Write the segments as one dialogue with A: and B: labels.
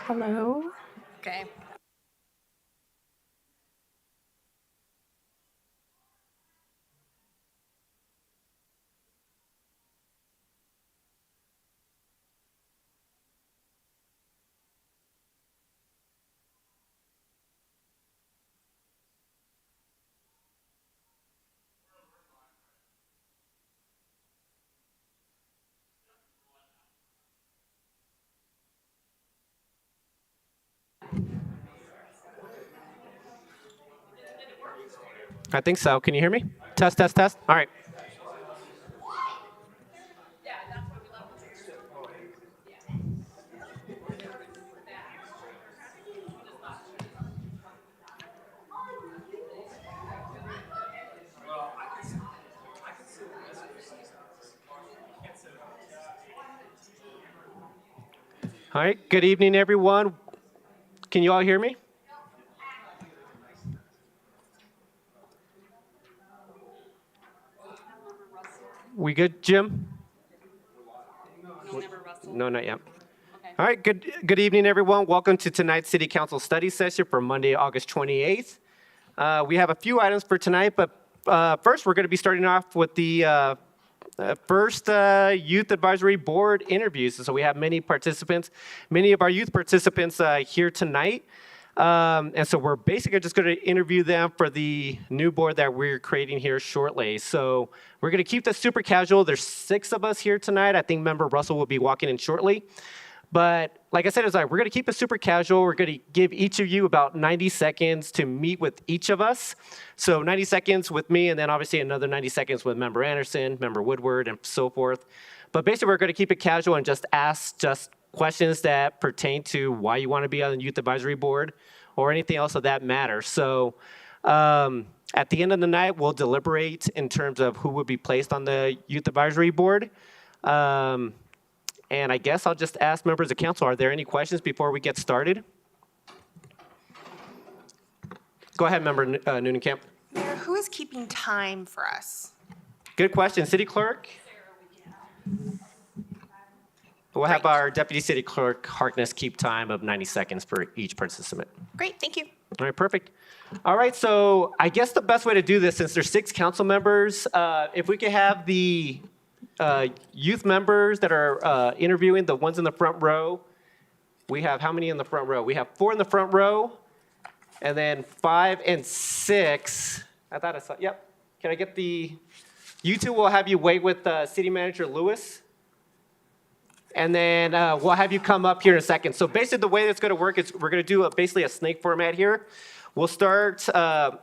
A: Hello.
B: Okay.
C: I think so. Can you hear me? Test, test, test. All right. All right. Good evening, everyone. Can you all hear me? We good, Jim? No, not yet. All right. Good evening, everyone. Welcome to tonight's City Council study session for Monday, August 28th. We have a few items for tonight, but first we're going to be starting off with the first Youth Advisory Board interviews. So we have many of our youth participants here tonight. And so we're basically just going to interview them for the new board that we're creating here shortly. So we're going to keep this super casual. There's 6 of us here tonight. I think member Russell will be walking in shortly. But like I said, we're going to keep it super casual. We're going to give each of you about 90 seconds to meet with each of us. So 90 seconds with me, and then obviously another 90 seconds with member Anderson, member Woodward, and so forth. But basically, we're going to keep it casual and just ask questions that pertain to why you want to be on the Youth Advisory Board or anything else of that matter. So at the end of the night, we'll deliberate in terms of who would be placed on the Youth Advisory Board. And I guess I'll just ask members of council, are there any questions before we get started? Go ahead, member Newnenkamp.
B: Mayor, who is keeping time for us?
C: Good question. City clerk? We'll have our deputy city clerk, Harkness, keep time of 90 seconds for each participant.
B: Great, thank you.
C: All right, perfect. All right, so I guess the best way to do this, since there's 6 council members, if we could have the youth members that are interviewing, the ones in the front row. We have how many in the front row? We have 4 in the front row, and then 5 and 6. I thought I saw, yep. Can I get you two will have you wait with City Manager Lewis. And then we'll have you come up here in a second. So basically the way it's going to work is we're going to do basically a snake format here. We'll start,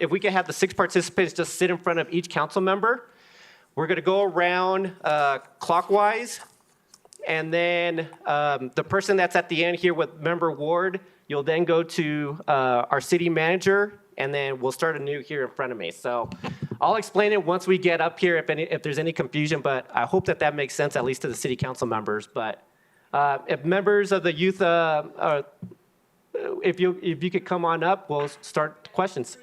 C: if we can have the 6 participants just sit in front of each council member. We're going to go around clockwise, and then the person that's at the end here with member Ward, you'll then go to our city manager, and then we'll start anew here in front of me. So I'll explain it once we get up here if there's any confusion, but I hope that makes sense, at least to the city council members. But if members of the youth, if you could come on up, we'll start questions.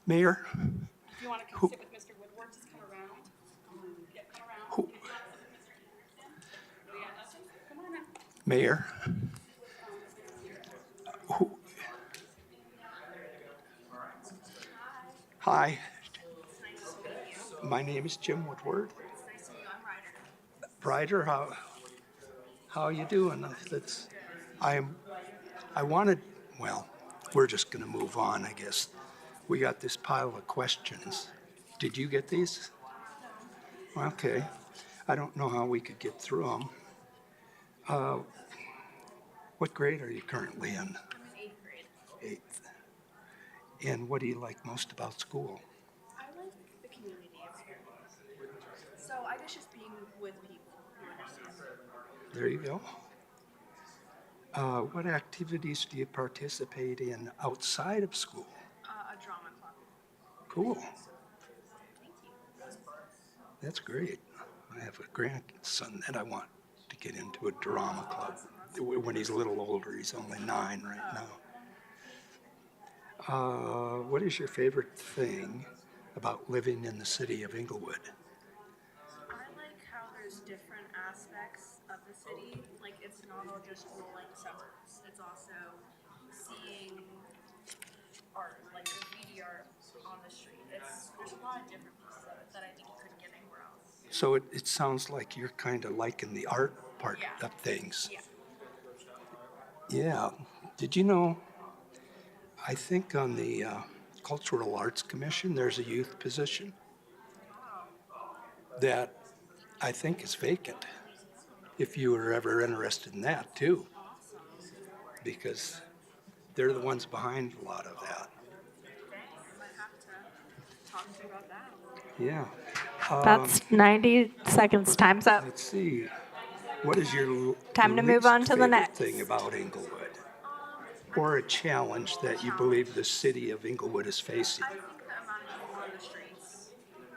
D: Mayor?
B: If you want to come sit with Mr. Woodward, just come around. Come around. Come on up.
D: Mayor? Hi. My name is Jim Woodward.
B: Nice to meet you. I'm Ryder.
D: Ryder, how you doing? I wanted, well, we're just going to move on, I guess. We got this pile of questions. Did you get these? Okay. I don't know how we could get through them. What grade are you currently in?
B: I'm in 8th grade.
D: 8th. And what do you like most about school?
B: I like the community experience. So I guess just being with people who understand.
D: There you go. What activities do you participate in outside of school?
B: A drama club.
D: Cool.
B: Thank you.
D: That's great. I have a grandson that I want to get into a drama club. When he's a little older, he's only 9 right now. What is your favorite thing about living in the city of Inglewood?
B: aspects of the city. Like, it's not all just rolling suburbs. It's also seeing art, like graffiti art on the street. There's a lot of different pieces of it that I think you couldn't get anywhere else.
D: So it sounds like you're kind of liking the art part
B: Yeah.
D: of things.
B: Yeah.
D: Yeah. Did you know, I think on the Cultural Arts Commission, there's a youth position that I think is vacant, if you were ever interested in that too, because they're the ones behind a lot of that.
B: Dang, I might have to talk to you about that.
D: Yeah.
A: That's 90 seconds. Time's up.
D: Let's see. What is your
A: Time to move on to the
D: favorite
A: next.
D: thing about Inglewood? Or a challenge that you believe the city of Inglewood is facing?
B: I think the amount of people on the streets,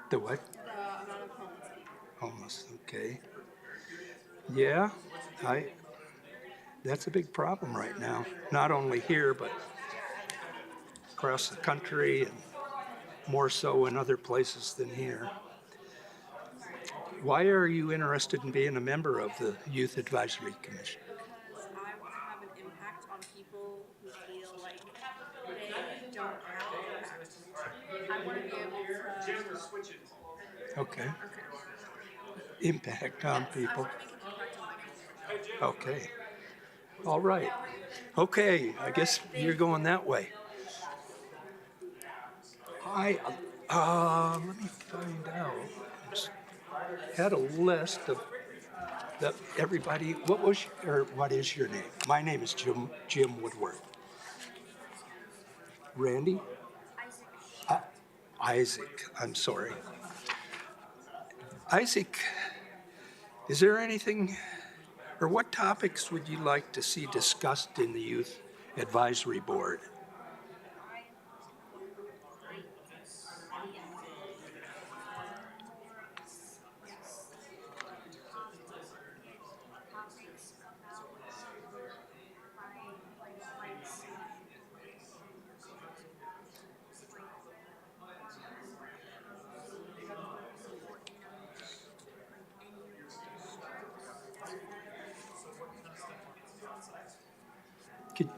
D: The what?
B: the amount of homeless people.
D: Homeless, okay. Yeah, that's a big problem right now. Not only here, but across the country and more so in other places than here. Why are you interested in being a member of the Youth Advisory Commission?
B: Because I want to have an impact on people who feel like they don't have resources. I want to be able to.
D: Okay. Impact on
B: I
D: people.
B: want to make an impact on my community.
D: Okay. All right. Okay, I guess you're going that way. Let me find out. Just had a list of everybody. What is your name? My name is Jim Woodward. Randy? Isaac, I'm sorry. Isaac, is there anything, or what topics would you like to see discussed in the Youth Advisory Board?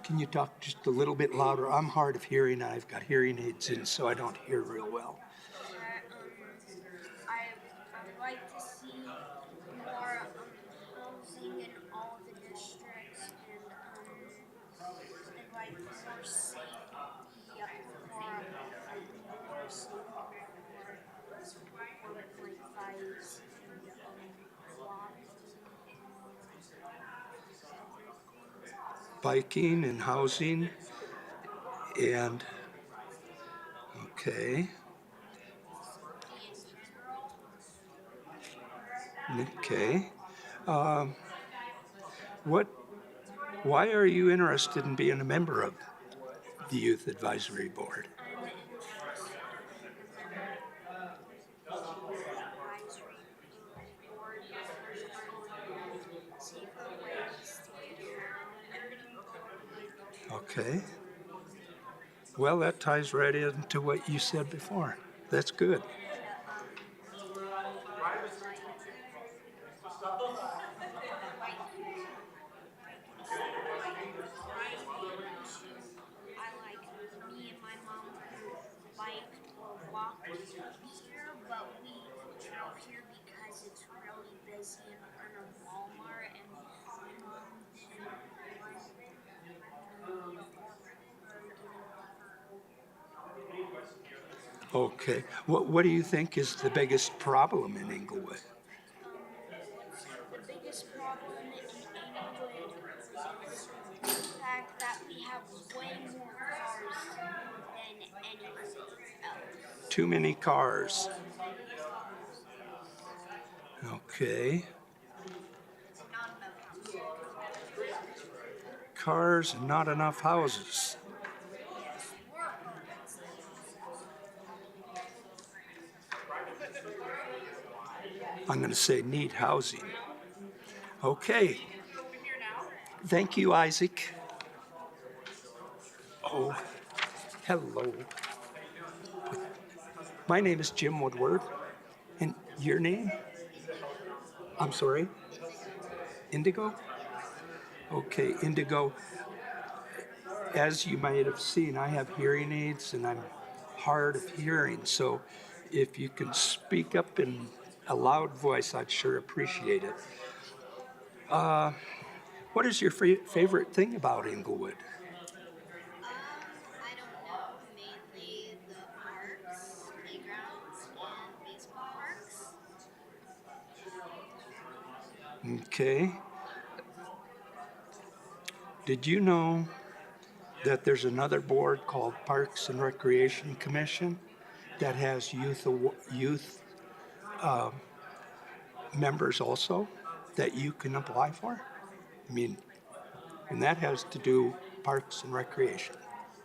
D: Can you talk just a little bit louder? I'm hard of hearing. I've got hearing aids in, so I don't hear real well.
E: I'd like to see more housing in all the districts and I'd like more safety, more safety for fights
D: Biking and housing and, okay. Okay. Why are you interested in being a member of the Youth Advisory Board? Okay. Well, that ties right into what you said before. That's good.
E: me and my mom bike or walk here, but we drove here because it's really busy in a Walmart and my mom
D: Okay. What do you think is the biggest problem in Inglewood?
E: the biggest problem in England is the fact that we have way more cars than anything else.
D: Too many cars. Okay. Cars and not enough houses. I'm going to say need housing. Okay. Thank you, Isaac. Oh, hello. My name is Jim Woodward. And your name? I'm sorry? Indigo? Okay, Indigo. As you might have seen, I have hearing aids and I'm hard of hearing. So if you can speak up in a loud voice, I'd sure appreciate it. What is your favorite thing about Inglewood?
E: I don't know. Mainly the parks, playgrounds, and baseball parks.
D: Okay. Did you know that there's another board called Parks and Recreation Commission that has youth members also that you can apply for? I mean, and that has to do Parks and Recreation.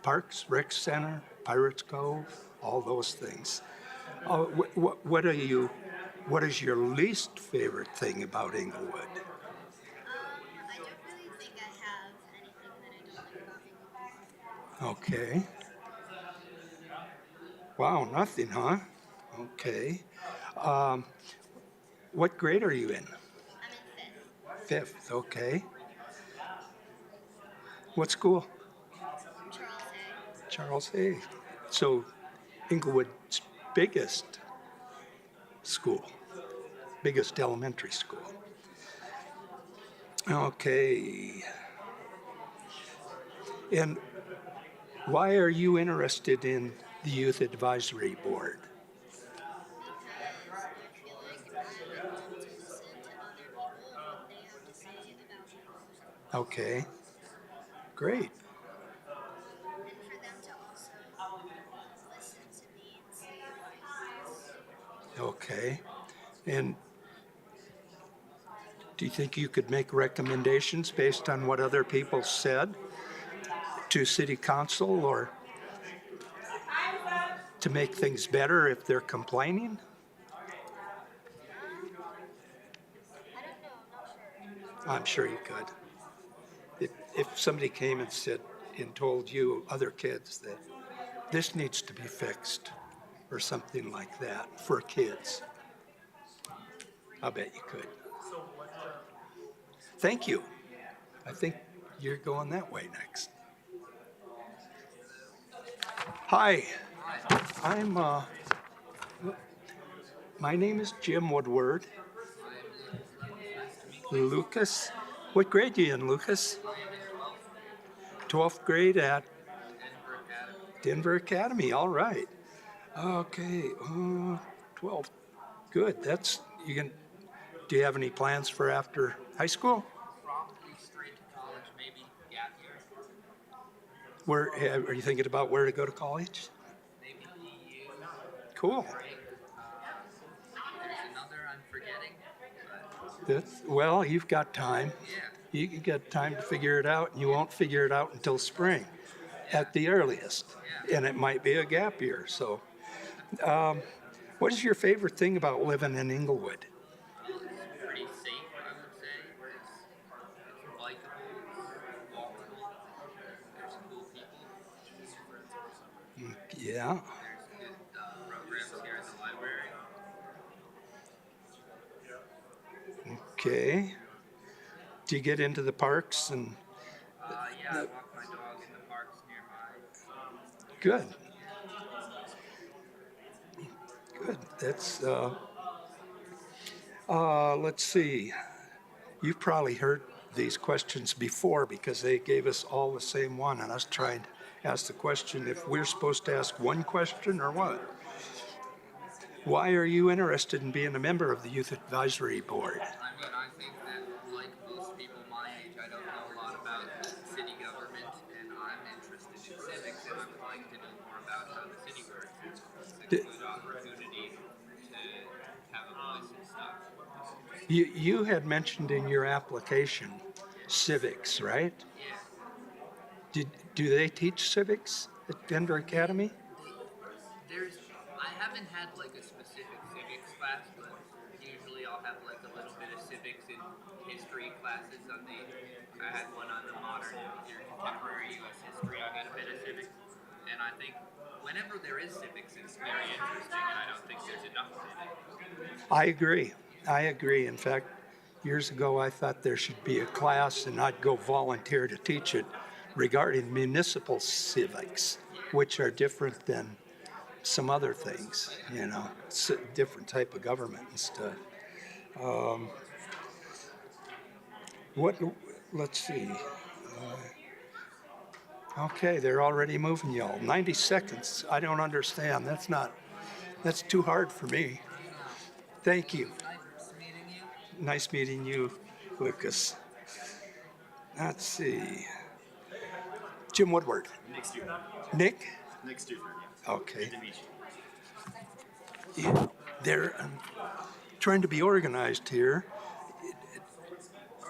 D: Parks, Rec Center, Pirates Cove, all those things. What is your least favorite thing about Inglewood?
E: I don't really think I have anything that I don't like about Inglewood.
D: Okay. Wow, nothing, huh? Okay. What grade are you in?
E: I'm in
D: Fifth, okay. What school?
E: 5th. Charles A.
D: Charles A. So Inglewood's biggest school, biggest elementary school. Okay. And why are you interested in the Youth Advisory Board?
E: Because I feel like I would love to listen to other people and what they have to say about youth.
D: Okay, great.
E: And for them to also listen to me and see my thoughts.
D: Okay. And do you think you could make recommendations based on what other people said to City Council or to make things better if they're complaining?
E: I don't know, I'm not sure.
D: I'm sure you could. If somebody came and said and told you, other kids, that this needs to be fixed or something like that for kids, I bet you could. Thank you. I think you're going that way next. Hi, my name is Jim Woodward. Lucas, what grade are you in, Lucas? 12th grade at Denver Academy, all right. Okay, 12, good, do you have any plans for after high school?
F: Probably straight to college, maybe gap year,
D: Where, are you thinking about where to go to college?
F: maybe EU.
D: Cool.
F: There's another I'm forgetting, but
D: Well, you've got time.
F: yeah.
D: You can get time to figure it out, and you won't figure it out until spring at the earliest. And it might be a gap year. So, what is your favorite thing about living in Inglewood?
F: It's pretty safe, I would say. It's bikeable, it's walkable. There's cool people.
D: Yeah.
F: There's good programs here in the library.
D: Okay. Do you get into the parks and
F: Yeah, I walk my dog in the parks nearby.
D: good? Good. That's let's see. You've probably heard these questions before because they gave us all the same one, and I was trying to ask the question if we're supposed to ask one question or what. Why are you interested in being a member of the Youth Advisory Board?
F: I mean, I think that, like most people my age, I don't know a lot about city government, and I'm interested in civics, and I would like to know more about how the city works. It's a
D: Did-
F: good opportunity to have a voice and stuff.
D: You had mentioned in your application civics, right?
F: Yeah.
D: Do they teach civics at Denver Academy?
F: I haven't had like a specific civics class, but usually I'll have like a little bit of civics and history classes I had one on the modern or contemporary U.S. history. I got a bit of civics, and I think whenever there is civics, it's very interesting, and I don't think there's enough of it.
D: I agree. In fact, Years ago, I thought there should be a class, and I'd go volunteer to teach it regarding municipal civics, which are different than some other things, you know, it's a different type of government and stuff. What, let's see. Okay, they're already moving y'all. 90 seconds, I don't understand. That's too hard for me. Thank you.
F: Nice meeting you.
D: Nice meeting you, Lucas. Let's see. Jim Woodward.
G: Nick Stuford.
D: Nick?
G: Nick Stuford, yeah.
D: Okay.
G: Good to meet you.
D: Yeah, they're trying to be organized here.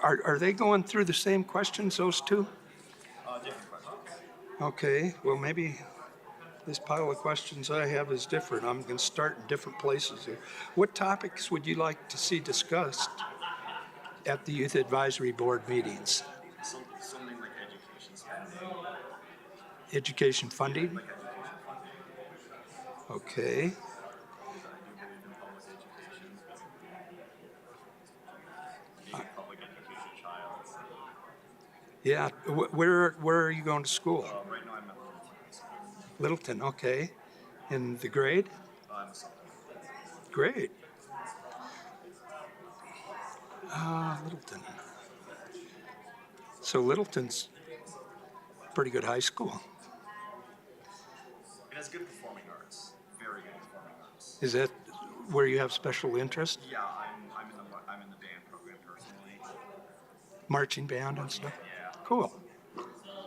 D: Are they going through the same questions, those two?
G: Different questions.
D: Okay, well, maybe this pile of questions I have is different. I'm going to start in different places here. What topics would you like to see discussed at the Youth Advisory Board meetings?
G: Something like education spending,
D: Education funding?
G: like education funding.
D: Okay.
G: I do believe in public education. Being a public education child.
D: Yeah, where are you going to school?
G: Right now I'm at Littleton.
D: Littleton, okay. In the grade?
G: I'm a sophomore.
D: Great. Littleton. So Littleton's pretty good high school.
G: It has good performing arts. Very good performing arts.
D: Is that where you have special interest?
G: Yeah, I'm in the band program personally.
D: Marching band and stuff?
G: Yeah.
D: Cool.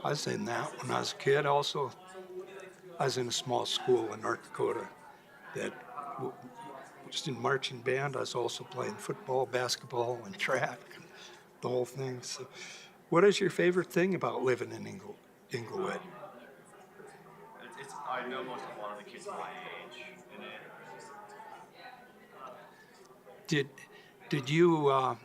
D: I was in that when I was a kid also. I was in a small school in North Dakota that was in marching band. I was also playing football, basketball, and track, and the whole thing. So, what is your favorite thing about living in Inglewood?
G: I know most of a lot of the kids my age in it.
D: Did you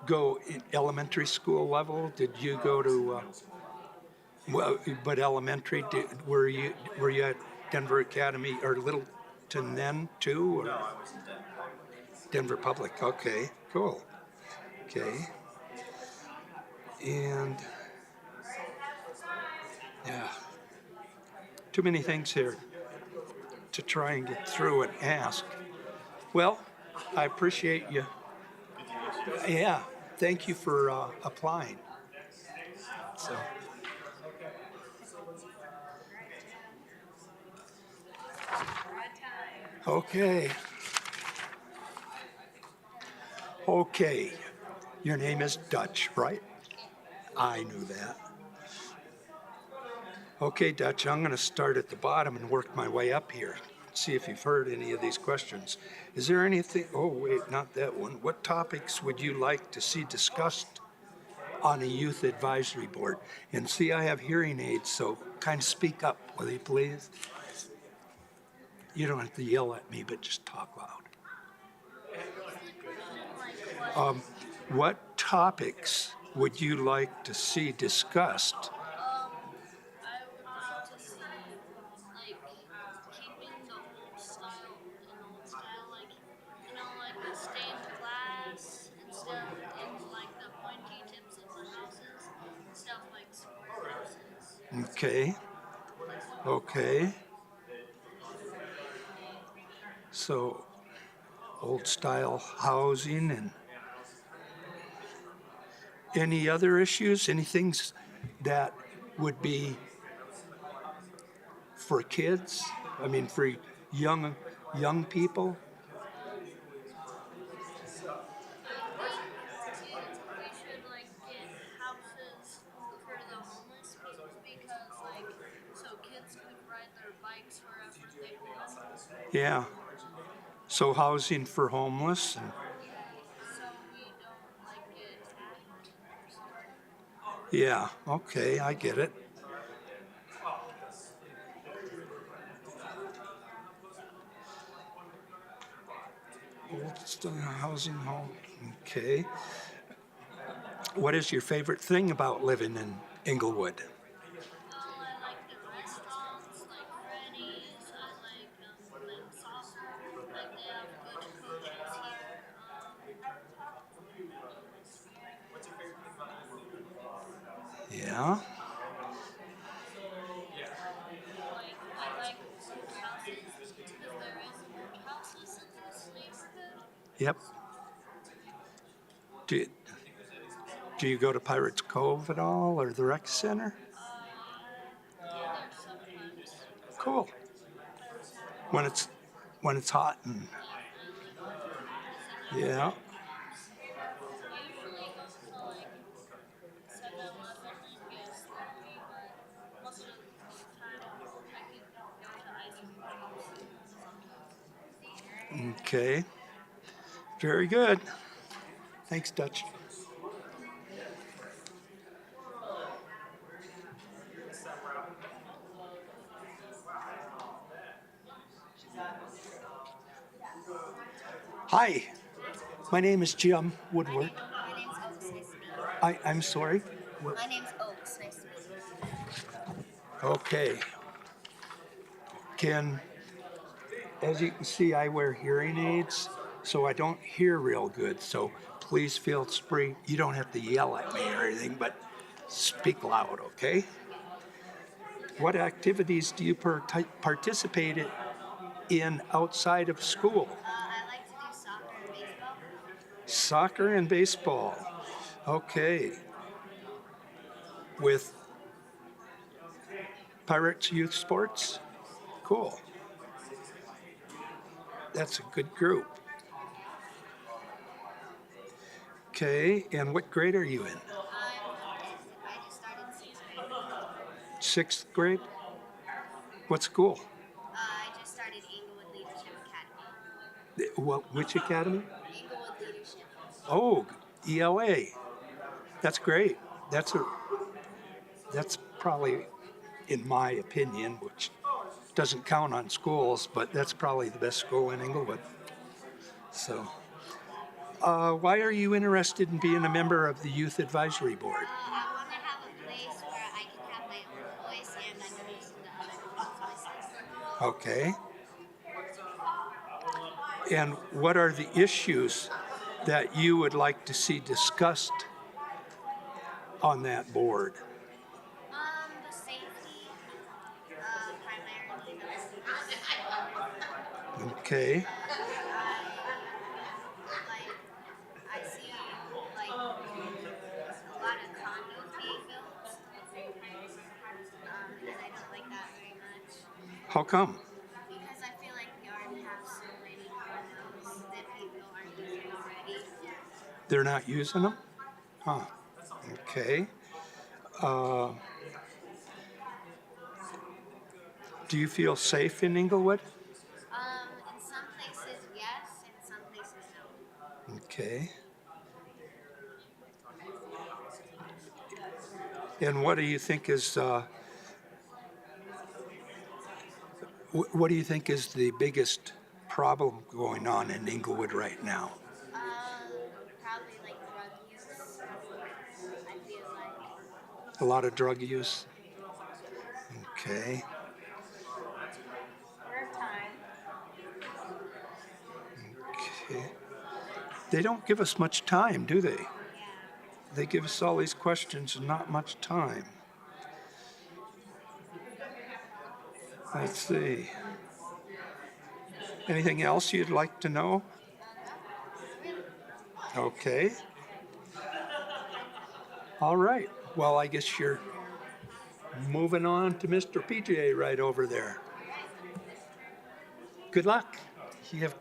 D: go in elementary school level? Did you go to well, but elementary? Were you at Denver Academy or Littleton then too? Or?
G: No, I was in
D: Denver
G: Denver.
D: Public. Okay, cool. Okay, and yeah, too many things here to try and get through and ask. Well, I appreciate you. Yeah, thank you for applying. So. Okay. Okay. Your name is Dutch, right? I knew that. Okay, Dutch, I'm going to start at the bottom and work my way up here. See if you've heard any of these questions. Is there anything, oh wait, not that one. What topics would you like to see discussed on a youth advisory board? And see, I have hearing aids, so kind of speak up, will you please? You don't have to yell at me, but just talk loud. What topics would you like to see discussed?
B: I would like to see, like, keeping the old style, like, like the stained glass instead of, like, the pointy tips of the houses, stuff like square houses.
D: Okay. Okay. So, old style housing and any other issues, any things that would be for kids? I mean, for young people?
B: We should, like, get houses for the homeless people because, like, so kids could ride their bikes wherever they want.
D: Yeah. So housing for homeless and
B: So we don't, like, get attacked or something.
D: yeah, okay, I get it. Old style housing home, okay. What is your favorite thing about living in Inglewood?
B: I like the restaurants, like Freddy's. I like playing soccer. Like they have good coaches here.
D: Yeah.
E: I like houses because there is old houses in this neighborhood.
D: Yep. Do, do you go to Pirates Cove at all or the rec center?
E: There sometimes.
D: Cool. When it's hot and yeah.
E: Usually go to like 7-Eleven and get Slurpee, but most of the time I could go to ice cream shops.
D: Okay. Very good. Thanks, Dutch. Hi, my name is Jim Woodward.
E: My name's Oaks. Nice to meet you.
D: I'm sorry.
E: My name's Oaks. Nice to meet you.
D: Okay. As you can see, I wear hearing aids, so I don't hear real good. So please feel free. You don't have to yell at me or anything, but speak loud, okay? What activities do you participate in outside of school?
E: I like to do soccer and baseball.
D: Soccer and baseball. Okay. With Pirates Youth Sports? Cool. That's a good group. Okay, and what grade are you in?
E: I just started 6th grade.
D: Sixth grade? What school?
E: I just started Inglewood Leadership Academy.
D: Which academy?
E: Inglewood Leadership.
D: Oh, ELA. That's great. That's probably, in my opinion, which doesn't count on schools, but that's probably the best school in Inglewood. So, why are you interested in being a member of the Youth Advisory Board?
E: I want to have a place where I can have my own voice and I can listen to other people's voices.
D: Okay. And what are the issues that you would like to see discussed on that board?
E: The safety, primarily the
D: Okay.
E: I see like a lot of condos being built, and I don't like that very much
D: How come?
E: because I feel like we already have so many condos that people aren't using already.
D: They're not using them? Huh. Okay. Do you feel safe in Inglewood?
E: In some places yes, in some places no.
D: Okay. And what do you think is what do you think is the biggest problem going on in Inglewood right now?
E: Probably like drug use. I feel like.
D: A lot of drug use? Okay. Okay. They don't give us much time, do they? They give us all these questions and not much time. Let's see. Anything else you'd like to know? Okay. All right. Well, I guess you're moving on to Mr. PJ right over there. Good luck. You have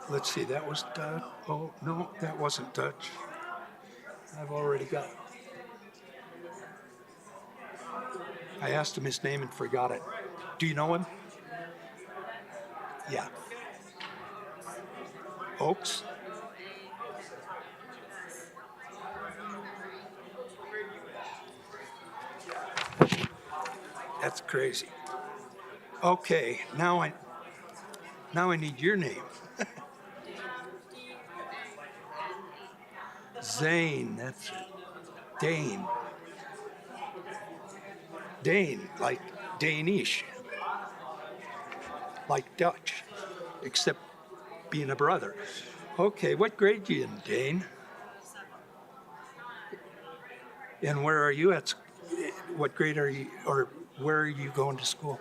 D: Let's see, that was Dutch. Oh, no, that wasn't Dutch. I've already got. I asked him his name and forgot it. Do you know him? Yeah. Oaks? That's crazy. Okay, now I need your name. Zane, that's it. Dane. Dane, like Danish, like Dutch, except being a brother. Okay, what grade you in, Dane? And where are you at? What grade are you, or where are you going to school?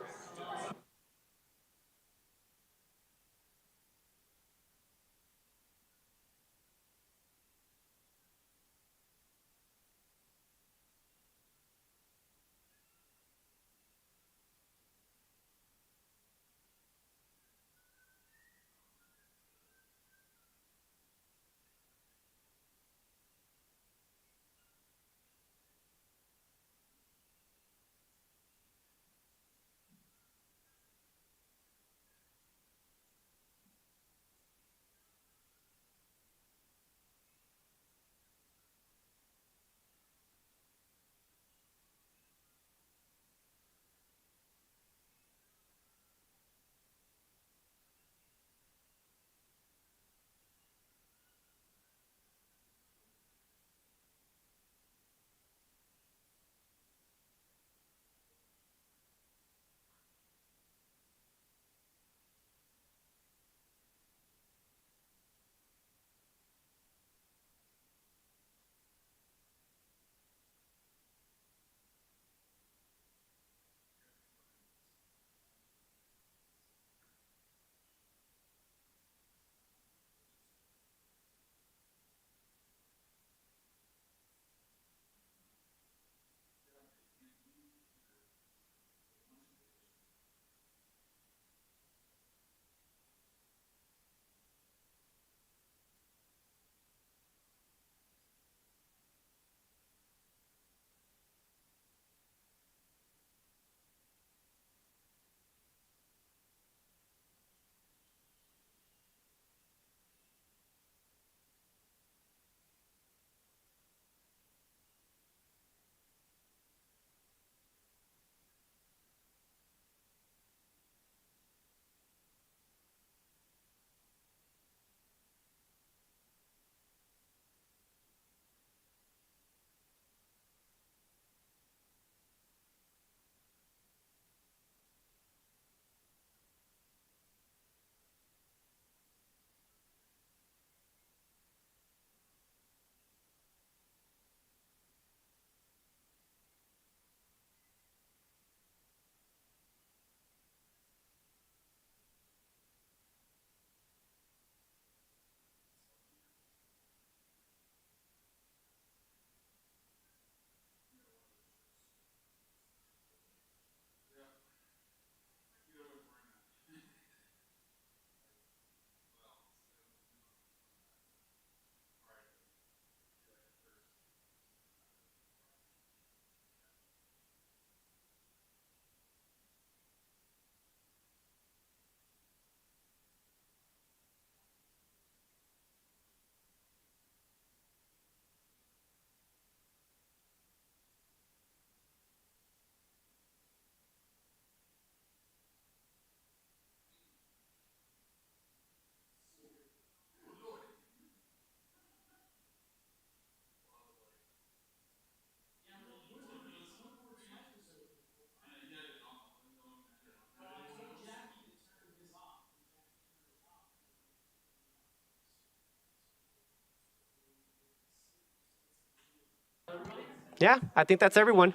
C: Yeah, I think that's everyone.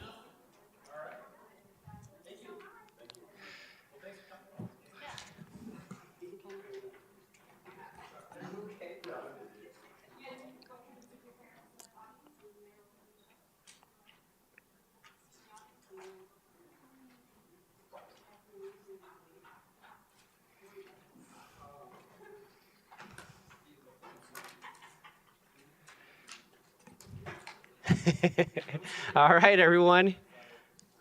C: All right, everyone.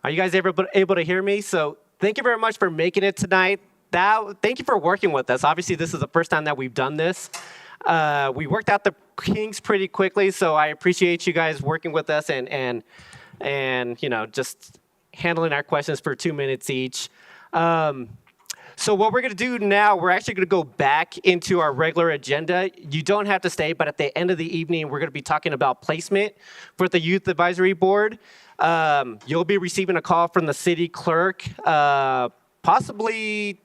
C: Are you guys able to hear me? So thank you very much for making it tonight. Thank you for working with us. Obviously, this is the first time that we've done this. We worked out the kinks pretty quickly, so I appreciate you guys working with us and just handling our questions for 2 minutes each. So what we're going to do now, we're actually going to go back into our regular agenda. You don't have to stay, but at the end of the evening, we're going to be talking about placement for the Youth Advisory Board. You'll be receiving a call from the city clerk, possibly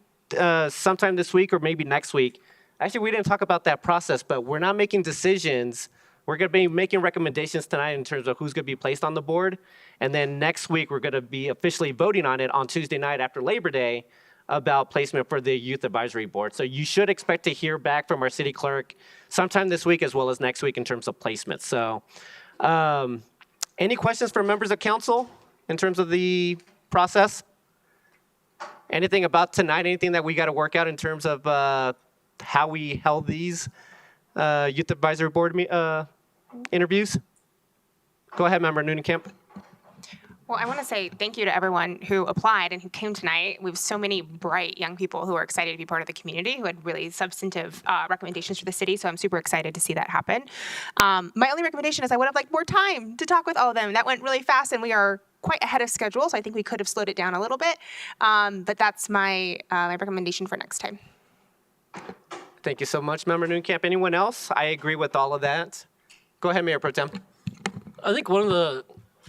C: sometime this week or maybe next week. Actually, we didn't talk about that process, but we're not making decisions. We're going to be making recommendations tonight in terms of who's going to be placed on the board. And then next week, we're going to be officially voting on it on Tuesday night after Labor Day about placement for the Youth Advisory Board. So you should expect to hear back from our city clerk sometime this week as well as next week in terms of placement. So any questions from members of council in terms of the process? Anything about tonight, anything that we got to work out in terms of how we held these Youth Advisory Board interviews? Go ahead, Member Noonekamp.
H: Well, I want to say thank you to everyone who applied and who came tonight. We have so many bright young people who are excited to be part of the community, who had really substantive recommendations for the city, so I'm super excited to see that happen. My only recommendation is I would have liked more time to talk with all of them. That went really fast, and we are quite ahead of schedule, so I think we could have slowed it down a little bit. But that's my recommendation for next time.
C: Thank you so much, Member Noonekamp. Anyone else? I agree with all of that. Go ahead, Mayor Pro Tem.
I: I think one of the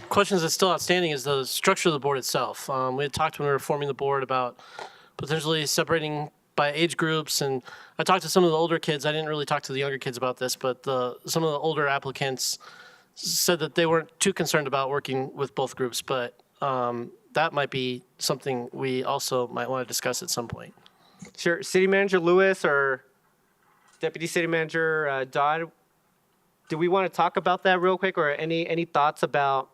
I: questions that's still outstanding is the structure of the board itself. We had talked when we were forming the board about potentially separating by age groups, and I talked to some of the older kids. I didn't really talk to the younger kids about this, but some of the older applicants said that they weren't too concerned about working with both groups, but that might be something we also might want to discuss at some point.
C: Sure. City Manager Lewis or Deputy City Manager Dodd, do we want to talk about that real quick, or any thoughts about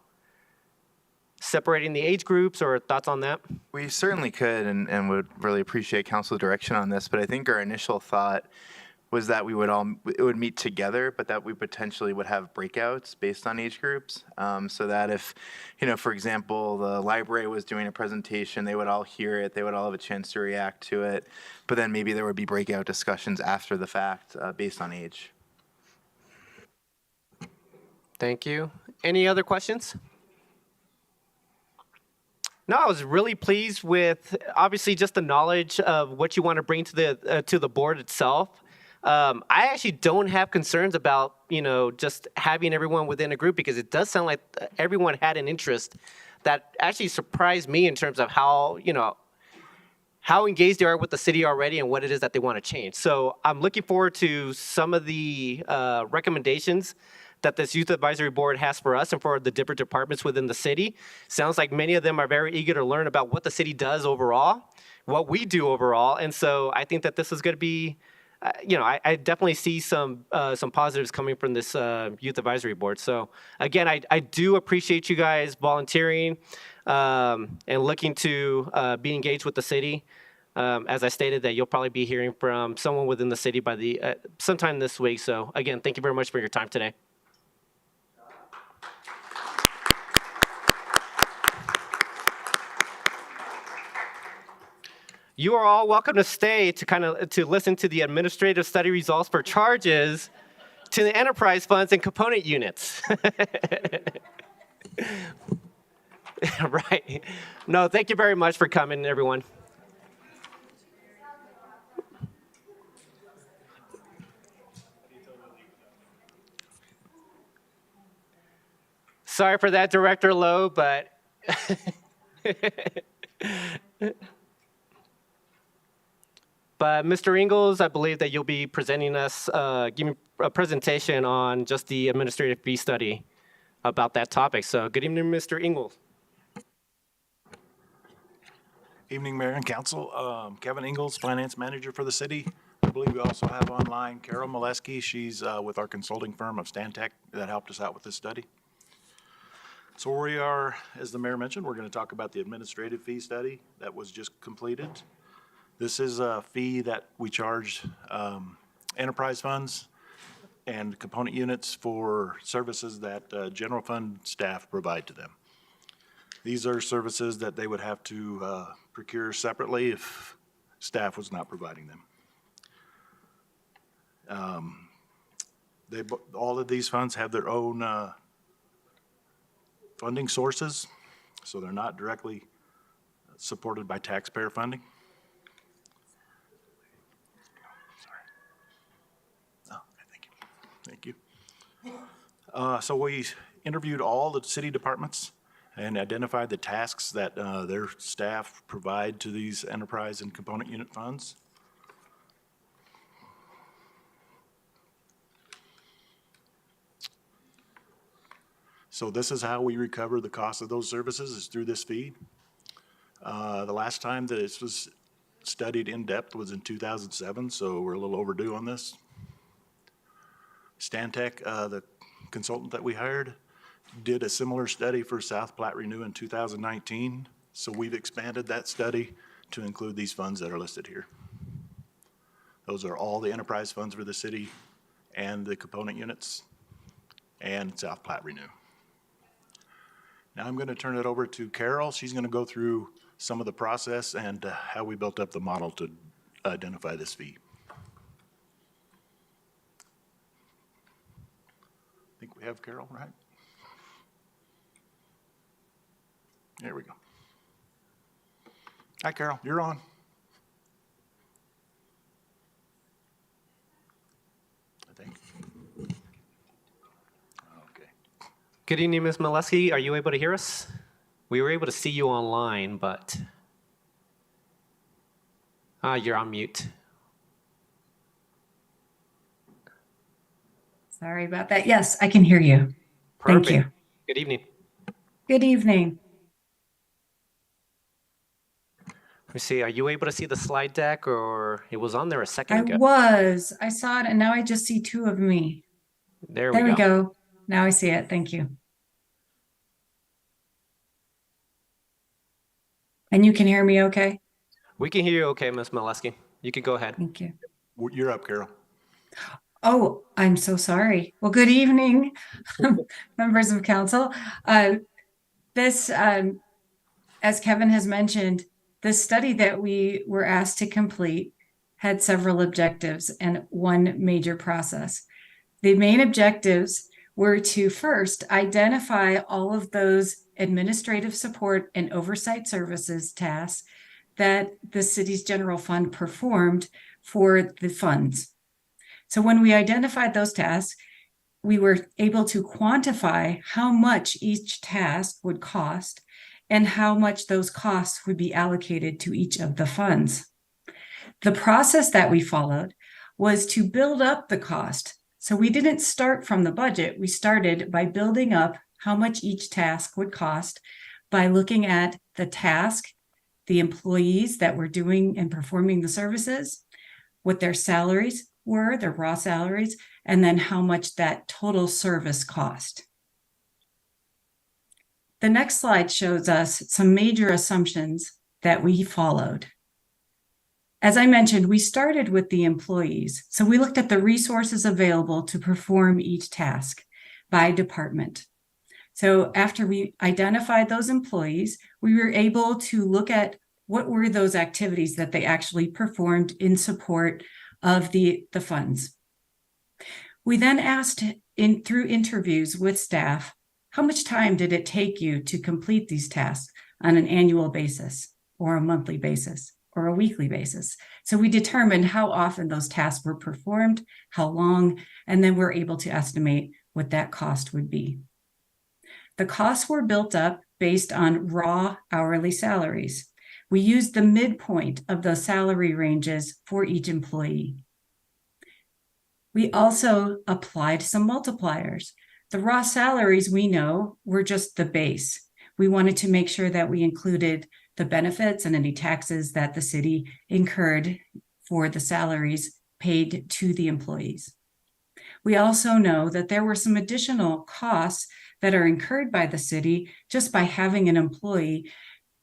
C: separating the age groups or thoughts on that?
J: We certainly could and would really appreciate council direction on this, but I think our initial thought was that it would meet together, but that we potentially would have breakouts based on age groups, so that if, for example, the library was doing a presentation, they would all hear it, they would all have a chance to react to it, but then maybe there would be breakout discussions after the fact based on age.
C: Thank you. Any other questions? No, I was really pleased with obviously just the knowledge of what you want to bring to the board itself. I actually don't have concerns about just having everyone within a group, because it does sound like everyone had an interest that actually surprised me in terms of how engaged they are with the city already and what it is that they want to change. So I'm looking forward to some of the recommendations that this Youth Advisory Board has for us and for the different departments within the city. Sounds like many of them are very eager to learn about what the city does overall, what we do overall. And so I think that this is going to be, I definitely see some positives coming from this Youth Advisory Board. So again, I do appreciate you guys volunteering and looking to be engaged with the city. As I stated, that you'll probably be hearing from someone within the city by sometime this week. So again, thank you very much for your time today. You are all welcome to stay to listen to the administrative study results for charges to the enterprise funds and component units. Right. No, thank you very much for coming, everyone. Sorry for that, Director Loh, but But Mr. Ingalls, I believe that you'll be presenting us, giving a presentation on just the administrative fee study about that topic. So good evening, Mr. Ingalls.
K: Evening, Mayor and Council. Kevin Ingalls, Finance Manager for the city. I believe we also have online Carol Molesky. She's with our consulting firm of Stantec that helped us out with this study. So where we are, as the Mayor mentioned, we're going to talk about the administrative fee study that was just completed. This is a fee that we charge enterprise funds and component units for services that general fund staff provide to them. These are services that they would have to procure separately if staff was not providing them. All of these funds have their own funding sources, so they're not directly supported by taxpayer funding. Thank you. So we interviewed all the city departments and identified the tasks that their staff provide to these enterprise and component unit funds. So this is how we recover the cost of those services, is through this fee. The last time that this was studied in depth was in 2007, so we're a little overdue on this. Stantec, the consultant that we hired, did a similar study for South Platte Renew in 2019, so we've expanded that study to include these funds that are listed here. Those are all the enterprise funds for the city and the component units and South Platte Renew. Now I'm going to turn it over to Carol. She's going to go through some of the process and how we built up the model to identify this fee. I think we have Carol, right? There we go. Hi, Carol, you're on. I think. Okay.
C: Good evening, Ms. Molesky. Are you able to hear us? We were able to see you online, but you're on mute.
L: Sorry about that. Yes, I can hear you.
C: Perfect.
L: Thank you.
C: Good evening.
L: Good evening.
C: Let me see. Are you able to see the slide deck, or it was on there a second ago?
L: I saw it, and now I just see two of me.
C: There
L: There
C: we
L: we
C: go.
L: go. Now I see it. Thank you. And you can hear me okay?
C: We can hear you okay, Ms. Molesky. You can go ahead.
L: Thank you.
K: You're up, Carol.
L: Oh, I'm so sorry. Well, good evening, members of council. This, as Kevin has mentioned, the study that we were asked to complete had several objectives and one major process. The main objectives were to first identify all of those administrative support and oversight services tasks that the city's general fund performed for the funds. So when we identified those tasks, we were able to quantify how much each task would cost and how much those costs would be allocated to each of the funds. The process that we followed was to build up the cost. So we didn't start from the budget. We started by building up how much each task would cost by looking at the task, the employees that were doing and performing the services, what their salaries were, their raw salaries, and then how much that total service cost. The next slide shows us some major assumptions that we followed. As I mentioned, we started with the employees. So we looked at the resources available to perform each task by department. So after we identified those employees, we were able to look at what were those activities that they actually performed in support of the funds. We then asked through interviews with staff, how much time did it take you to complete these tasks on an annual basis or a monthly basis or a weekly basis? So we determined how often those tasks were performed, how long, and then we're able to estimate what that cost would be. The costs were built up based on raw hourly salaries. We used the midpoint of those salary ranges for each employee. We also applied some multipliers. The raw salaries we know were just the base. We wanted to make sure that we included the benefits and any taxes that the city incurred for the salaries paid to the employees. We also know that there were some additional costs that are incurred by the city just by having an employee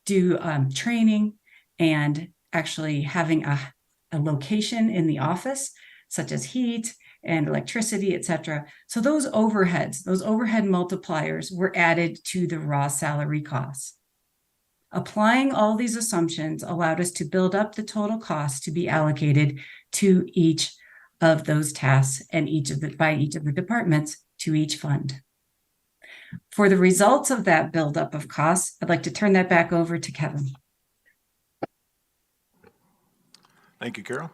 L: do training and actually having a location in the office, such as heat and electricity, et cetera. So those overhead multipliers were added to the raw salary costs. Applying all these assumptions allowed us to build up the total cost to be allocated to each of those tasks and by each of the departments to each fund. For the results of that buildup of costs, I'd like to turn that back over to Kevin.
K: Thank you, Carol.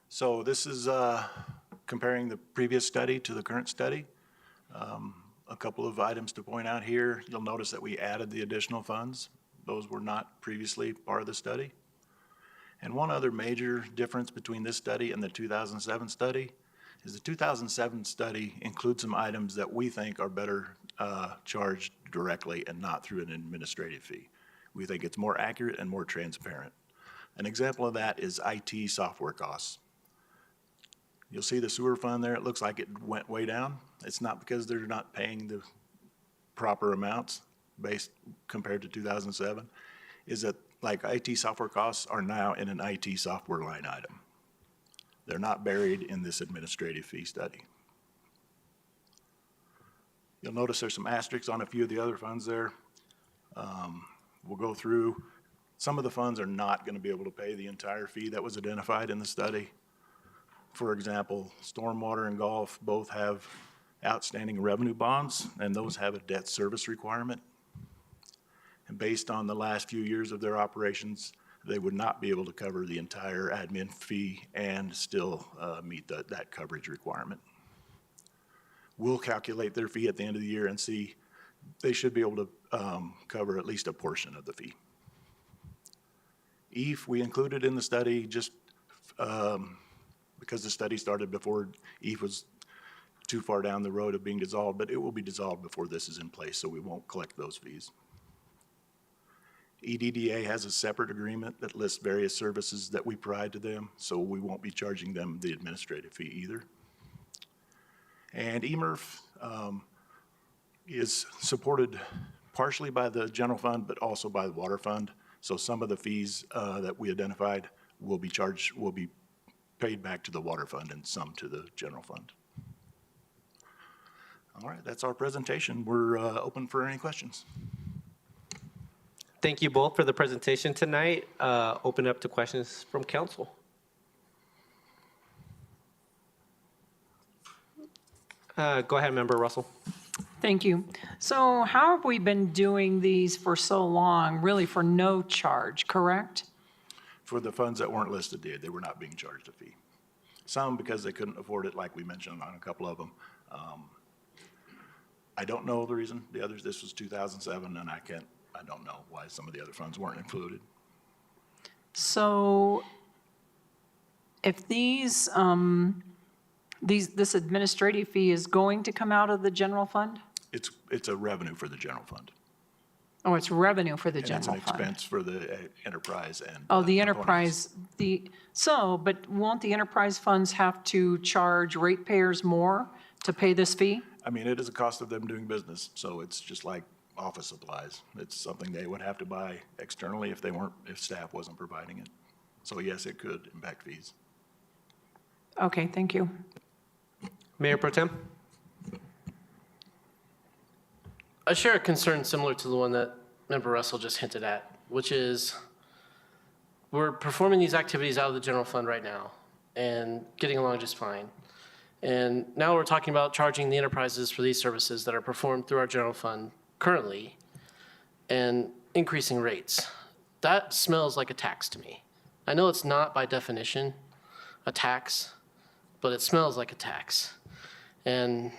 K: So this is comparing the previous study to the current study. A couple of items to point out here. You'll notice that we added the additional funds. Those were not previously part of the study. And one other major difference between this study and the 2007 study is the 2007 study includes some items that we think are better charged directly and not through an administrative fee. We think it's more accurate and more transparent. An example of that is IT software costs. You'll see the sewer fund there. It looks like it went way down. It's not because they're not paying the proper amounts based compared to 2007. Is that like IT software costs are now in an IT software line item. They're not buried in this administrative fee study. You'll notice there's some asterisks on a few of the other funds there. We'll go through. Some of the funds are not going to be able to pay the entire fee that was identified in the study. For example, stormwater and golf both have outstanding revenue bonds, and those have a debt service requirement. And based on the last few years of their operations, they would not be able to cover the entire admin fee and still meet that coverage requirement. We'll calculate their fee at the end of the year and see they should be able to cover at least a portion of the fee. EAF, we included in the study just because the study started before EAF was too far down the road of being dissolved, but it will be dissolved before this is in place, so we won't collect those fees. EDDA has a separate agreement that lists various services that we provide to them, so we won't be charging them the administrative fee either. And EMRF is supported partially by the general fund, but also by the water fund. So some of the fees that we identified will be paid back to the water fund and some to the general fund. All right, that's our presentation. We're open for any questions.
C: Thank you both for the presentation tonight. Open up to questions from council. Go ahead, Member Russell.
M: Thank you. So how have we been doing these for so long, really for no charge, correct?
K: For the funds that weren't listed, they were not being charged a fee. Some because they couldn't afford it, like we mentioned on a couple of them. I don't know the reason. The others, this was 2007, and I don't know why some of the other funds weren't included.
M: So if this administrative fee is going to come out of the general fund?
K: It's a revenue for the general fund.
M: Oh, it's revenue for the
K: And
M: general
K: it's an
M: fund?
K: expense for the enterprise and.
M: Oh, the
K: components.
M: enterprise, but won't the enterprise funds have to charge ratepayers more to pay this fee?
K: I mean, it is a cost of them doing business, so it's just like office supplies. It's something they would have to buy externally if staff wasn't providing it. So yes, it could impact fees.
M: Okay, thank you.
C: Mayor Pro Tem?
I: I share a concern similar to the one that Member Russell just hinted at, which is we're performing these activities out of the general fund right now and getting along just fine. And now we're talking about charging the enterprises for these services that are performed through our general fund currently and increasing rates. That smells like a tax to me. I know it's not by definition a tax, but it smells like a tax. And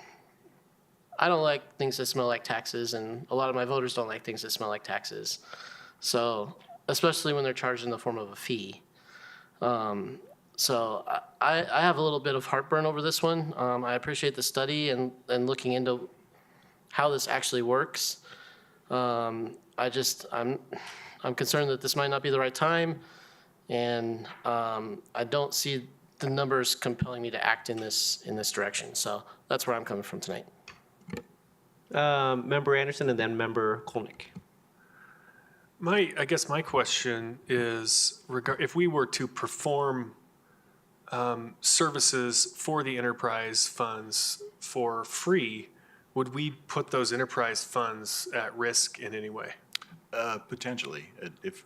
I: I don't like things that smell like taxes, and a lot of my voters don't like things that smell like taxes. So, especially when they're charged in the form of a fee. So I have a little bit of heartburn over this one. I appreciate the study and looking into how this actually works. I'm concerned that this might not be the right time, and I don't see the numbers compelling me to act in this direction. So that's where I'm coming from tonight.
C: Member Anderson and then Member Kolnick.
N: I guess my question is, if we were to perform services for the enterprise funds for free, would we put those enterprise funds at risk in any way?
K: Potentially, if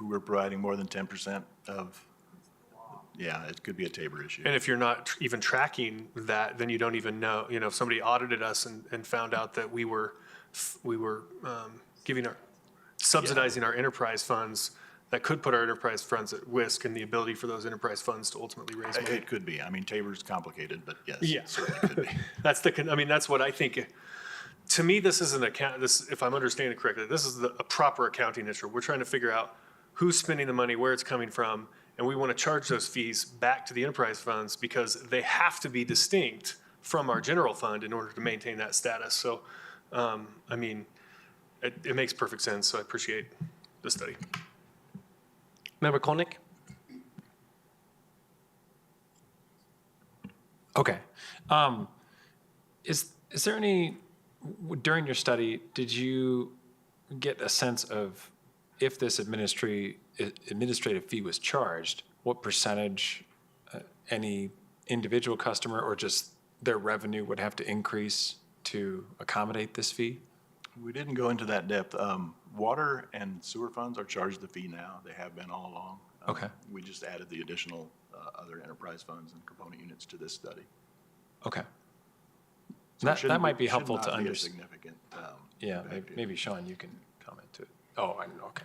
K: we were providing more than 10% of, yeah, it could be a Tabor issue.
N: And if you're not even tracking that, then you don't even know. You know, if somebody audited us and found out that we were subsidizing our enterprise funds, that could put our enterprise funds at risk and the ability for those enterprise funds to ultimately raise money.
K: It could be. I mean, Tabor's complicated, but yes,
N: Yeah.
K: it certainly could be.
N: That's what I think. to me, this is an account, this, if I'm understanding correctly, this is a proper accounting issue. We're trying to figure out who's spending the money, where it's coming from, and we want to charge those fees back to the enterprise funds because they have to be distinct from our general fund in order to maintain that status. So, I mean, it makes perfect sense, so I appreciate the study.
C: Member Kolnick?
O: Okay. Is there any, during your study, did you get a sense of if this administrative fee was charged, what percentage any individual customer or just their revenue would have to increase to accommodate this fee?
K: We didn't go into that depth. Water and sewer funds are charged the fee now. They have been all along.
O: Okay.
K: We just added the additional other enterprise funds and component units to this study.
O: Okay.
K: So it
O: That might be
K: should
O: helpful
K: not
O: to
K: be a
O: understand.
K: significant,
O: Yeah,
K: impact.
O: maybe Sean, you can comment to it. Oh, I know, okay.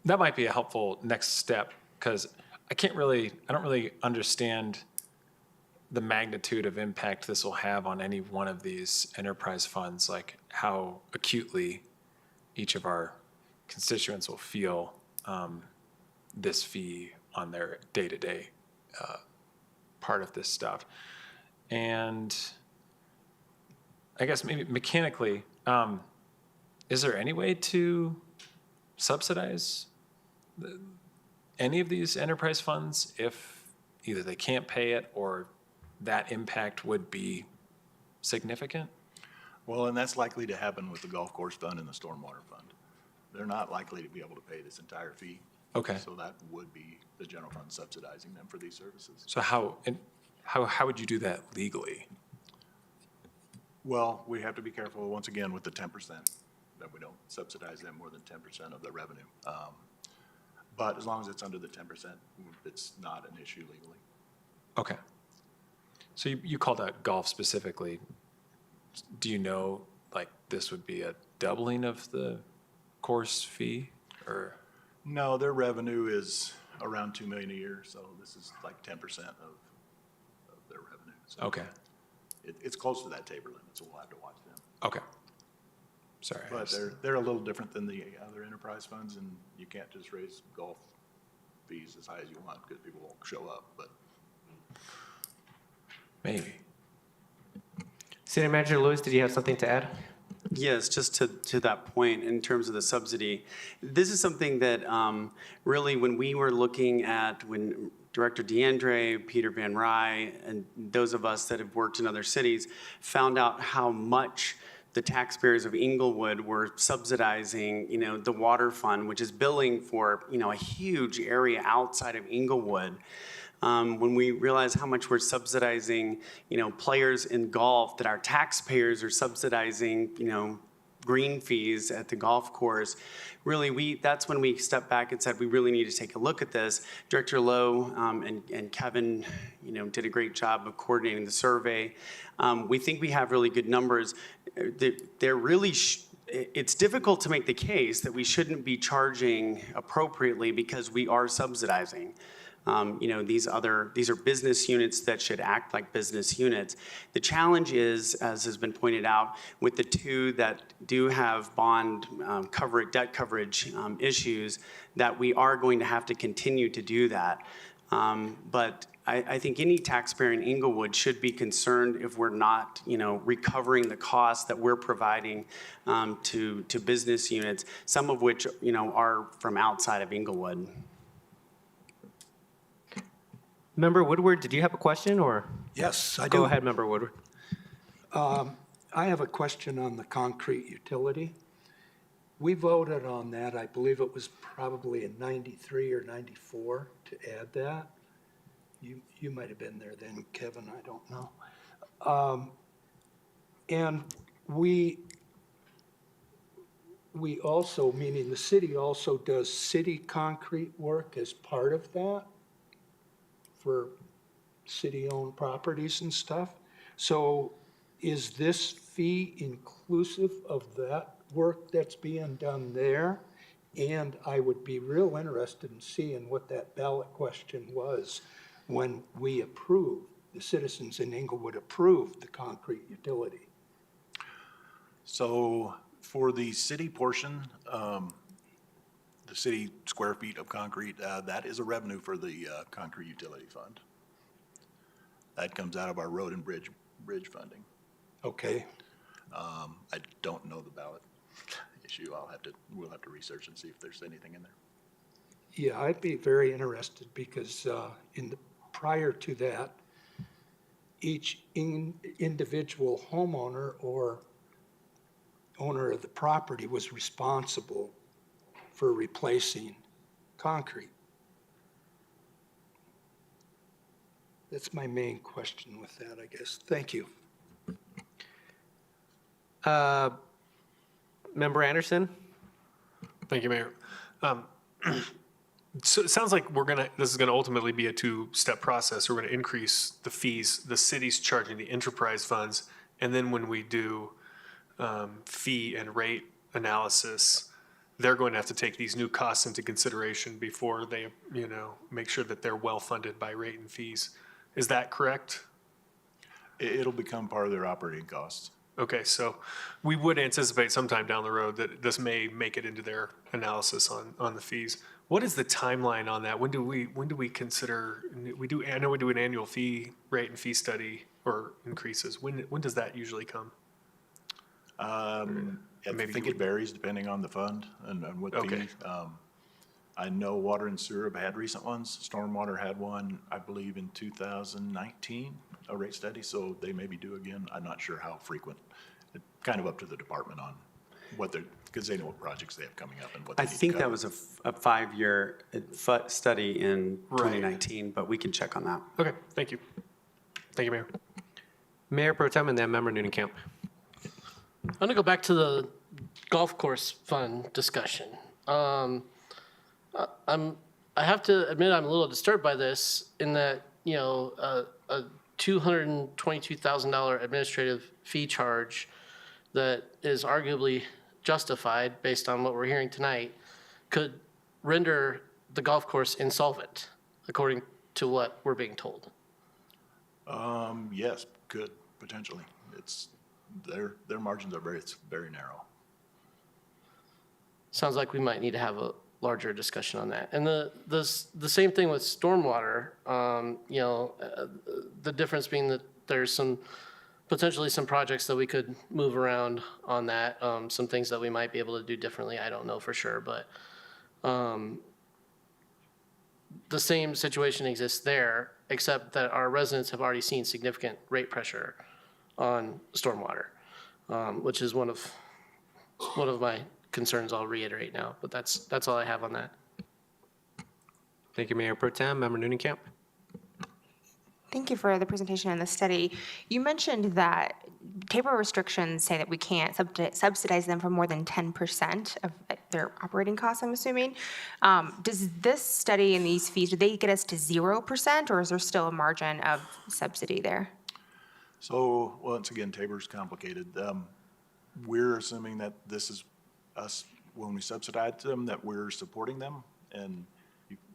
O: That might be a helpful next step because I don't really understand the magnitude of impact this will have on any one of these enterprise funds, like how acutely each of our constituents will feel this fee on their day-to-day part of this stuff. And I guess maybe mechanically, is there any way to subsidize any of these enterprise funds if either they can't pay it or that impact would be significant?
K: Well, and that's likely to happen with the golf course fund and the stormwater fund. They're not likely to be able to pay this entire fee.
O: Okay.
K: So that would be the general fund subsidizing them for these services.
O: So how would you do that legally?
K: Well, we have to be careful, once again, with the 10%, that we don't subsidize them more than 10% of the revenue. But as long as it's under the 10%, it's not an issue legally.
O: Okay. So you called out golf specifically. Do you know, like, this would be a doubling of the course fee, or?
K: No, their revenue is around $2 million a year, so this is like 10% of their revenue. So
O: Okay.
K: it's close to that Tabor limit, so we'll have to watch them.
O: Okay. Sorry.
K: But they're a little different than the other enterprise funds, and you can't just raise golf fees as high as you want because people won't show up, but.
O: Maybe.
C: City Manager Lewis, did you have something to add?
P: Yes, just to that point in terms of the subsidy. This is something that really when we were looking at, when Director DeAndre, Peter Van Rye, and those of us that have worked in other cities found out how much the taxpayers of Inglewood were subsidizing, the water fund, which is billing for, a huge area outside of Inglewood. When we realize how much we're subsidizing, players in golf, that our taxpayers are subsidizing, green fees at the golf course, really that's when we stepped back and said we really need to take a look at this. Director Loh and Kevin, did a great job of coordinating the survey. We think we have really good numbers. They're really it's difficult to make the case that we shouldn't be charging appropriately because we are subsidizing. These are business units that should act like business units. The challenge is, as has been pointed out, with the two that do have bond debt coverage issues, that we are going to have to continue to do that. But I think any taxpayer in Inglewood should be concerned if we're not, recovering the costs that we're providing to business units, some of which, are from outside of Inglewood.
C: Member Woodward, did you have a question, or?
D: Yes, I do.
C: Go ahead, Member Woodward.
D: I have a question on the concrete utility. We voted on that, I believe it was probably in 93 or 94 to add that. You might have been there then, Kevin, I don't know. And we also, meaning the city also does city concrete work as part of that for city-owned properties and stuff. So is this fee inclusive of that work that's being done there? And I would be real interested in seeing what that ballot question was when we approved, the citizens in Inglewood approved the concrete utility.
K: So for the city portion, the city square feet of concrete, that is a revenue for the concrete utility fund. That comes out of our road and bridge funding.
D: Okay,
K: I don't know the ballot issue. We'll have to research and see if there's anything in there.
D: yeah, I'd be very interested because prior to that, each individual homeowner or owner of the property was responsible for replacing concrete. That's my main question with that, I guess. Thank you.
C: Member Anderson?
N: Thank you, Mayor. So it sounds like this is gonna ultimately be a two-step process. We're gonna increase the fees, the city's charging the enterprise funds, and then when we do fee and rate analysis, they're going to have to take these new costs into consideration before they, make sure that they're well-funded by rate and fees. Is that correct?
K: It'll become part of their operating costs.
N: Okay, so we would anticipate sometime down the road that this may make it into their analysis on the fees. What is the timeline on that? When do we consider, I know we do an annual fee rate and fee study or increases. When does that usually come?
K: I think it varies depending on the fund and what fee. I know water and sewer have had recent ones. Stormwater had one, I believe, in 2019, a rate study, so they maybe do again. I'm not sure how frequent. It's kind of up to the department on what because they know what projects they have coming up and what they
P: I
K: need to
P: think that
K: cover.
P: was a 5-year study in 2019, but we can check on that.
N: Okay, thank you. Thank you, Mayor.
C: Mayor Pro Tem and then Member Noonan-Camp.
I: I'm going to go back to the golf course fund discussion. I have to admit I'm a little disturbed by this in that, a $222,000 administrative fee charge that is arguably justified based on what we're hearing tonight could render the golf course insolvent, according to what we're being told.
K: Yes, could, potentially. Their margins are very narrow.
I: Sounds like we might need to have a larger discussion on that. And the same thing with stormwater, the difference being that there's potentially some projects that we could move around on that, some things that we might be able to do differently, I don't know for sure, but the same situation exists there, except that our residents have already seen significant rate pressure on stormwater, which is one of my concerns I'll reiterate now, but that's all I have on that.
C: Thank you, Mayor Pro Tem. Member Noonan-Camp.
H: Thank you for the presentation and the study. You mentioned that table restrictions say that we can't subsidize them for more than 10% of their operating costs, I'm assuming. Does this study and these fees, do they get us to 0%, or is there still a margin of subsidy there?
K: So, once again, tabor's complicated. We're assuming that this is us, when we subsidize them, that we're supporting them, and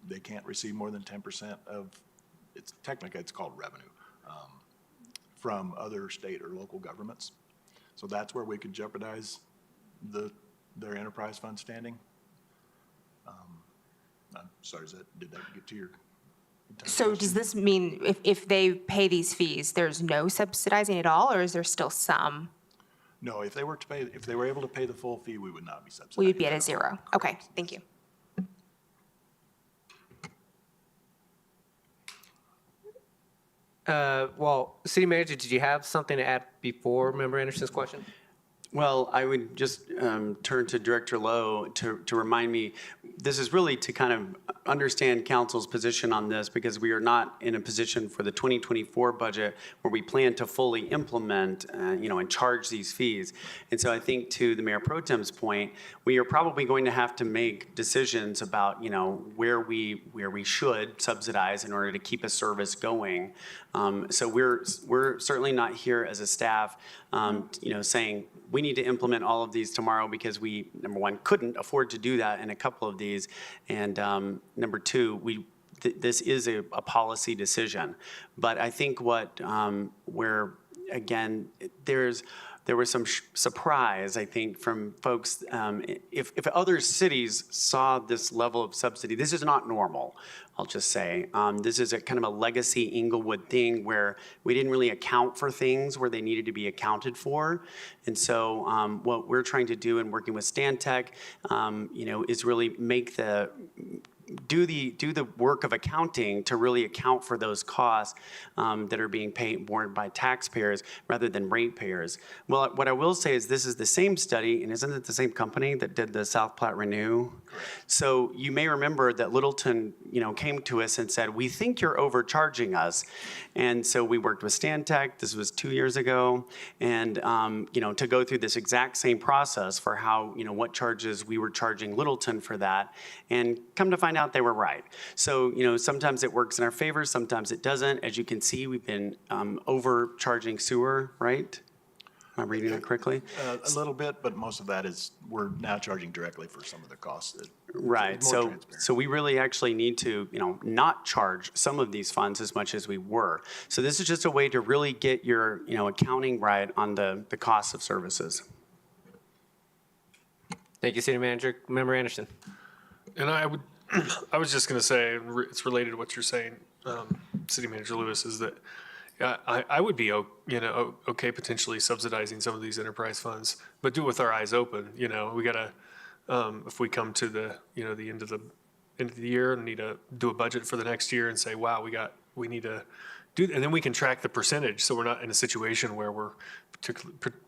K: they can't receive more than 10% of, technically it's called revenue, from other state or local governments. So that's where we could jeopardize their enterprise fund standing. I'm sorry, did that get to your?
H: So does this mean if they pay these fees, there's no subsidizing at all, or is there still some?
K: No, if they were able to pay the full fee, we would not be subsidizing.
H: We would be at a 0. Okay, thank you.
C: Well, City Manager, did you have something to add before Member Anderson's question?
P: Well, I would just turn to Director Loh to remind me, this is really to kind of understand council's position on this, because we are not in a position for the 2024 budget where we plan to fully implement, and charge these fees. And so I think, to the Mayor Pro Tem's point, we are probably going to have to make decisions about, where we should subsidize in order to keep a service going. So we're certainly not here as a staff, saying we need to implement all of these tomorrow, because we, number one, couldn't afford to do that in a couple of these, and number two, this is a policy decision. But I think where again, there's there was some surprise, I think, from folks. If other cities saw this level of subsidy, this is not normal, I'll just say. This is a kind of a legacy Inglewood thing where we didn't really account for things where they needed to be accounted for. And so what we're trying to do in working with Stantec, is really do the work of accounting to really account for those costs that are being borne by taxpayers rather than ratepayers. Well, what I will say is this is the same study, and isn't it the same company that did the South Platte Renew? So you may remember that Littleton, came to us and said, we think you're overcharging us. And so we worked with Stantec, this was 2 years ago, and to go through this exact same process for how, what charges we were charging Littleton for that, and come to find out they were right. So, sometimes it works in our favor, sometimes it doesn't. As you can see, we've been overcharging sewer, right? Am I reading that correctly?
K: A little bit, but most of that is, we're now charging directly for some of the costs.
P: Right, so we really actually need to, not charge some of these funds as much as we were. So this is just a way to really get your, accounting right on the cost of services.
C: Thank you, City Manager. Member Anderson.
N: And I was just going to say, it's related to what you're saying, City Manager Lewis, is that I would be, okay potentially subsidizing some of these enterprise funds, but do it with our eyes open. We got to, if we come to the, the end of the year and need to do a budget for the next year and say, wow, we need to do, and then we can track the percentage, so we're not in a situation where we're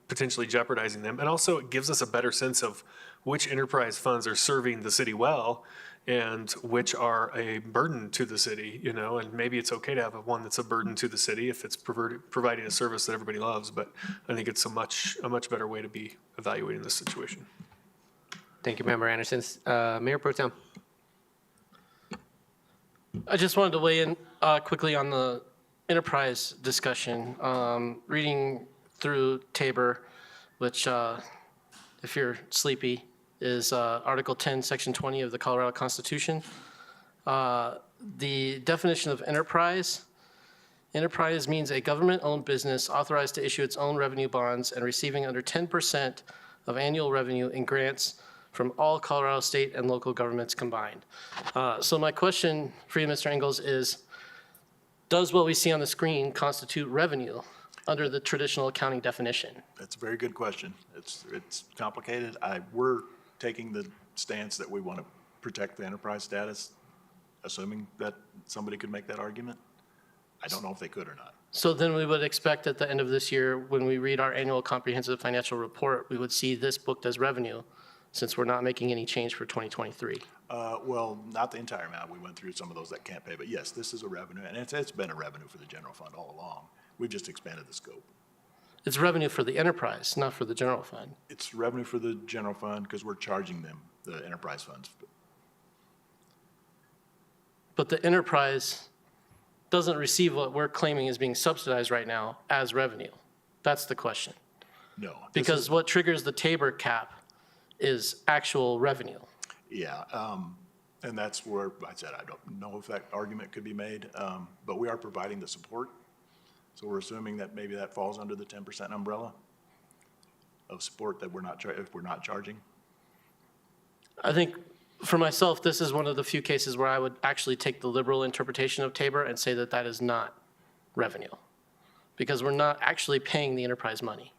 N: potentially jeopardizing them. And also, it gives us a better sense of which enterprise funds are serving the city well and which are a burden to the city, and maybe it's okay to have one that's a burden to the city if it's providing a service that everybody loves, but I think it's a much better way to be evaluating this situation.
C: Thank you, Member Anderson. Mayor Pro Tem.
I: I just wanted to weigh in quickly on the enterprise discussion. Reading through Tabor, which, if you're sleepy, is Article 10, Section 20 of the Colorado Constitution. The definition of enterprise means a government-owned business authorized to issue its own revenue bonds and receiving under 10% of annual revenue in grants from all Colorado state and local governments combined. So my question for you, Mr. Ingalls, is does what we see on the screen constitute revenue under the traditional accounting definition?
K: That's a very good question. It's complicated. We're taking the stance that we want to protect the enterprise status, assuming that somebody could make that argument. I don't know if they could or not.
I: So then we would expect at the end of this year, when we read our annual comprehensive financial report, we would see this booked as revenue, since we're not making any change for 2023.
K: Well, not the entire amount. We went through some of those that can't pay, but yes, this is a revenue, and it's been a revenue for the general fund all along. We've just expanded the scope.
I: It's revenue for the enterprise, not for the general fund.
K: It's revenue for the general fund because we're charging them the enterprise funds.
I: But the enterprise doesn't receive what we're claiming is being subsidized right now as revenue. That's the question.
K: No.
I: Because what triggers the Tabor cap is actual revenue.
K: Yeah, and that's where I said I don't know if that argument could be made, but we are providing the support. So we're assuming that maybe that falls under the 10% umbrella of support that if we're not charging.
I: I think for myself, this is one of the few cases where I would actually take the liberal interpretation of Tabor and say that that is not revenue, because we're not actually paying the enterprise money.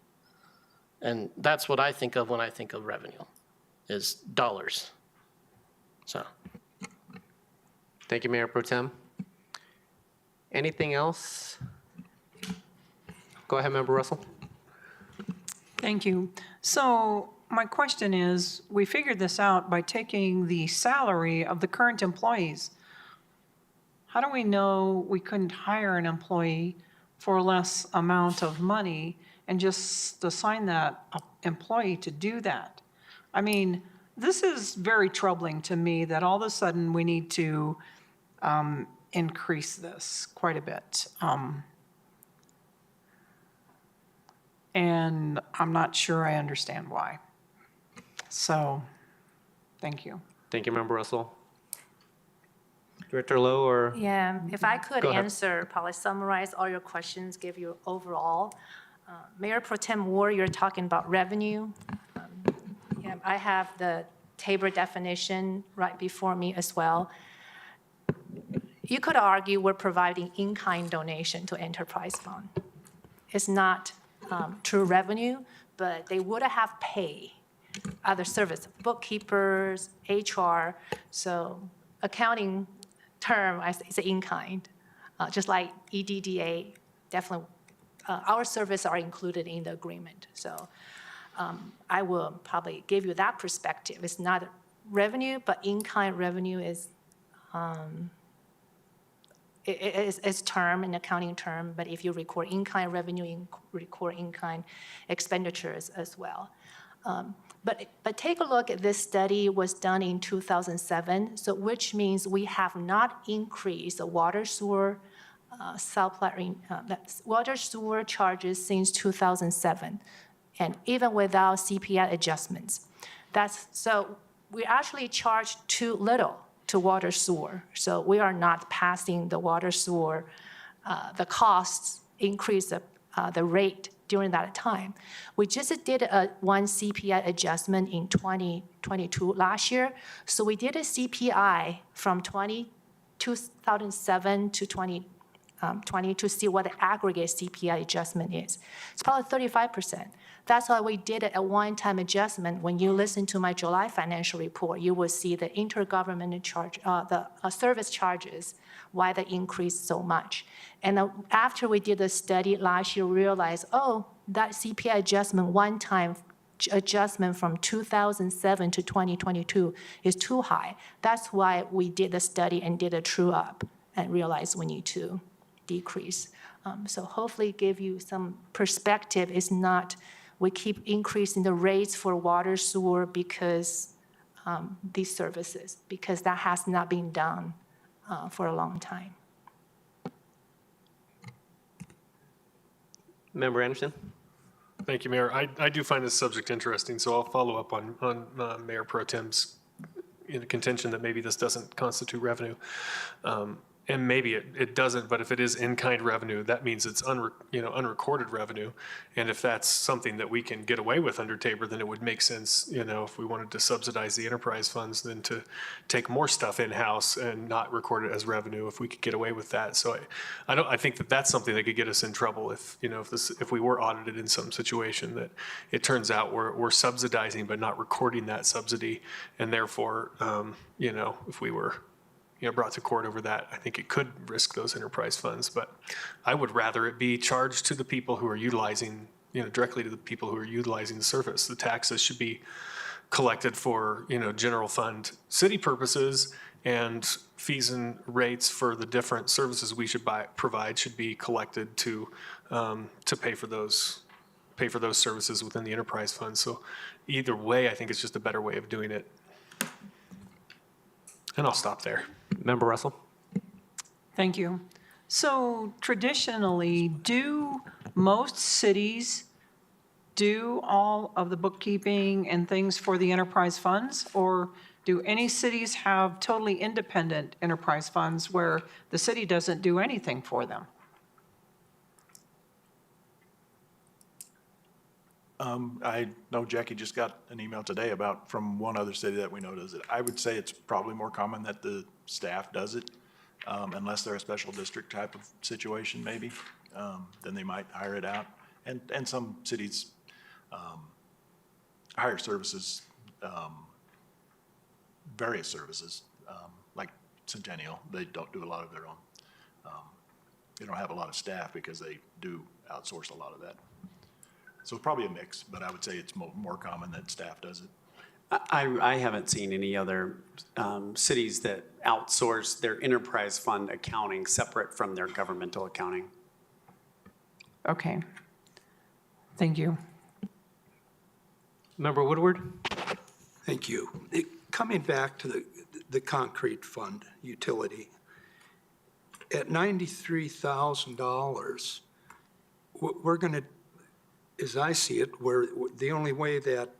I: And that's what I think of when I think of revenue, is dollars. So.
C: Thank you, Mayor Pro Tem. Anything else? Go ahead, Member Russell.
M: Thank you. So my question is, we figured this out by taking the salary of the current employees. How do we know we couldn't hire an employee for less amount of money and just assign that employee to do that? I mean, this is very troubling to me that all of a sudden we need to increase this quite a bit. And I'm not sure I understand why. So, thank you.
C: Thank you, Member Russell. Director Loh, or?
A: Yeah, if I could
C: Go ahead.
A: answer, probably summarize all your questions, give you overall.
Q: Mayor Pro Tem Ward, you're talking about revenue. Yeah, I have the table definition right before me as well. You could argue we're providing in-kind donation to enterprise fund. It's not true revenue, but they would have pay other service, bookkeepers, HR. So accounting term is in-kind, just like EDDA, definitely. Our services are included in the agreement. So I will probably give you that perspective. It's not revenue, but in-kind revenue is it's term, an accounting term, but if you record in-kind revenue, you record in-kind expenditures as well. But take a look at this study was done in 2007, so which means we have not increased the water sewer water sewer charges since 2007, and even without CPI adjustments. So we actually charge too little to water sewer. So we are not passing the water sewer, the costs increase the rate during that time. We just did one CPI adjustment in 2022 last year. So we did a CPI from 2007 to 2020 to see what the aggregate CPI adjustment is. It's probably 35%. That's why we did a one-time adjustment. When you listen to my July financial report, you will see the intergovernmental charge, the service charges, why they increased so much. And after we did the study last year, we realized, oh, that CPI adjustment, one-time adjustment from 2007 to 2022 is too high. That's why we did the study and did a true-up and realized we need to decrease. So hopefully give you some perspective. It's not we keep increasing the rates for water, sewer because these services, because that has not been done for a long time.
C: Member Anderson?
N: Thank you, Mayor. I do find this subject interesting, so I'll follow up on Mayor Pro Tem's contention that maybe this doesn't constitute revenue. And maybe it doesn't, but if it is in-kind revenue, that means it's unrecorded revenue. And if that's something that we can get away with under Tabor, then it would make sense, if we wanted to subsidize the enterprise funds, then to take more stuff in-house and not record it as revenue if we could get away with that. So I think that that's something that could get us in trouble if we were audited in some situation that it turns out we're subsidizing but not recording that subsidy, and therefore, if we were brought to court over that, I think it could risk those enterprise funds. But I would rather it be charged to the people who are utilizing, directly to the people who are utilizing the service. The taxes should be collected for, general fund city purposes, and fees and rates for the different services we should provide should be collected to pay for those services within the enterprise fund. So either way, I think it's just a better way of doing it. And I'll stop there.
C: Member Russell?
M: Thank you. So traditionally, do most cities do all of the bookkeeping and things for the enterprise funds? Or do any cities have totally independent enterprise funds where the city doesn't do anything for them?
K: I know Jackie just got an email today from one other city that we know does it. I would say it's probably more common that the staff does it, unless they're a special district type of situation maybe, then they might hire it out. And some cities hire services, various services, like Centennial. They don't do a lot of their own. They don't have a lot of staff because they do outsource a lot of that. So probably a mix, but I would say it's more common that staff does it.
P: I haven't seen any other cities that outsource their enterprise fund accounting separate from their governmental accounting.
M: Okay. Thank you.
C: Member Woodward?
D: Thank you. Coming back to the concrete fund utility, at $93,000, we're going to, as I see it, the only way that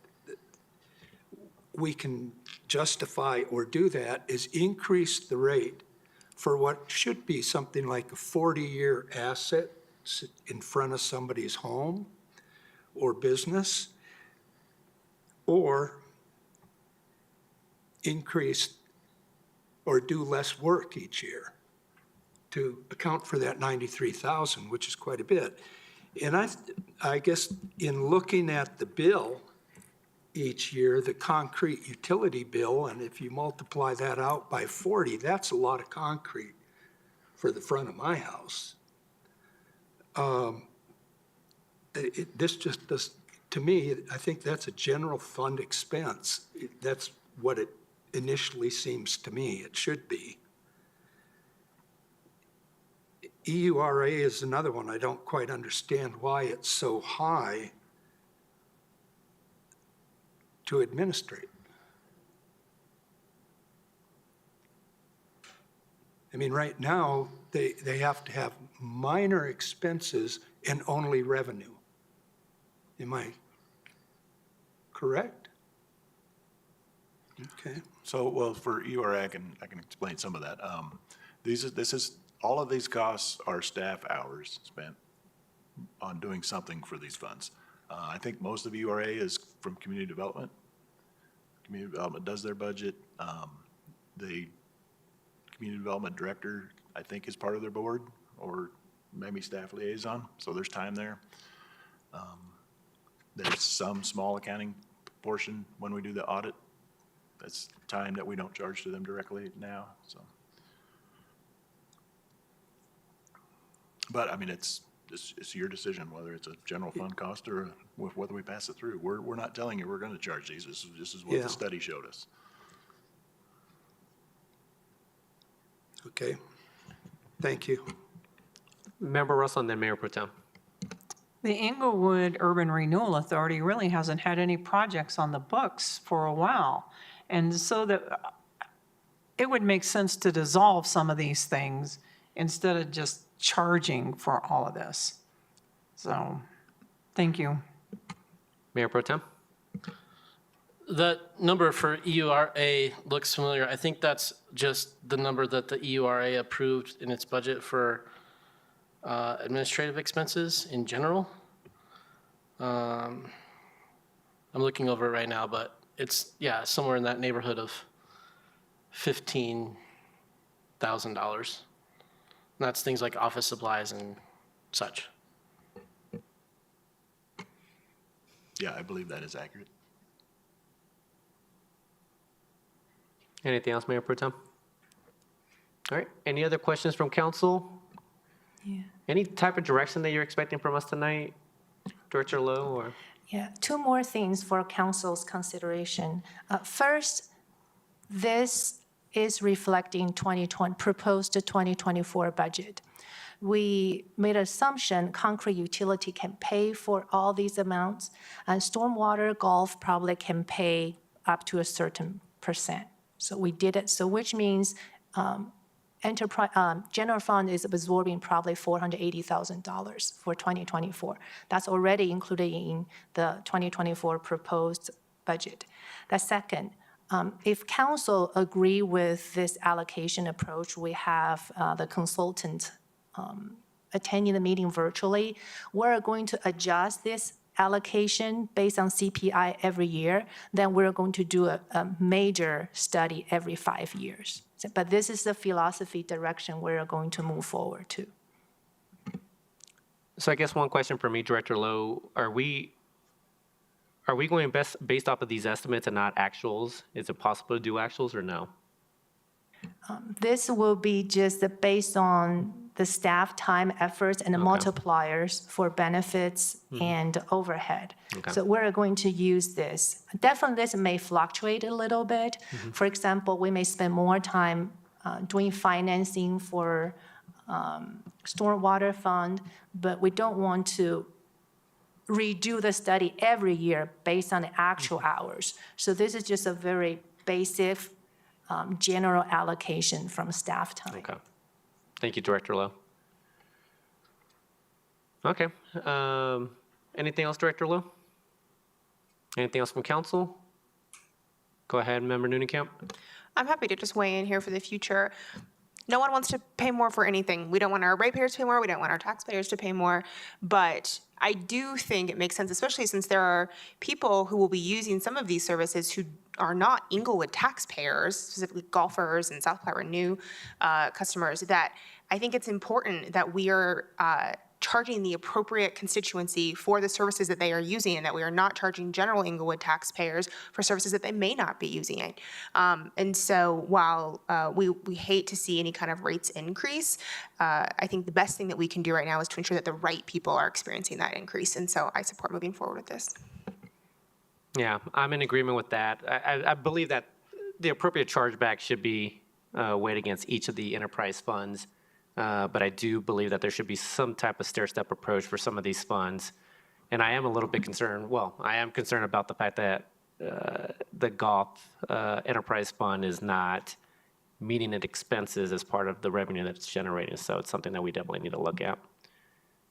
D: we can justify or do that is increase the rate for what should be something like a 40-year asset in front of somebody's home or business, or increase or do less work each year to account for that 93,000, which is quite a bit. And I guess in looking at the bill each year, the concrete utility bill, and if you multiply that out by 40, that's a lot of concrete for the front of my house. This just does, to me, I think that's a general fund expense. That's what it initially seems to me it should be. EURA is another one. I don't quite understand why it's so high to administrate. I mean, right now, they have to have minor expenses and only revenue. Am I correct? Okay.
K: So, well, for EURA, I can explain some of that. All of these costs are staff hours spent on doing something for these funds. I think most of EURA is from community development. Community development does their budget. The community development director, I think, is part of their board, or maybe staff liaison, so there's time there. There's some small accounting portion when we do the audit. That's time that we don't charge to them directly now, so. But, I mean, it's your decision whether it's a general fund cost or whether we pass it through. We're not telling you we're going to charge these. This is what the study showed us.
D: Okay. Thank you.
C: Member Russell and then Mayor Pro Tem.
M: The Inglewood Urban Renewal Authority really hasn't had any projects on the books for a while. And so that it would make sense to dissolve some of these things instead of just charging for all of this. So, thank you.
C: Mayor Pro Tem.
I: That number for EURA looks familiar. I think that's just the number that the EURA approved in its budget for administrative expenses in general. I'm looking over it right now, but it's, yeah, somewhere in that neighborhood of $15,000. That's things like office supplies and such.
K: Yeah, I believe that is accurate.
C: Anything else, Mayor Pro Tem? All right, any other questions from council?
Q: Yeah.
C: Any type of direction that you're expecting from us tonight, Director Loh, or?
Q: Yeah, two more things for council's consideration. First, this is reflecting proposed 2024 budget. We made an assumption concrete utility can pay for all these amounts, and stormwater golf probably can pay up to a certain percent. So we did it, so which means general fund is absorbing probably $480,000 for 2024. That's already included in the 2024 proposed budget. The second, if council agree with this allocation approach, we have the consultant attending the meeting virtually. We're going to adjust this allocation based on CPI every year. Then we're going to do a major study every 5 years. But this is the philosophy direction we're going to move forward to.
C: So I guess one question for me, Director Loh, are we going based off of these estimates and not actuals? Is it possible to do actuals or no?
Q: This will be just based on the staff time, efforts, and the multipliers for benefits and overhead.
C: Okay.
Q: So we're going to use this. Definitely, this may fluctuate a little bit. For example, we may spend more time doing financing for stormwater fund, but we don't want to redo the study every year based on the actual hours. So this is just a very basic general allocation from staff time.
C: Okay. Thank you, Director Loh. Okay. Anything else, Director Loh? Anything else from council? Go ahead, Member Nunenkamp.
H: I'm happy to just weigh in here for the future. No one wants to pay more for anything. We don't want our ratepayers to pay more. We don't want our taxpayers to pay more. But I do think it makes sense, especially since there are people who will be using some of these services who are not Inglewood taxpayers, specifically golfers and South Platte Renew customers, that I think it's important that we are charging the appropriate constituency for the services that they are using, and that we are not charging general Inglewood taxpayers for services that they may not be using. And so while we hate to see any kind of rates increase, I think the best thing that we can do right now is to ensure that the right people are experiencing that increase. And so I support moving forward with this.
C: Yeah, I'm in agreement with that. I believe that the appropriate chargeback should be weighed against each of the enterprise funds. But I do believe that there should be some type of stair-step approach for some of these funds. And I am a little bit concerned, I am concerned about the fact that the golf enterprise fund is not meeting its expenses as part of the revenue that it's generating. So it's something that we definitely need to look at.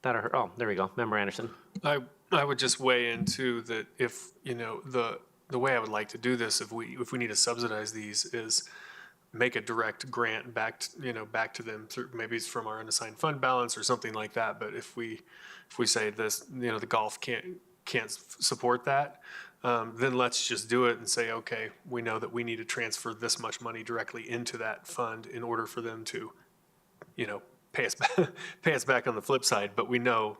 C: There we go. Member Anderson.
N: I would just weigh into that if, the way I would like to do this, if we need to subsidize these, is make a direct grant back to them through, maybe it's from our unassigned fund balance or something like that. But if we say this, the golf can't support that, then let's just do it and say, okay, we know that we need to transfer this much money directly into that fund in order for them to, pay us back on the flip side. But we know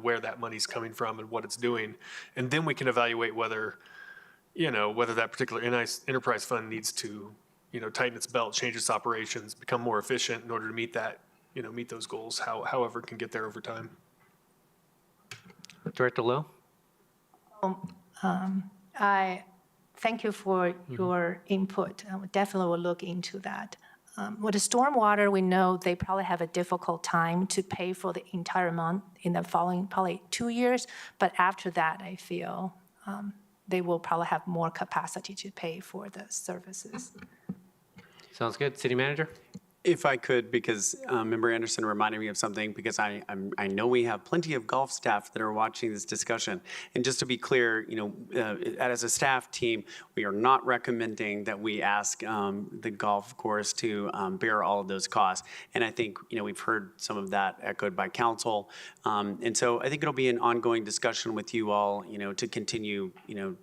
N: where that money's coming from and what it's doing, and then we can evaluate whether that particular enterprise fund needs to tighten its belt, change its operations, become more efficient in order to meet that, meet those goals, however it can get there over time.
C: Director Loh?
Q: I thank you for your input. I definitely will look into that. With the stormwater, we know they probably have a difficult time to pay for the entire amount in the following probably 2 years. But after that, I feel they will probably have more capacity to pay for the services.
C: Sounds good. City Manager?
P: If I could, because Member Anderson reminded me of something, because I know we have plenty of golf staff that are watching this discussion. And just to be clear, as a staff team, we are not recommending that we ask the golf course to bear all of those costs. And I think, we've heard some of that echoed by council. And so I think it'll be an ongoing discussion with you all, to continue,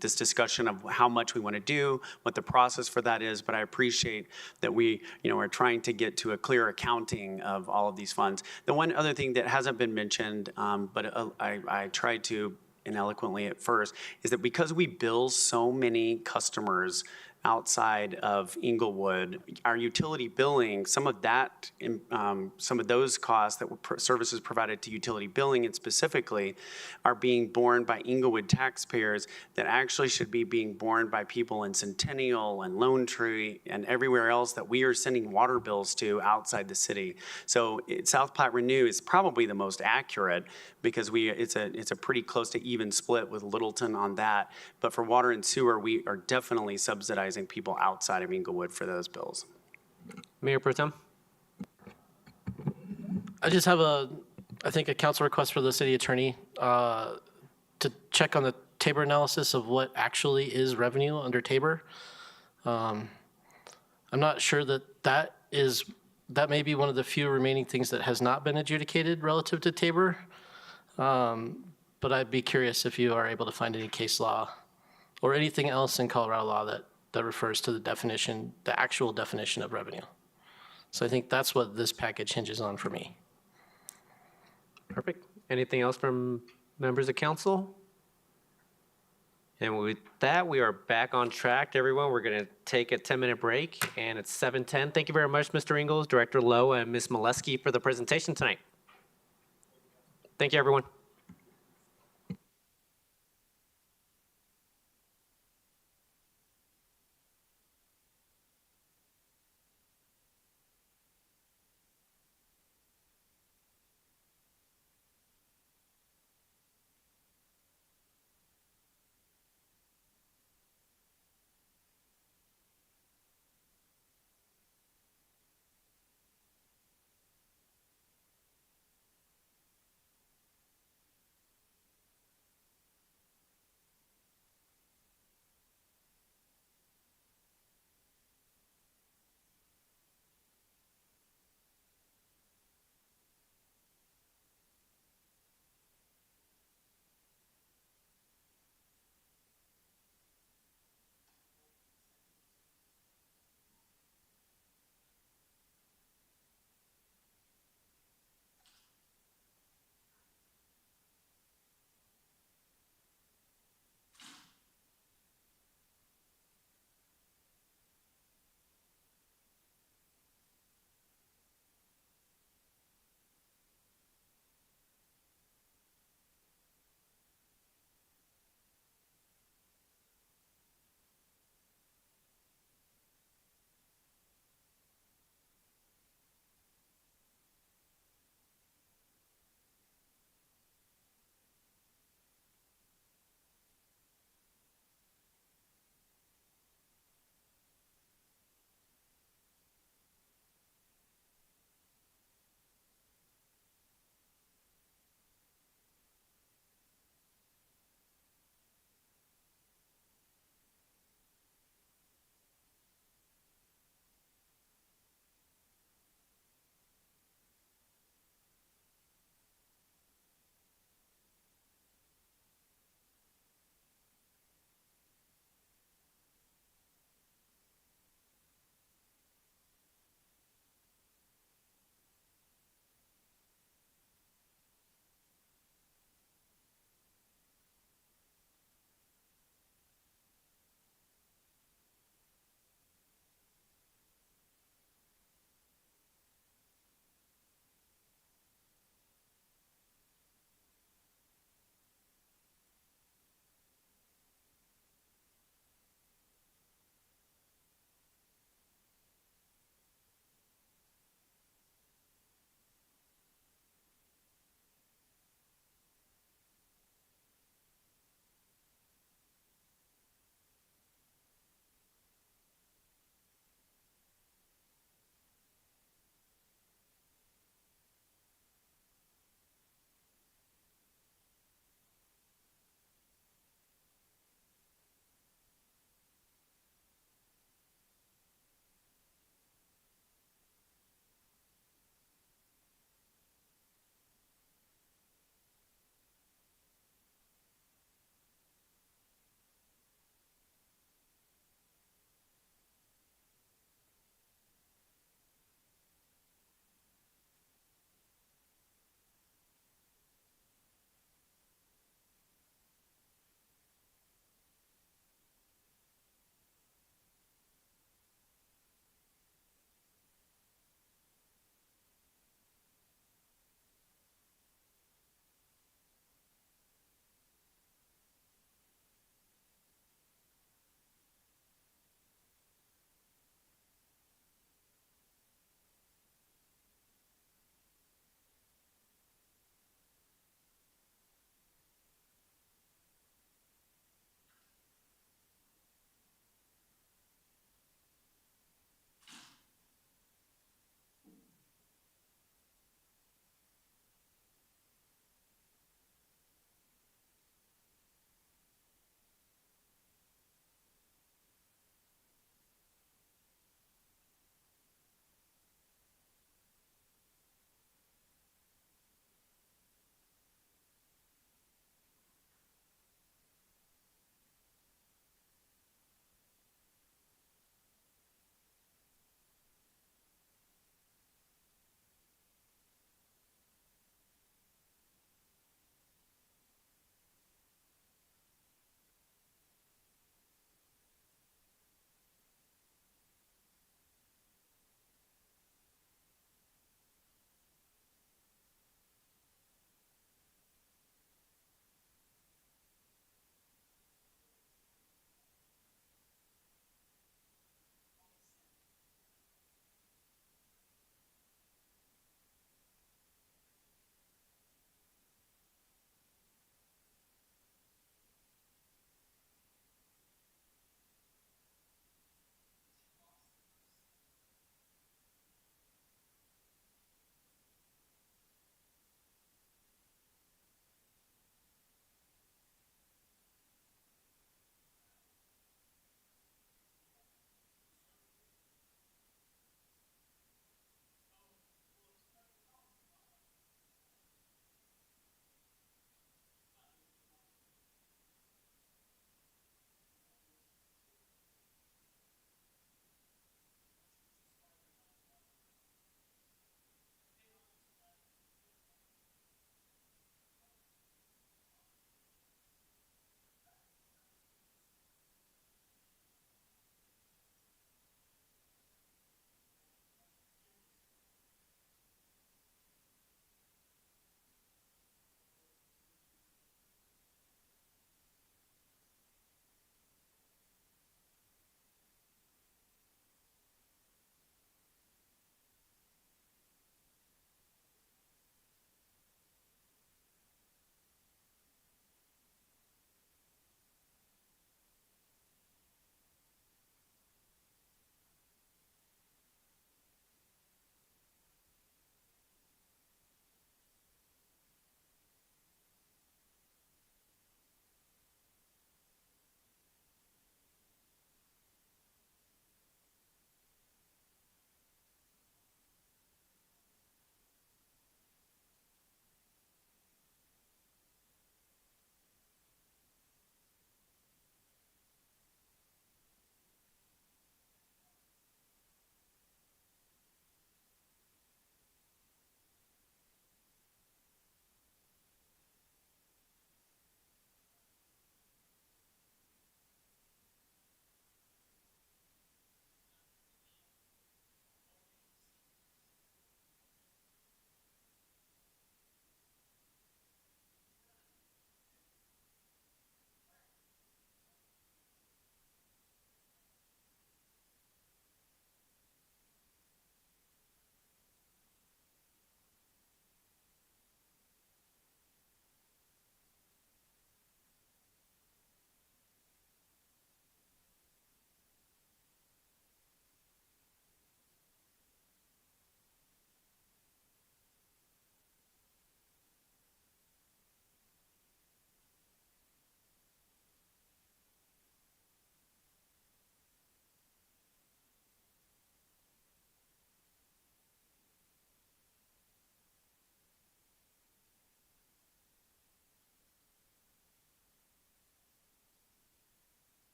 P: this discussion of how much we want to do, what the process for that is. But I appreciate that we, are trying to get to a clear accounting of all of these funds. The one other thing that hasn't been mentioned, but I tried to ineloquently at first, is that because we bill so many customers outside of Inglewood, our utility billing, some of those costs that were services provided to utility billing and specifically are being borne by Inglewood taxpayers that actually should be being borne by people in Centennial and Lone Tree and everywhere else that we are sending water bills to outside the city. So South Platte Renew is probably the most accurate because it's a pretty close to even split with Littleton on that. But for water and sewer, we are definitely subsidizing people outside of Inglewood for those bills.
C: Mayor Pro Tem?
I: I just have a council request for the city attorney to check on the Tabor analysis of what actually is revenue under Tabor. I'm not sure that may be one of the few remaining things that has not been adjudicated relative to Tabor. But I'd be curious if you are able to find any case law or anything else in Colorado law that refers to the actual definition of revenue. So I think that's what this package hinges on for me.
C: Perfect. Anything else from members of council? And with that, we are back on track, everyone. We're going to take a 10-minute break, and it's 7:10. Thank you very much, Mr. Ingalls, Director Loh, and Ms. Molesky for the presentation tonight. Thank you, everyone.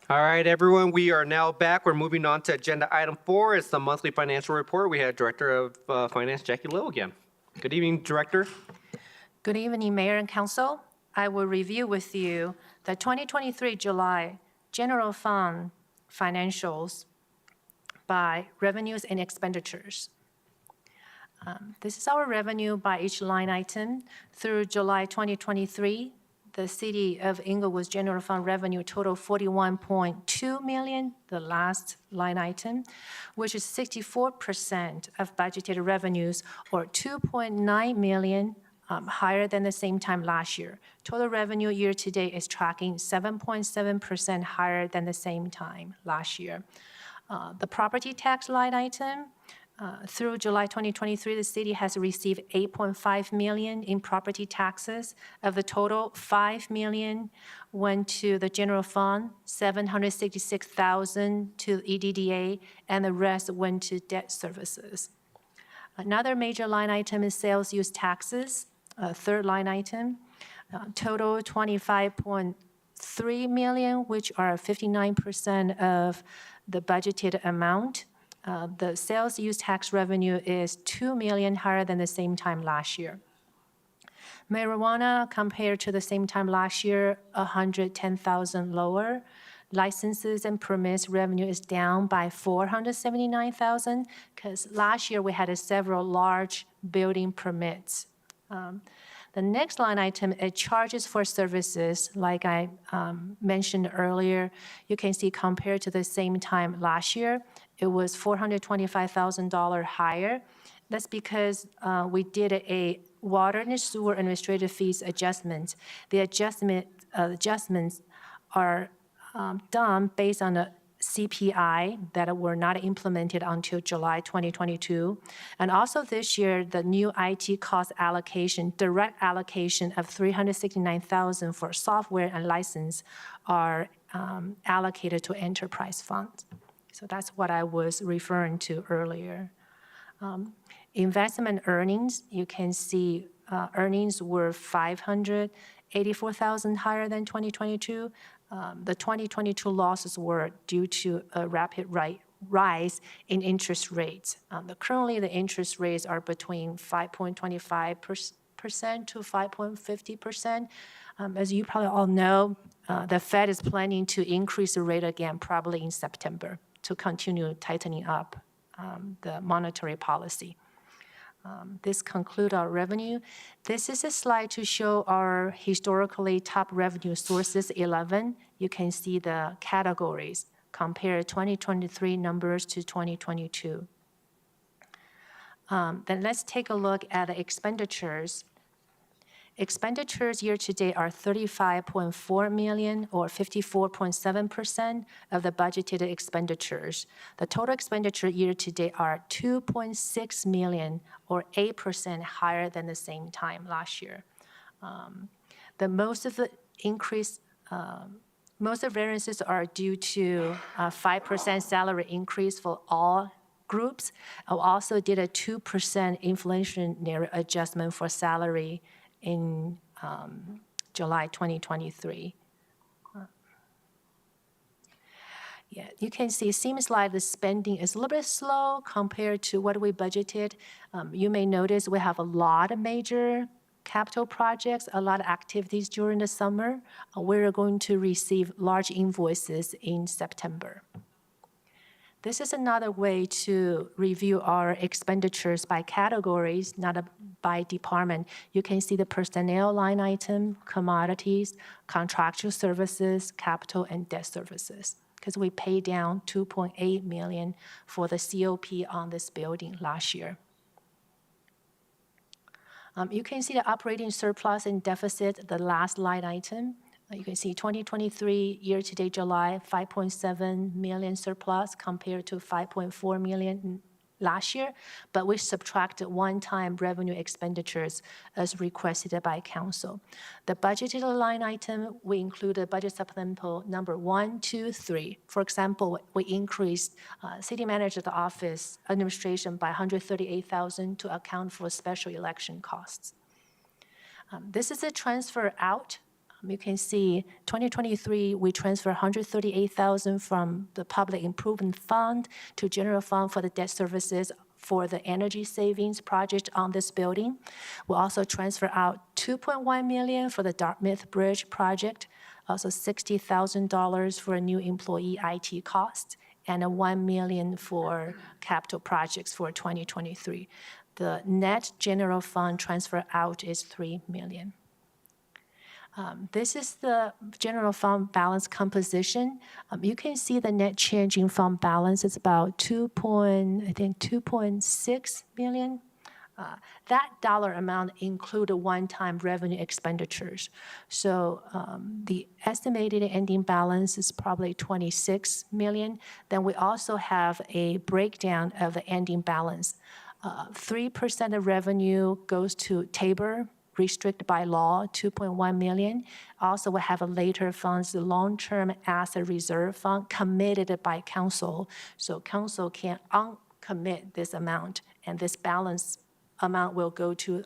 C: All right, everyone, we are now back. We're moving on to agenda item 4. It's the monthly financial report. We have Director of Finance Jackie Loh again. Good evening, Director.
Q: Good evening, Mayor and Council. I will review with you the 2023 July General Fund financials by revenues and expenditures. This is our revenue by each line item. Through July 2023, the City of Inglewood's general fund revenue totaled $41.2 million, the last line item, which is 64% of budgeted revenues, or $2.9 million higher than the same time last year. Total revenue year-to-date is tracking 7.7% higher than the same time last year. The property tax line item, through July 2023, the city has received $8.5 million in property taxes. Of the total, $5 million went to the general fund, $766,000 to EDDA, and the rest went to debt services. Another major line item is sales use taxes, third line item, total $25.3 million, which are 59% of the budgeted amount. The sales use tax revenue is $2 million higher than the same time last year. Marijuana, compared to the same time last year, $110,000 lower. Licenses and permits revenue is down by $479,000 because last year we had several large building permits. The next line item is charges for services. Like I mentioned earlier, you can see compared to the same time last year, it was $425,000 higher. That's because we did a water and sewer administrative fees adjustment. The adjustments are done based on a CPI that were not implemented until July 2022. And also this year, the new IT cost allocation, direct allocation of $369,000 for software and license are allocated to enterprise funds. So that's what I was referring to earlier. Investment earnings, you can see earnings were $584,000 higher than 2022. The 2022 losses were due to a rapid rise in interest rates. Currently, the interest rates are between 5.25% to 5.50%. As you probably all know, the Fed is planning to increase the rate again, probably in September, to continue tightening up the monetary policy. This concludes our revenue. This is a slide to show our historically top revenue sources, 11. You can see the categories, compare 2023 numbers to 2022. Then let's take a look at the expenditures. Expenditures year-to-date are $35.4 million, or 54.7% of the budgeted expenditures. The total expenditure year-to-date are $2.6 million, or 8% higher than the same time last year. Most of the variances are due to a 5% salary increase for all groups. I also did a 2% inflationary adjustment for salary in July 2023. Yeah, you can see it seems like the spending is a little bit slow compared to what we budgeted. You may notice we have a lot of major capital projects, a lot of activities during the summer. We're going to receive large invoices in September. This is another way to review our expenditures by categories, not by department. You can see the personnel line item, commodities, contractual services, capital, and debt services, because we paid down $2.8 million for the COP on this building last year. You can see the operating surplus and deficit, the last line item. You can see 2023 year-to-date July, 5.7 million surplus compared to 5.4 million last year, but we subtracted one-time revenue expenditures as requested by council. The budgeted line item, we included budget supplemental number 1, 2, 3. For example, we increased city manager's office administration by $138,000 to account for special election costs. This is a transfer out. You can see 2023, we transfer 138,000 from the Public Improvement Fund to General Fund for the debt services for the energy savings project on this building. We also transfer out $2.1 million for the Dartmouth Bridge project, also $60,000 for a new employee IT cost, and a $1 million for capital projects for 2023. The net general fund transfer out is $3 million. This is the general fund balance composition. You can see the net change in fund balance is about $2.6 million. That dollar amount include one-time revenue expenditures. So the estimated ending balance is probably $26 million. Then we also have a breakdown of the ending balance. 3% of revenue goes to Tabor, restricted by law, $2.1 million. Also, we have a later funds, the long-term asset reserve fund committed by council. So council can uncommit this amount, and this balance amount will go to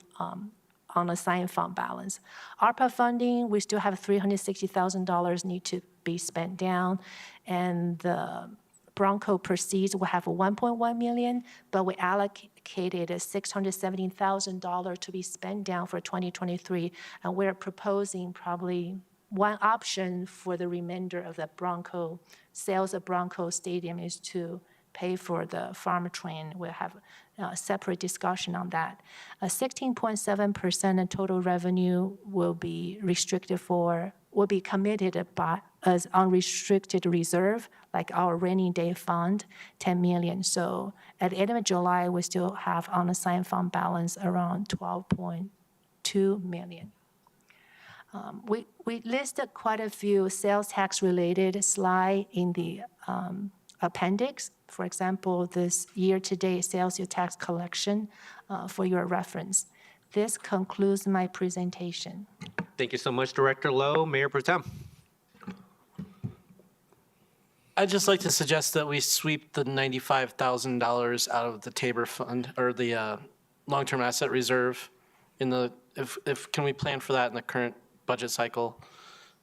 Q: unassigned fund balance. ARPA funding, we still have $360,000 need to be spent down, and the Bronco proceeds will have $1.1 million, but we allocated $670,000 to be spent down for 2023, and we're proposing probably one option for the remainder of the Bronco sales of Bronco Stadium is to pay for the farm train. We'll have a separate discussion on that. 16.7% of total revenue will be committed as unrestricted reserve, like our rainy day fund, $10 million. So at the end of July, we still have unassigned fund balance around $12.2 million. We listed quite a few sales tax related slide in the appendix. For example, this year-to-date sales tax collection for your reference. This concludes my presentation.
C: Thank you so much, Director Loh. Mayor Pro Tem.
I: I'd just like to suggest that we sweep the $95,000 out of the Tabor fund or the long-term asset reserve. Can we plan for that in the current budget cycle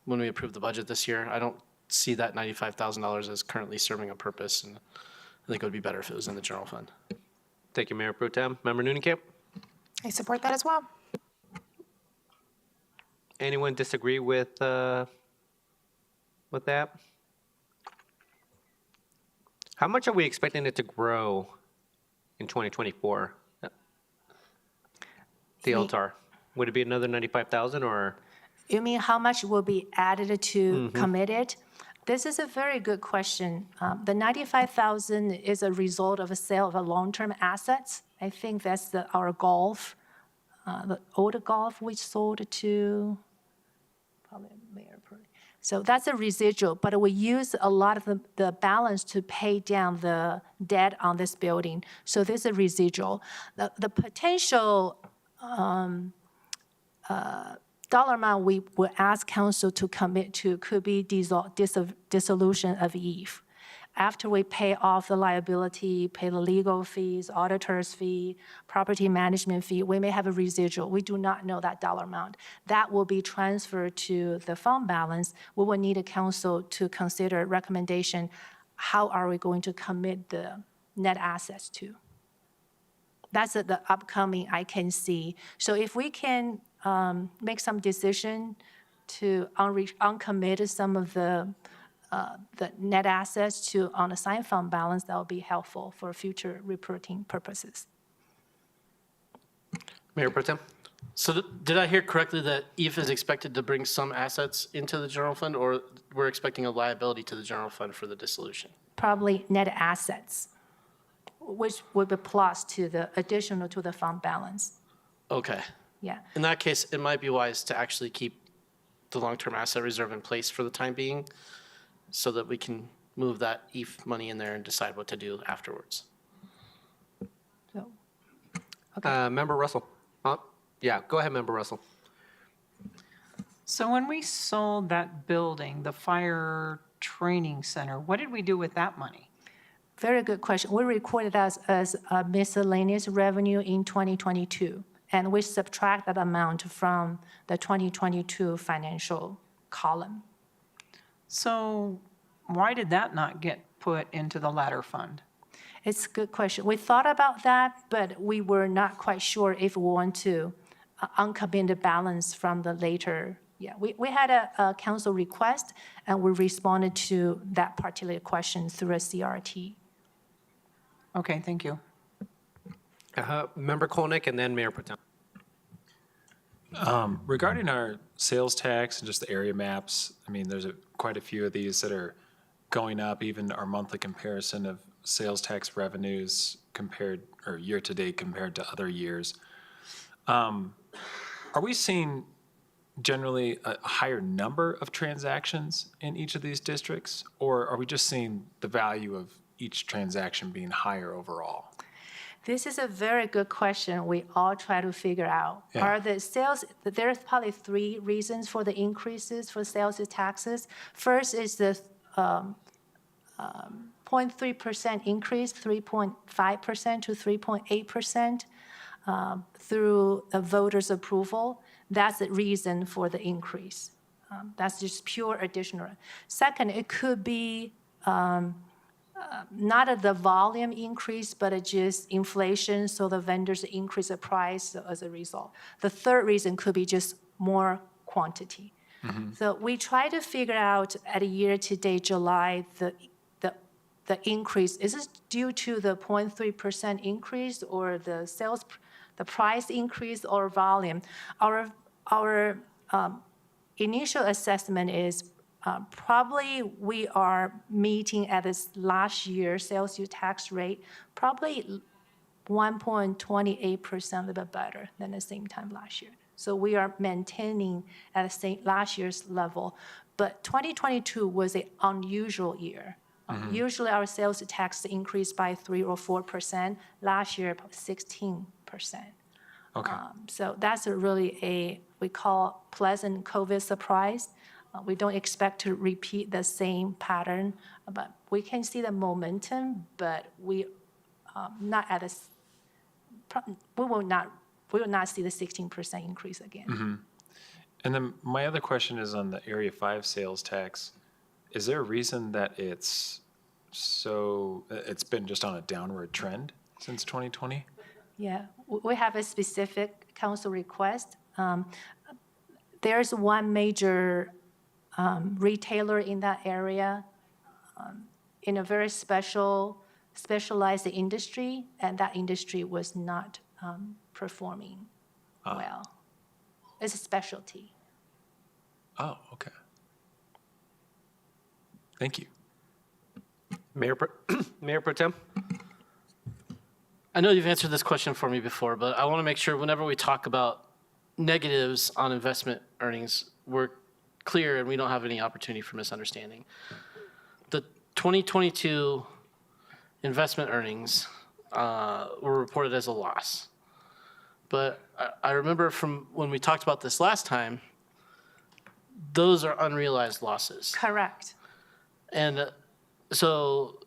I: when we approve the budget this year? I don't see that $95,000 as currently serving a purpose, and I think it would be better if it was in the general fund.
C: Thank you, Mayor Pro Tem. Member Nunnenkamp.
H: I support that as well.
C: Anyone disagree with that? How much are we expecting it to grow in 2024? The LTAR. Would it be another 95,000 or?
Q: You mean how much will be added to committed? This is a very good question. The 95,000 is a result of a sale of a long-term assets. I think that's our golf, the older golf we sold to, probably Mayor. So that's a residual, but we use a lot of the balance to pay down the debt on this building. So this is a residual. The potential dollar amount we will ask council to commit to could be dissolution of EVE. After we pay off the liability, pay the legal fees, auditor's fee, property management fee, we may have a residual. We do not know that dollar amount. That will be transferred to the fund balance. We will need a council to consider recommendation. How are we going to commit the net assets to? That's the upcoming I can see. So if we can make some decision to uncommit some of the net assets to unassigned fund balance, that will be helpful for future reporting purposes.
C: Mayor Pro Tem.
I: So did I hear correctly that EVE is expected to bring some assets into the general fund, or we're expecting a liability to the general fund for the dissolution?
Q: Probably net assets, which would be plus to the additional to the fund balance.
I: Okay.
Q: Yeah.
I: In that case, it might be wise to actually keep the long-term asset reserve in place for the time being, so that we can move that EVE money in there and decide what to do afterwards.
Q: So, okay.
C: Member Russell. Yeah, go ahead, Member Russell.
M: So when we sold that building, the fire training center, what did we do with that money?
Q: Very good question. We recorded that as a miscellaneous revenue in 2022, and we subtract that amount from the 2022 financial column.
M: So why did that not get put into the ladder fund?
Q: It's a good question. We thought about that, but we were not quite sure if we want to uncommit the balance from the later. Yeah, we had a council request, and we responded to that particular question through a CRT.
M: Okay, thank you.
C: Member Kolnick and then Mayor Protem.
O: Regarding our sales tax and just the area maps, I mean, there's quite a few of these that are going up, even our monthly comparison of sales tax revenues compared, or year-to-date compared to other years. Are we seeing generally a higher number of transactions in each of these districts? Or are we just seeing the value of each transaction being higher overall?
Q: This is a very good question we all try to figure out.
O: Yeah.
Q: Are the sales, there's probably three reasons for the increases for sales taxes. First is the 0.3% increase, 3.5% to 3.8% through a voter's approval. That's the reason for the increase. That's just pure additional. Second, it could be not the volume increase, but it's just inflation, so the vendors increase the price as a result. The third reason could be just more quantity. So we try to figure out at a year-to-date July the increase. Is this due to the 0.3% increase or the sales, the price increase or volume? Our initial assessment is probably we are meeting at this last year sales tax rate, probably 1.28%, a little bit better than the same time last year. So we are maintaining at the same last year's level. But 2022 was an unusual year. Usually our sales tax increased by 3 or 4%. Last year, about 16%.
O: Okay.
Q: So that's really we call pleasant COVID surprise. We don't expect to repeat the same pattern, but we can see the momentum, but we not at a, we will not see the 16% increase again.
O: And then my other question is on the Area 5 sales tax. Is there a reason that it's been just on a downward trend since 2020?
Q: Yeah, we have a specific council request. There's one major retailer in that area in a very specialized industry, and that industry was not performing well. It's a specialty.
O: Oh, okay. Thank you.
C: Mayor Protem.
I: I know you've answered this question for me before, but I want to make sure whenever we talk about negatives on investment earnings, we're clear and we don't have any opportunity for misunderstanding. The 2022 investment earnings were reported as a loss. But I remember from when we talked about this last time, those are unrealized losses.
Q: Correct.
I: And so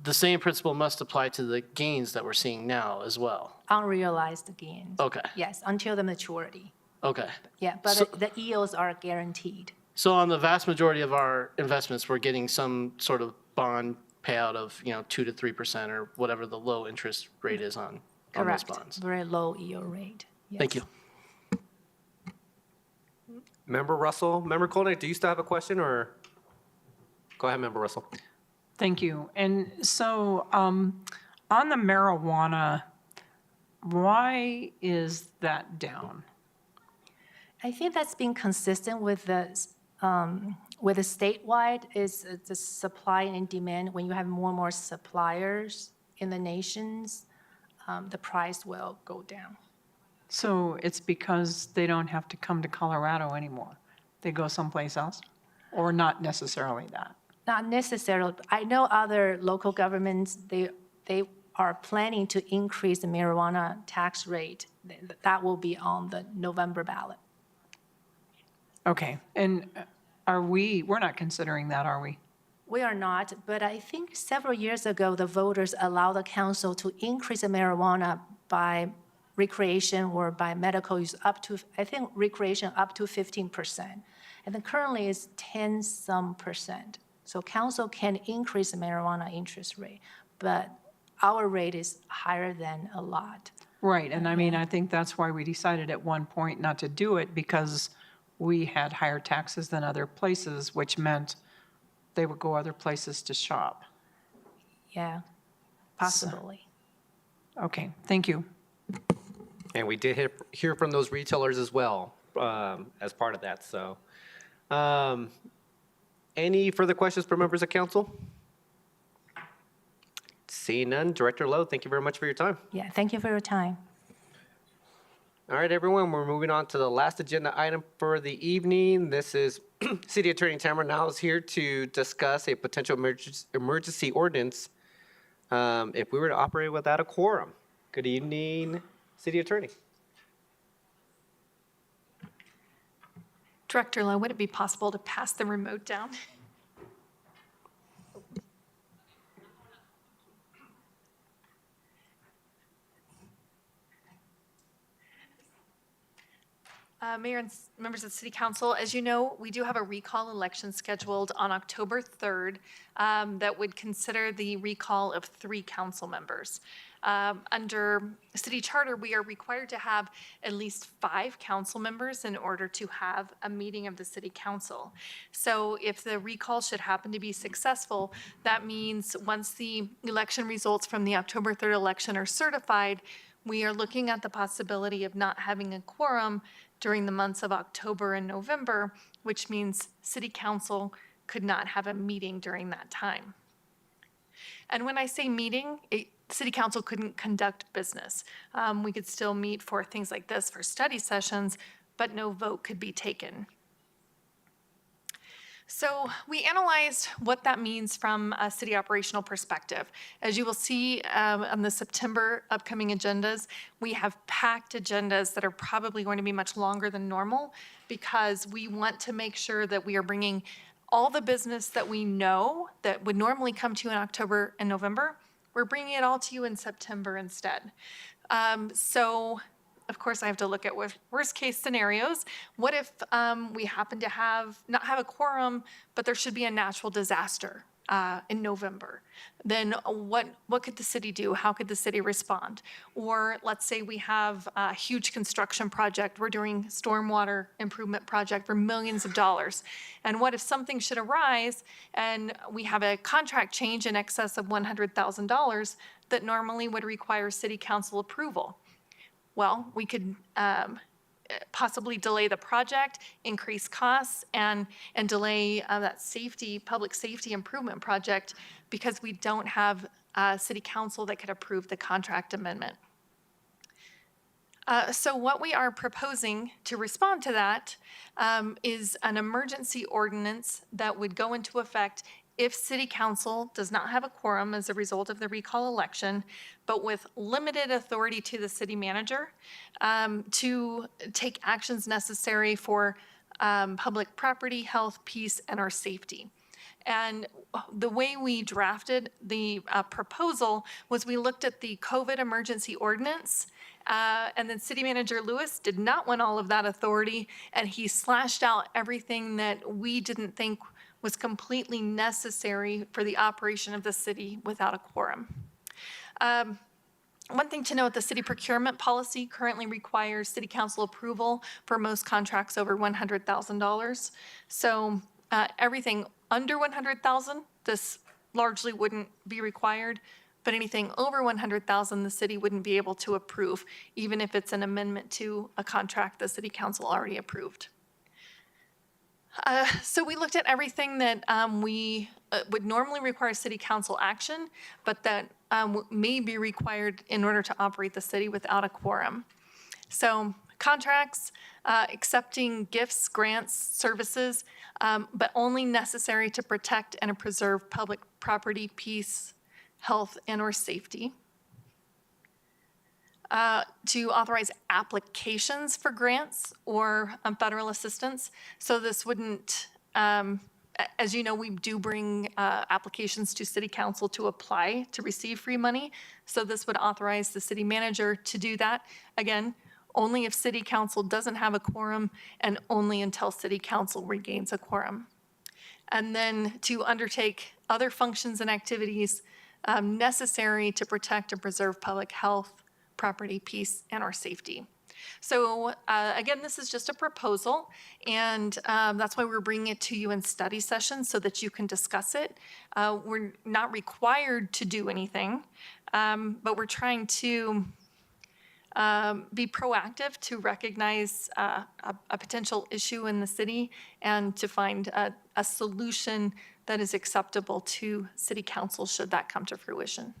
I: the same principle must apply to the gains that we're seeing now as well.
Q: Unrealized gains.
I: Okay.
Q: Yes, until the maturity.
I: Okay.
Q: Yeah, but
I: So-
Q: the yields are guaranteed.
I: So on the vast majority of our investments, we're getting some sort of bond payout of 2 to 3% or whatever the low interest rate is on those
Q: Correct.
I: bonds.
Q: Very low yield rate.
I: Thank
Q: Yes.
I: you.
C: Member Russell. Member Kolnick, do you still have a question or? Go ahead, Member Russell.
M: Thank you. And so on the marijuana, why is that down?
Q: I think that's been consistent with the statewide is the supply and demand. When you have more and more suppliers in the nations, the price will go down.
M: So it's because they don't have to come to Colorado anymore. They go someplace else? Or not necessarily that?
Q: Not necessarily. I know other local governments, they are planning to increase the marijuana tax rate. That will be on the November ballot.
M: Okay. And we're not considering that, are we?
Q: We are not, but I think several years ago, the voters allowed the council to increase the marijuana by recreation or by medical use up to, I think recreation up to 15%. And then currently it's 10% So council can increase the marijuana interest rate, but our rate is higher than a lot.
M: Right, and I mean, I think that's why we decided at one point not to do it, because we had higher taxes than other places, which meant they would go other places to shop.
Q: Yeah, possibly.
M: Okay, thank you.
C: And we did hear from those retailers as well as part of that. So, any further questions for members of council? Seeing none, Director Loh, thank you very much for your time.
Q: Yeah, thank you for your time.
C: All right, everyone, we're moving on to the last agenda item for the evening. This is City Attorney Tamara Niles here to discuss a potential emergency ordinance if we were to operate without a quorum. Good evening, City Attorney.
A: Director Loh, would it be possible to pass the remote down? Mayor and members of the City Council, as you know, we do have a recall election scheduled on October 3rd that would consider the recall of 3 council members. Under city charter, we are required to have at least 5 council members in order to have a meeting of the City Council. So if the recall should happen to be successful, that means once the election results from the October 3rd election are certified, we are looking at the possibility of not having a quorum during the months of October and November, which means City Council could not have a meeting during that time. And when I say meeting, City Council couldn't conduct business. We could still meet for things like this, for study sessions, but no vote could be taken. So we analyzed what that means from a city operational perspective. As you will see on the September upcoming agendas, we have packed agendas that are probably going to be much longer than normal because we want to make sure that we are bringing all the business that we know that would normally come to you in October and November. We're bringing it all to you in September instead. So of course, I have to look at worst case scenarios. What if we happen to not have a quorum, but there should be a natural disaster in November? Then what could the city do? How could the city respond? Or let's say we have a huge construction project. We're doing stormwater improvement project for millions of dollars. And what if something should arise and we have a contract change in excess of $100,000 that normally would require city council approval? Well, we could possibly delay the project, increase costs, and delay that public safety improvement project because we don't have a city council that could approve the contract amendment. So what we are proposing to respond to that is an emergency ordinance that would go into effect if City Council does not have a quorum as a result of the recall election, but with limited authority to the city manager to take actions necessary for public property, health, peace, and our safety. And the way we drafted the proposal was we looked at the COVID emergency ordinance, and then City Manager Lewis did not want all of that authority, and he slashed out everything that we didn't think was completely necessary for the operation of the city without a quorum. One thing to note, the city procurement policy currently requires city council approval for most contracts over $100,000. So everything under $100,000, this largely wouldn't be required, but anything over $100,000, the city wouldn't be able to approve, even if it's an amendment to a contract the city council already approved. So we looked at everything that we would normally require city council action, but that may be required in order to operate the city without a quorum. So contracts, accepting gifts, grants, services, but only necessary to protect and preserve public property, peace, health, and/or safety. To authorize applications for grants or federal assistance. So this wouldn't, as you know, we do bring applications to City Council to apply to receive free money. So this would authorize the city manager to do that. Again, only if city council doesn't have a quorum, and only until city council regains a quorum. And then to undertake other functions and activities necessary to protect and preserve public health, property, peace, and/or safety. So again, this is just a proposal, and that's why we're bringing it to you in study sessions so that you can discuss it. We're not required to do anything, but we're trying to be proactive to recognize a potential issue in the city and to find a solution that is acceptable to city council should that come to fruition.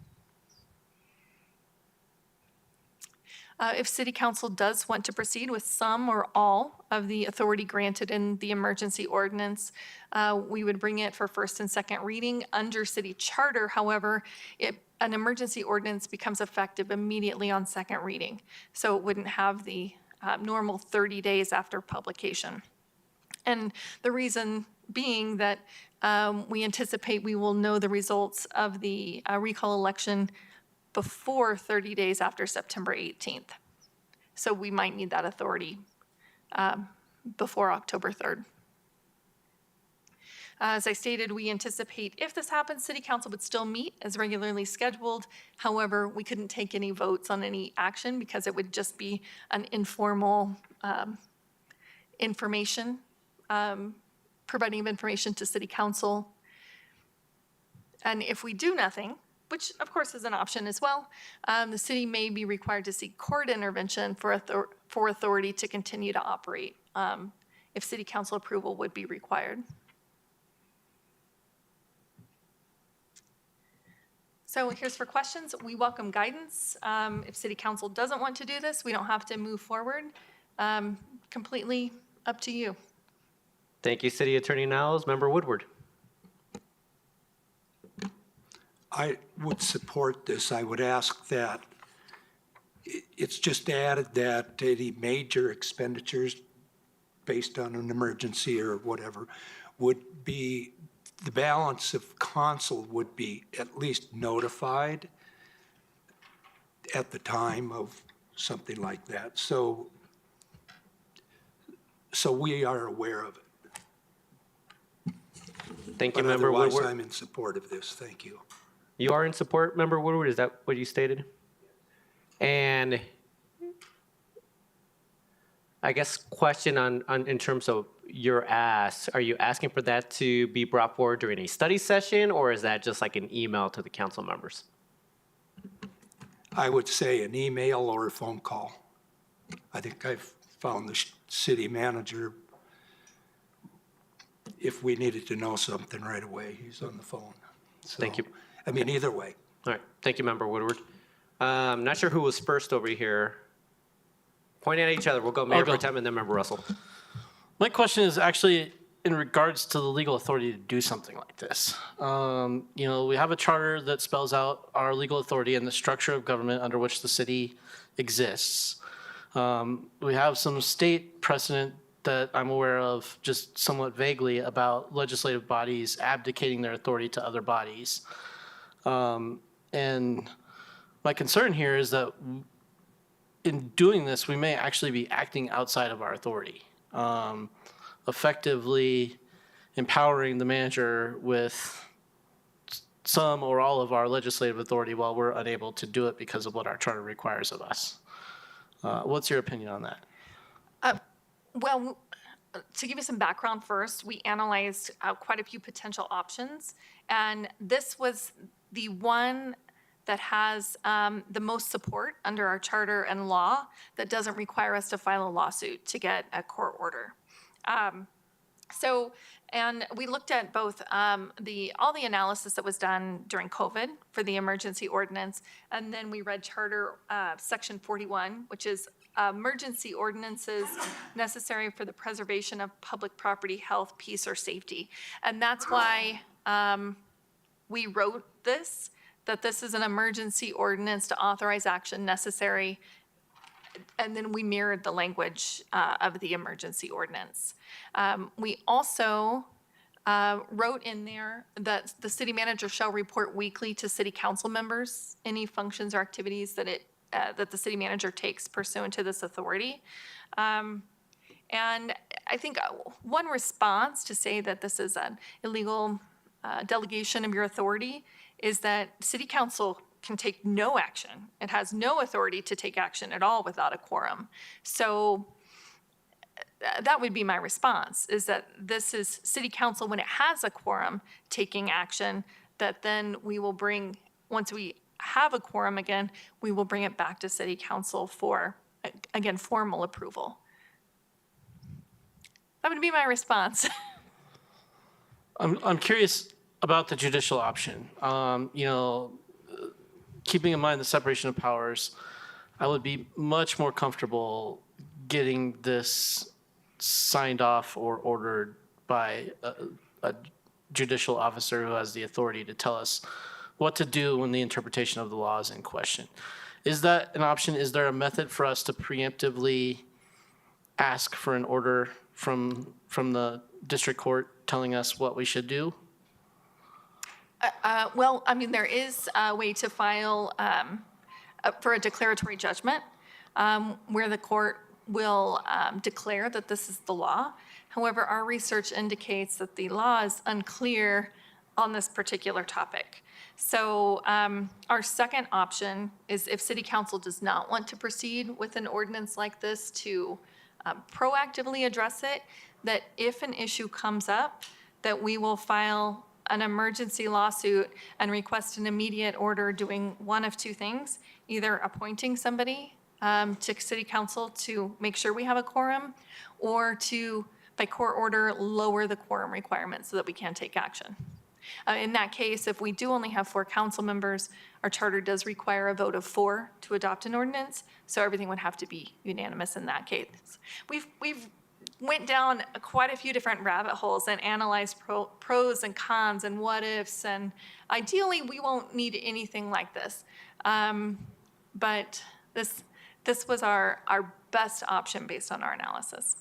A: If city council does want to proceed with some or all of the authority granted in the emergency ordinance, we would bring it for first and second reading under city charter. However, an emergency ordinance becomes effective immediately on second reading. So it wouldn't have the normal 30 days after publication. And the reason being that we anticipate we will know the results of the recall election before 30 days after September 18th. So we might need that authority before October 3rd. As I stated, we anticipate if this happens, City Council would still meet as regularly scheduled. However, we couldn't take any votes on any action because it would just be an informal providing of information to City Council. And if we do nothing, which of course is an option as well, the city may be required to seek court intervention for authority to continue to operate if City Council approval would be required. So here's for questions. We welcome guidance. If City Council doesn't want to do this, we don't have to move forward. Completely up to you.
C: Thank you, City Attorney Niles. Member Woodward.
D: I would support this. I would ask that it's just added that any major expenditures based on an emergency or whatever would be, the balance of council would be at least notified at the time of something like that. So we are aware of it.
C: Thank you,
D: But
C: Member
D: otherwise,
C: Woodward.
D: I'm in support of this. Thank you.
C: You are in support, Member Woodward? Is that what you stated? And I guess question on in terms of your ask, are you asking for that to be brought forward during a study session, or is that just like an email to the council members?
D: I would say an email or a phone call. I think I've found the city manager, if we needed to know something right away, he's on the phone. So,
C: Thank you.
D: I mean, either way.
C: All right, thank you, Member Woodward. Not sure who was first over here. Point at each other. We'll go Mayor Pro Tem and then Member Russell.
I: My question is actually in regards to the legal authority to do something like this. You know, we have a charter that spells out our legal authority and the structure of government under which the city exists. We have some state precedent that I'm aware of just somewhat vaguely about legislative bodies abdicating their authority to other bodies. And my concern here is that in doing this, we may actually be acting outside of our authority, effectively empowering the manager with some or all of our legislative authority while we're unable to do it because of what our charter requires of us. What's your opinion on that?
A: Well, to give you some background first, we analyzed quite a few potential options, and this was the one that has the most support under our charter and law that doesn't require us to file a lawsuit to get a court order. And we looked at both all the analysis that was done during COVID for the emergency ordinance, and then we read Charter Section 41, which is emergency ordinances necessary for the preservation of public property, health, peace, or safety. And that's why we wrote this, that this is an emergency ordinance to authorize action necessary, and then we mirrored the language of the emergency ordinance. We also wrote in there that the city manager shall report weekly to city council members any functions or activities that it that the city manager takes pursuant to this authority. And I think one response to say that this is an illegal delegation of your authority is that city council can take no action. It has no authority to take action at all without a quorum. So that would be my response, is that this is city council, when it has a quorum, taking action that then we will bring, once we have a quorum again, we will bring it back to city council for, again, formal approval. That would be my response.
I: I'm curious about the judicial option. Keeping in mind the separation of powers, I would be much more comfortable getting this signed off or ordered by a judicial officer who has the authority to tell us what to do when the interpretation of the law is in question. Is that an option? Is there a method for us to preemptively ask for an order from the district court telling us what we should do?
A: Well, I mean, there is a way to file for a declaratory judgment where the court will declare that this is the law. However, our research indicates that the law is unclear on this particular topic. So our second option is, if city council does not want to proceed with an ordinance like this, to proactively address it, that if an issue comes up, that we will file an emergency lawsuit and request an immediate order doing one of two things: either appointing somebody to city council to make sure we have a quorum, or to, by court order, lower the quorum requirements so that we can take action. In that case, if we do only have 4 council members, our charter does require a vote of 4 to adopt an ordinance, so everything would have to be unanimous in that case. We've went down quite a few different rabbit holes and analyzed pros and cons and what ifs, and ideally we won't need anything like this. But this was our best option based on our analysis.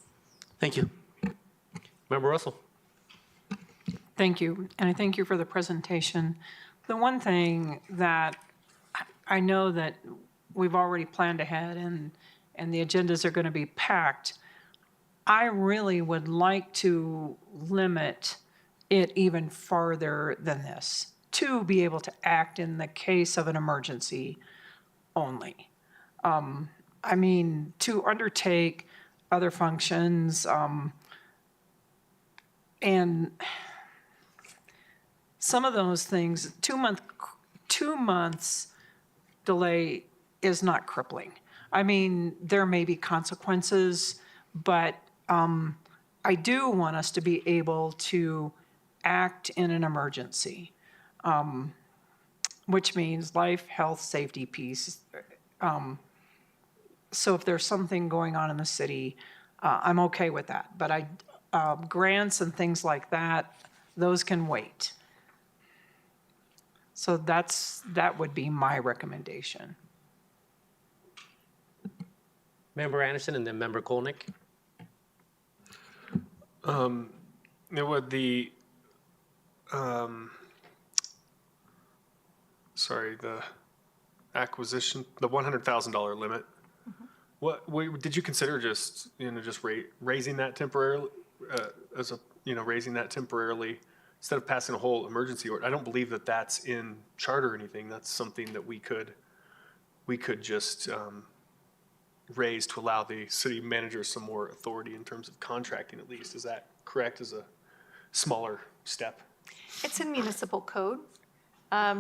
I: Thank you.
C: Member Russell.
M: Thank you, and I thank you for the presentation. The one thing that I know that we've already planned ahead and the agendas are going to be packed, I really would like to limit it even farther than this, to be able to act in the case of an emergency only. I mean, to undertake other functions, and some of those things, 2 months delay is not crippling. I mean, there may be consequences, but I do want us to be able to act in an emergency, which means life, health, safety, peace. So if there's something going on in the city, I'm okay with that. But grants and things like that, those can wait. So that would be my recommendation.
C: Member Anderson and then Member Kolnick.
N: It would the acquisition, the $100,000 limit. What did you consider just raising that temporarily raising that temporarily instead of passing a whole emergency order? I don't believe that that's in charter or anything. That's something that we could just raise to allow the city manager some more authority in terms of contracting, at least. Is that correct, as a smaller step?
A: It's in municipal code,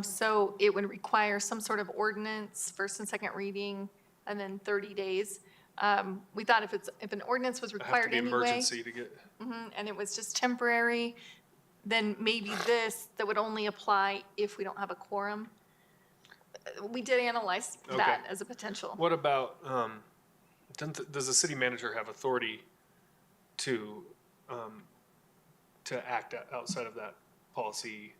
A: so it would require some sort of ordinance, first and second reading, and then 30 days. We thought if an ordinance was required anyway,
N: Emergency to get.
A: And it was just temporary, then maybe that would only apply if we don't have a quorum. We did analyze that as a potential.
N: What about, does the city manager have authority to act outside of that policy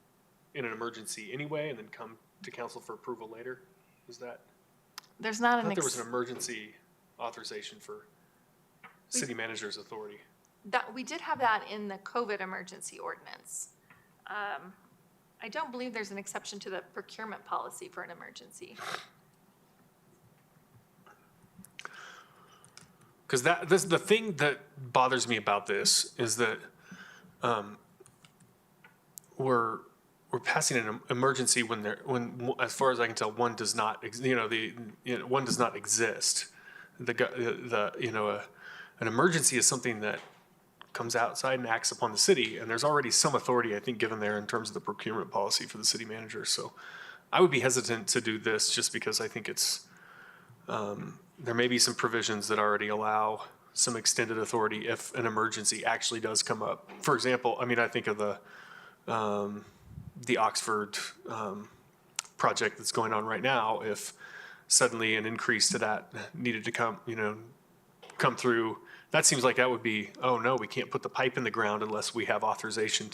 N: in an emergency anyway, and then come to council for approval later? Is that?
A: There's not
N: I thought there was an emergency authorization for city manager's authority.
A: That we did have that in the COVID emergency ordinance. I don't believe there's an exception to the procurement policy for an emergency.
N: Because the thing that bothers me about this is that we're passing an emergency when as far as I can tell, one does not one does not exist. An emergency is something that comes outside and acts upon the city, and there's already some authority, I think, given there in terms of the procurement policy for the city manager. So I would be hesitant to do this just because I think it's there may be some provisions that already allow some extended authority if an emergency actually does come up. For example, I mean, I think of the Oxford project that's going on right now. If suddenly an increase to that needed to come through, that seems like that would be, oh no, we can't put the pipe in the ground unless we have authorization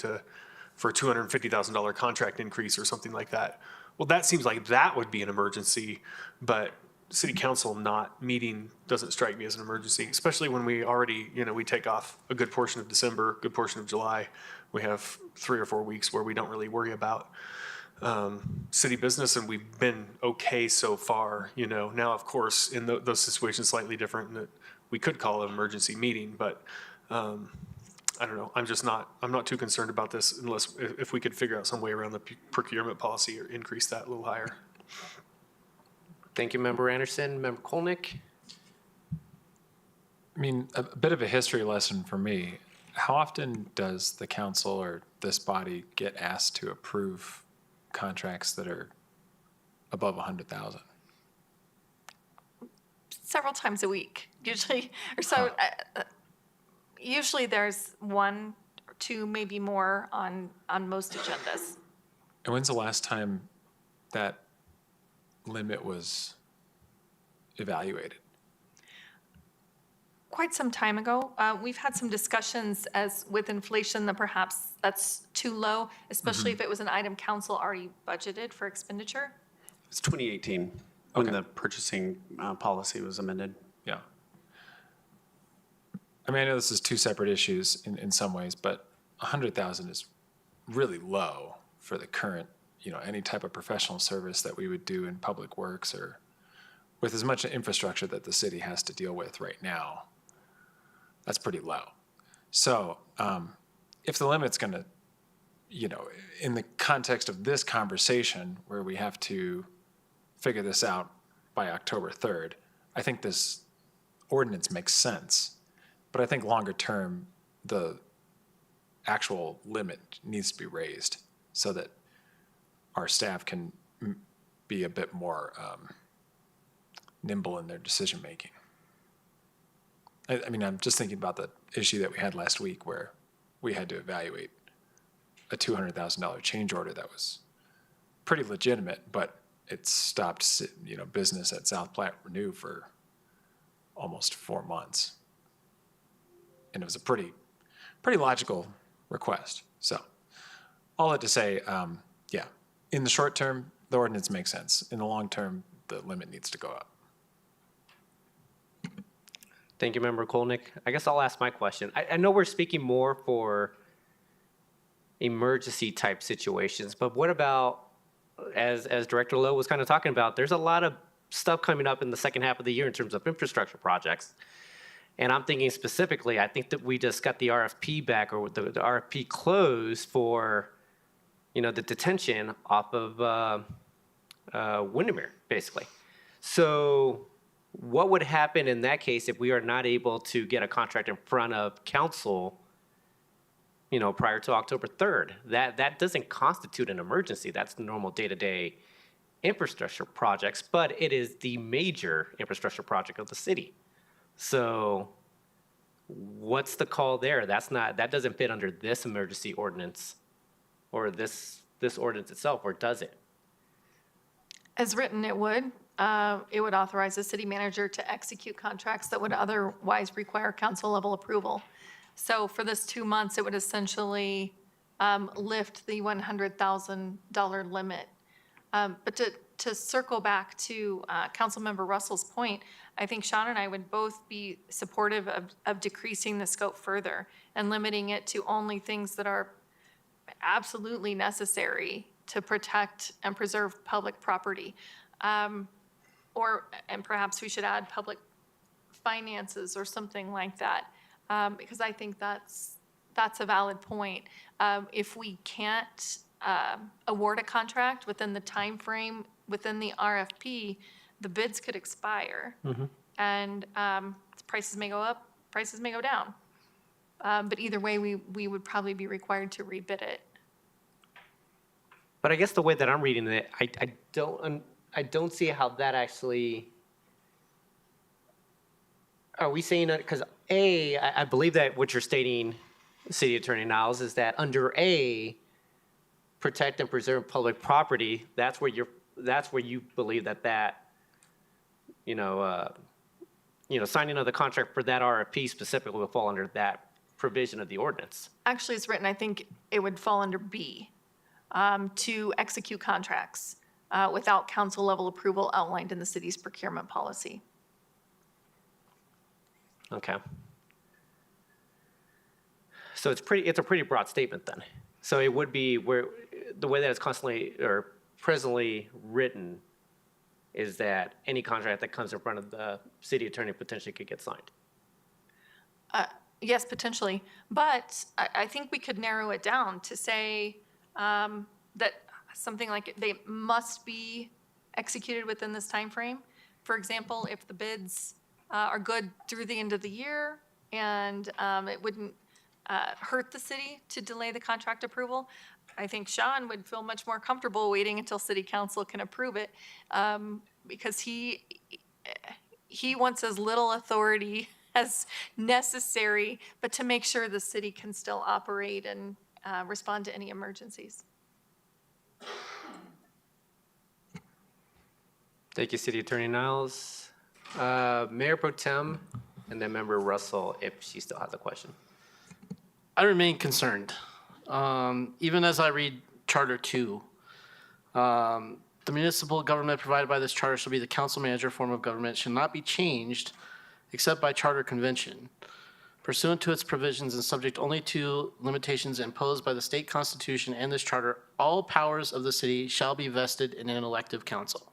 N: for a $250,000 contract increase or something like that. Well, that seems like that would be an emergency, but city council not meeting doesn't strike me as an emergency, especially when we already, we take off a good portion of December, good portion of July. We have 3 or 4 weeks where we don't really worry about city business, and we've been okay so far. Now, of course, in those situations, slightly different, and that we could call it an emergency meeting, but I don't know. I'm not too concerned about this unless if we could figure out some way around the procurement policy or increase that a little higher.
C: Thank you, Member Anderson. Member Kolnick?
O: I mean, a bit of a history lesson for me. How often does the council or this body get asked to approve contracts that are above 100,000?
A: Several times a week, usually, or so. Usually there's 1 or 2, maybe more on most agendas.
O: And when's the last time that limit was evaluated?
A: Quite some time ago. We've had some discussions as with inflation that perhaps that's too low, especially if it was an item council already budgeted for expenditure.
P: It's 2018 when the purchasing policy was amended.
O: Yeah. I mean, I know this is 2 separate issues in some ways, but 100,000 is really low for the current, any type of professional service that we would do in public works or with as much infrastructure that the city has to deal with right now. That's pretty low. So if the limit's going to, in the context of this conversation where we have to figure this out by October 3rd, I think this ordinance makes sense. But I think longer term, the actual limit needs to be raised so that our staff can be a bit more nimble in their decision making. I mean, I'm just thinking about the issue that we had last week where we had to evaluate a $200,000 change order that was pretty legitimate, but it stopped, business at South Platte Renew for almost 4 months. And it was a pretty logical request. So all that to say, yeah, in the short term, the ordinance makes sense. In the long term, the limit needs to go up.
C: Thank you, Member Kolnick. I guess I'll ask my question. I know we're speaking more for emergency type situations, but what about, as Director Loh was kind of talking about, there's a lot of stuff coming up in the second half of the year in terms of infrastructure projects. And I'm thinking specifically, I think that we just got the RFP back, or the RFP closed for, the detention off of Windermere, basically. So what would happen in that case if we are not able to get a contract in front of council, prior to October 3rd? That doesn't constitute an emergency. That's the normal day-to-day infrastructure projects, but it is the major infrastructure project of the city. So what's the call there? That doesn't fit under this emergency ordinance or this ordinance itself, or does it?
A: As written, it would. It would authorize the city manager to execute contracts that would otherwise require council level approval. So for this 2 months, it would essentially lift the $100,000 limit. But to circle back to Councilmember Russell's point, I think Sean and I would both be supportive of decreasing the scope further and limiting it to only things that are absolutely necessary to protect and preserve public property. And perhaps we should add public finances or something like that, because I think that's a valid point. If we can't award a contract within the time frame within the RFP, the bids could expire, and prices may go up, prices may go down. But either way, we would probably be required to rebid it.
C: But I guess the way that I'm reading it, I don't see how that actually. Are we saying that? Because I believe that what you're stating, City Attorney Niles, is that under A, protect and preserve public property. That's where you believe that signing of the contract for that RFP specifically will fall under that provision of the ordinance.
A: Actually, it's written, I think it would fall under B, to execute contracts without council level approval outlined in the city's procurement policy.
C: Okay. So it's a pretty broad statement then. So it would be where the way that it's constantly or presently written is that any contract that comes in front of the city attorney potentially could get signed.
A: Yes, potentially. But I think we could narrow it down to say that something like they must be executed within this time frame. For example, if the bids are good through the end of the year and it wouldn't hurt the city to delay the contract approval, I think Sean would feel much more comfortable waiting until city council can approve it, because he wants as little authority as necessary, but to make sure the city can still operate and respond to any emergencies.
C: Thank you, City Attorney Niles. Mayor Pro Tem, and then Member Russell, if she still has a question.
I: I remain concerned. Even as I read Charter 2, the municipal government provided by this charter shall be the council manager form of government, shall not be changed except by charter convention, pursuant to its provisions and subject only to limitations imposed by the state constitution and this charter. All powers of the city shall be vested in an elective council.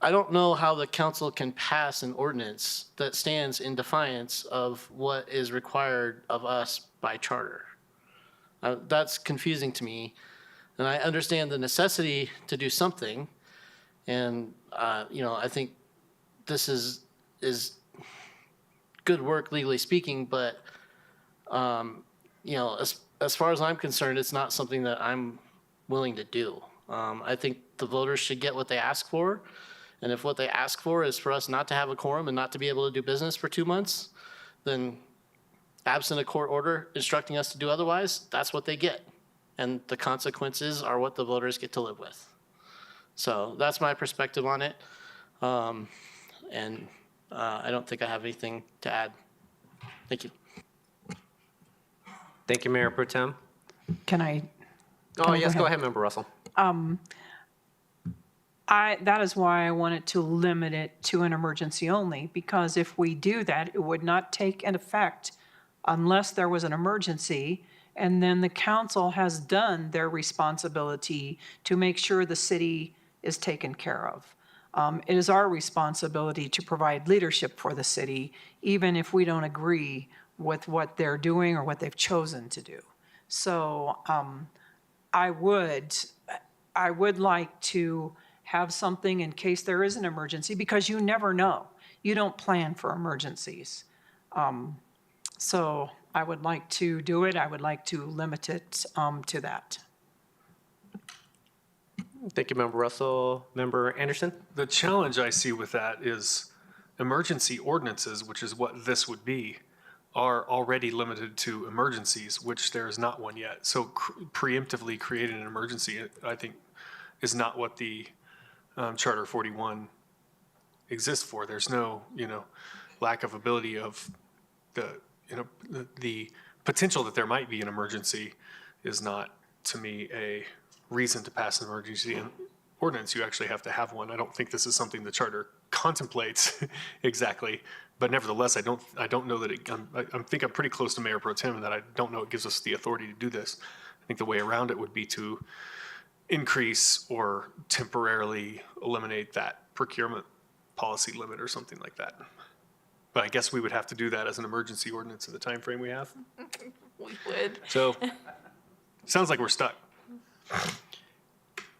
I: I don't know how the council can pass an ordinance that stands in defiance of what is required of us by charter. That's confusing to me, and I understand the necessity to do something, and I think this is good work legally speaking, but as far as I'm concerned, it's not something that I'm willing to do. I think the voters should get what they ask for. And if what they ask for is for us not to have a quorum and not to be able to do business for 2 months, then absent a court order instructing us to do otherwise, that's what they get. And the consequences are what the voters get to live with. So that's my perspective on it. I don't think I have anything to add. Thank you.
C: Thank you, Mayor Pro Tem.
M: Can I?
C: Oh, yes, go ahead, Member Russell.
M: That is why I wanted to limit it to an emergency only, because if we do that, it would not take an effect unless there was an emergency, and then the council has done their responsibility to make sure the city is taken care of. It is our responsibility to provide leadership for the city, even if we don't agree with what they're doing or what they've chosen to do. So I would like to have something in case there is an emergency, because you never know. You don't plan for emergencies. So I would like to do it. I would like to limit it to that.
C: Thank you, Member Russell. Member Anderson?
N: The challenge I see with that is emergency ordinances, which is what this would be, are already limited to emergencies, which there is not one yet. So preemptively creating an emergency, I think, is not what the Charter 41 exists for. There's no, lack of ability of the potential that there might be an emergency is not, to me, a reason to pass an emergency ordinance. You actually have to have one. I don't think this is something the charter contemplates exactly, but nevertheless, I don't know that I think I'm pretty close to Mayor Pro Tem in that I don't know it gives us the authority to do this. I think the way around it would be to increase or temporarily eliminate that procurement policy limit or something like that. But I guess we would have to do that as an emergency ordinance in the time frame we have.
A: We would.
N: So, sounds like we're stuck.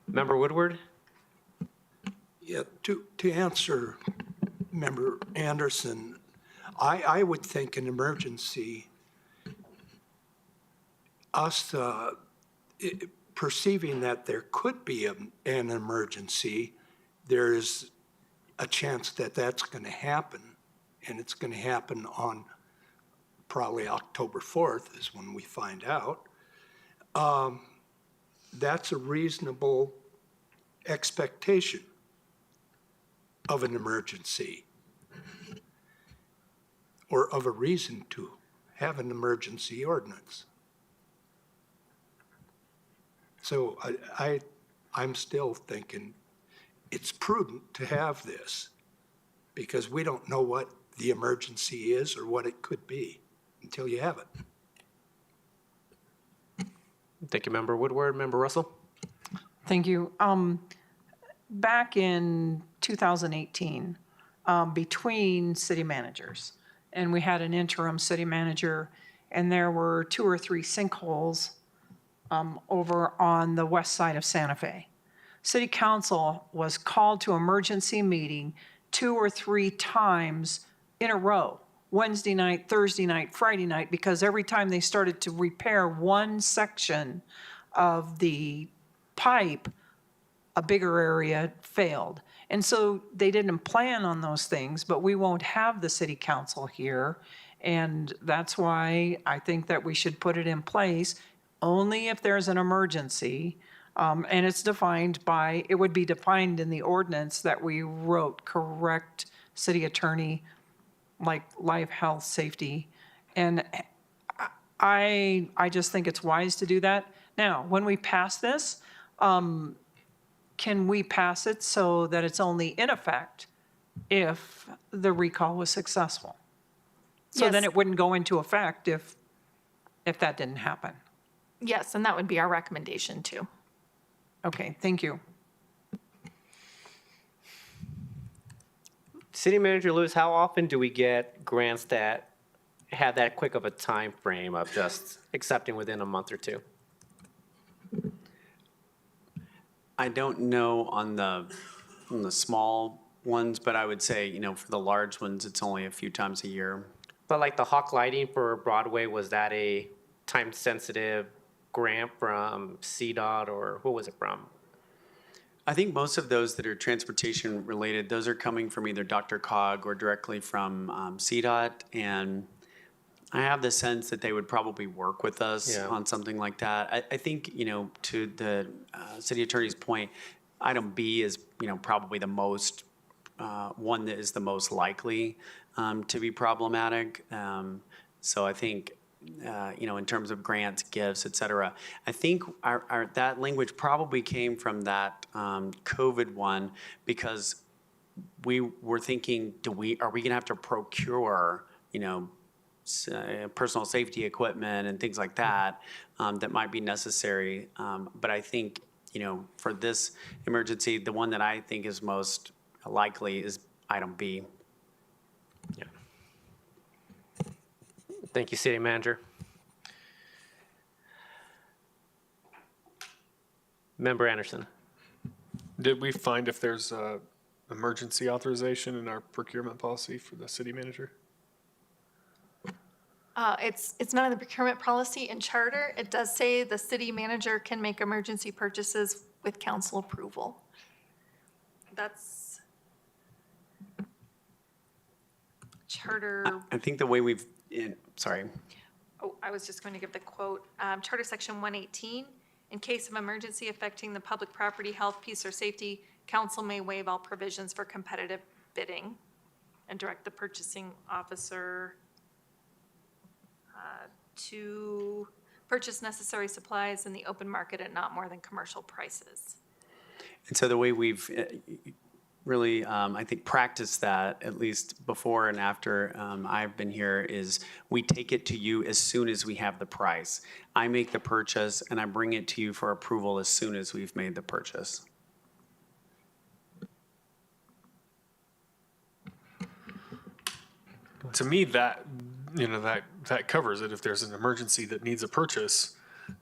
C: Member Woodward?
D: Yeah, to answer Member Anderson, I would think an emergency, us perceiving that there could be an emergency, there is a chance that that's going to happen. And it's going to happen on probably October 4th is when we find out. That's a reasonable expectation of an emergency or of a reason to have an emergency ordinance. So I'm still thinking it's prudent to have this because we don't know what the emergency is or what it could be until you have it.
C: Thank you, Member Woodward. Member Russell?
M: Thank you. Back in 2018, between city managers, and we had an interim city manager, and there were 2 or 3 sinkholes over on the west side of Santa Fe. City Council was called to emergency meeting 2 or 3 times in a row, Wednesday night, Thursday night, Friday night, because every time they started to repair one section of the pipe, a bigger area failed. And so they didn't plan on those things, but we won't have the city council here. And that's why I think that we should put it in place only if there's an emergency. And it's defined by, it would be defined in the ordinance that we wrote, correct, city attorney, like life, health, safety. And I just think it's wise to do that. Now, when we pass this, can we pass it so that it's only in effect if the recall was successful? So then
A: Yes.
M: it wouldn't go into effect if that didn't happen.
A: Yes, and that would be our recommendation too.
M: Okay, thank you.
C: City Manager Lewis, how often do we get grants that have that quick of a time frame of just accepting within a month or two?
P: I don't know on the small ones, but I would say, for the large ones, it's only a few times a year.
C: But like the Hawk Lighting for Broadway, was that a time-sensitive grant from CDOT or who was it from?
P: I think most of those that are transportation related, those are coming from either Dr. Cog or directly from CDOT. And I have the sense that they would probably work with us on something like that. I think, to the city attorney's point, item B is, probably the most, one that is the most likely to be problematic. So I think, in terms of grants, gifts, et cetera, I think that language probably came from that COVID one because we were thinking, are we gonna have to procure, personal safety equipment and things like that that might be necessary. But I think, for this emergency, the one that I think is most likely is item B.
C: Yeah. Thank you, City Manager. Member Anderson.
N: Did we find if there's a emergency authorization in our procurement policy for the city manager?
A: It's not in the procurement policy and charter. It does say the city manager can make emergency purchases with council approval. That's charter.
P: I think the way we've, sorry.
A: Oh, I was just going to give the quote. Charter Section 118, in case of emergency affecting the public property, health, peace, or safety, council may waive all provisions for competitive bidding and direct the purchasing officer to purchase necessary supplies in the open market at not more than commercial prices.
P: And so the way we've really, I think, practiced that, at least before and after I've been here, is we take it to you as soon as we have the price. I make the purchase and I bring it to you for approval as soon as we've made the purchase.
N: to me, that, that covers it. If there's an emergency that needs a purchase,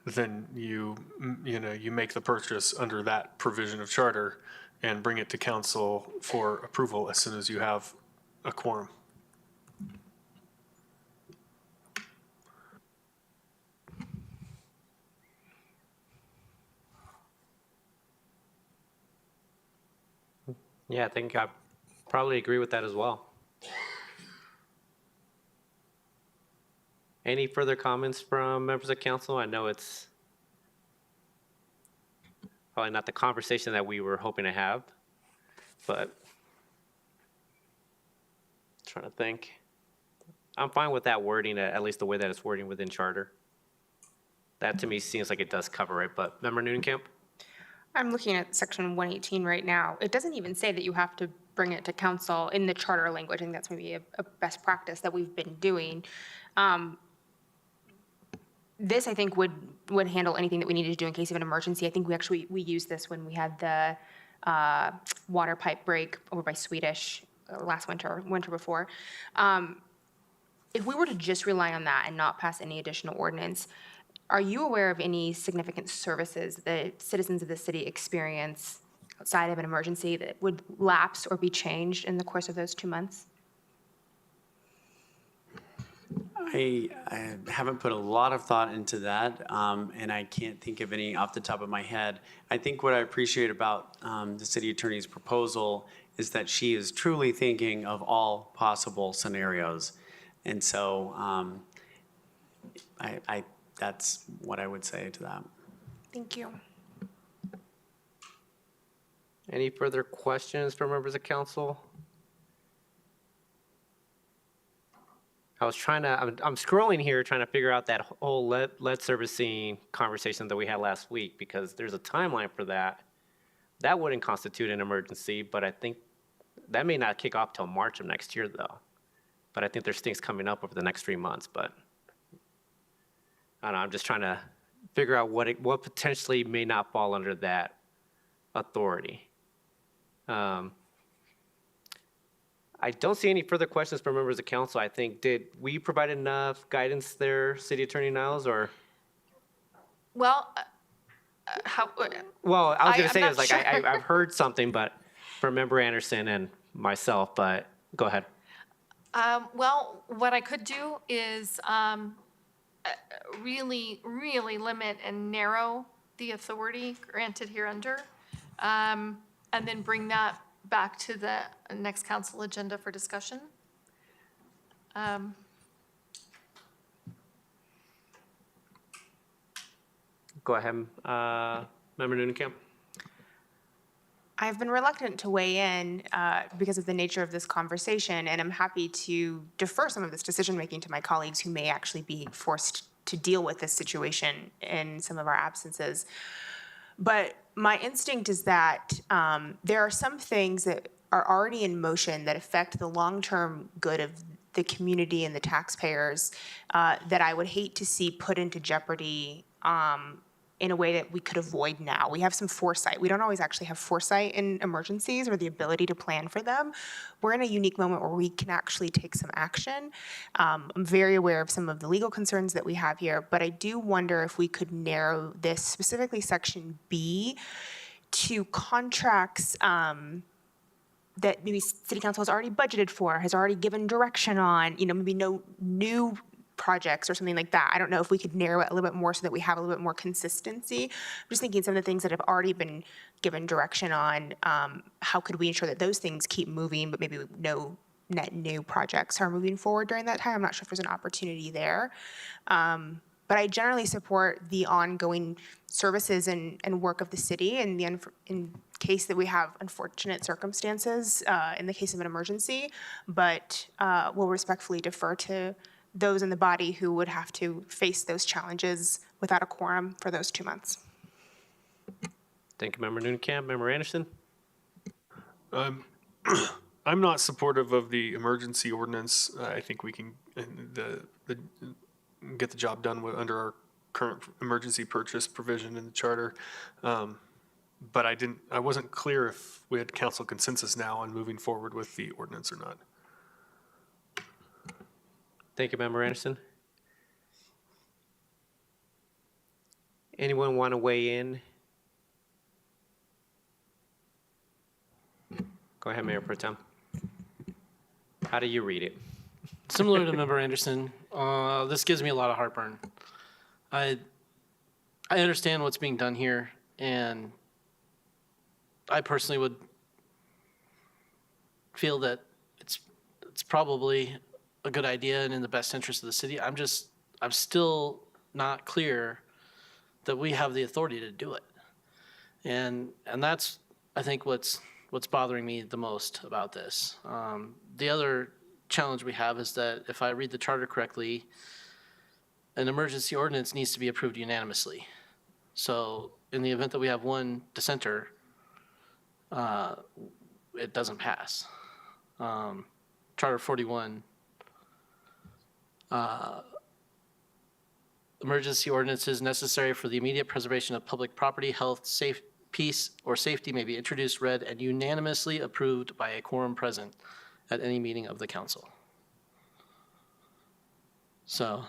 N: then you make the purchase under that provision of charter and bring it to council for approval as soon as you have a quorum.
C: Yeah, I think I probably agree with that as well. Any further comments from members of council? I know it's probably not the conversation that we were hoping to have, but trying to think. I'm fine with that wording, at least the way that it's wording within charter. That to me seems like it does cover it, but Member Noonekamp?
H: I'm looking at section 118 right now. It doesn't even say that you have to bring it to council in the charter language. I think that's maybe a best practice that we've been doing. This, I think, would handle anything that we needed to do in case of an emergency. I think we used this when we had the water pipe break over by Swedish last winter before. If we were to just rely on that and not pass any additional ordinance, are you aware of any significant services that citizens of the city experience outside of an emergency that would lapse or be changed in the course of those 2 months?
P: I haven't put a lot of thought into that, and I can't think of any off the top of my head. I think what I appreciate about the city attorney's proposal is that she is truly thinking of all possible scenarios. And so that's what I would say to that.
H: Thank you.
C: Any further questions from members of council? I'm scrolling here trying to figure out that whole lead servicing conversation that we had last week, because there's a timeline for that. That wouldn't constitute an emergency, but I think that may not kick off till March of next year though. But I think there's things coming up over the next 3 months, but I don't know, I'm just trying to figure out what potentially may not fall under that authority. I don't see any further questions from members of council. I think, did we provide enough guidance there, City Attorney Niles, or?
A: Well,
C: Well, I was going to
A: I'm
C: say,
A: not
C: is like,
A: sure.
C: I've heard something, but from Member Anderson and myself, but go ahead.
A: Well, what I could do is really, really limit and narrow the authority granted here under, and then bring that back to the next council agenda for discussion.
C: Go ahead, Member Noonekamp.
H: I've been reluctant to weigh in because of the nature of this conversation, and I'm happy to defer some of this decision-making to my colleagues who may actually be forced to deal with this situation in some of our absences. But my instinct is that there are some things that are already in motion that affect the long-term good of the community and the taxpayers that I would hate to see put into jeopardy in a way that we could avoid now. We have some foresight. We don't always actually have foresight in emergencies or the ability to plan for them. We're in a unique moment where we can actually take some action. I'm very aware of some of the legal concerns that we have here, but I do wonder if we could narrow this, specifically Section B, to contracts that maybe City Council has already budgeted for, has already given direction on, maybe no new projects or something like that. I don't know if we could narrow it a little bit more so that we have a little bit more consistency. I'm just thinking some of the things that have already been given direction on, how could we ensure that those things keep moving, but maybe no net new projects are moving forward during that time. I'm not sure if there's an opportunity there. But I generally support the ongoing services and work of the city in case that we have unfortunate circumstances in the case of an emergency, but we'll respectfully defer to those in the body who would have to face those challenges without a quorum for those 2 months.
C: Thank you, Member Noonekamp. Member Anderson?
N: I'm not supportive of the emergency ordinance. I think we can get the job done under our current emergency purchase provision in the charter. But I wasn't clear if we had council consensus now on moving forward with the ordinance or not.
C: Thank you, Member Anderson. Anyone want to weigh in? Go ahead, Mayor Pro Tem. How do you read it?
I: Similar to Member Anderson, this gives me a lot of heartburn. I understand what's being done here, and I personally would feel that it's probably a good idea and in the best interest of the city. I'm still not clear that we have the authority to do it. And that's, I think, what's bothering me the most about this. The other challenge we have is that if I read the charter correctly, an emergency ordinance needs to be approved unanimously. So in the event that we have one dissenter, it doesn't pass. Charter 41, emergency ordinances necessary for the immediate preservation of public property, health, peace, or safety may be introduced, read, and unanimously approved by a quorum present at any meeting of the council. So,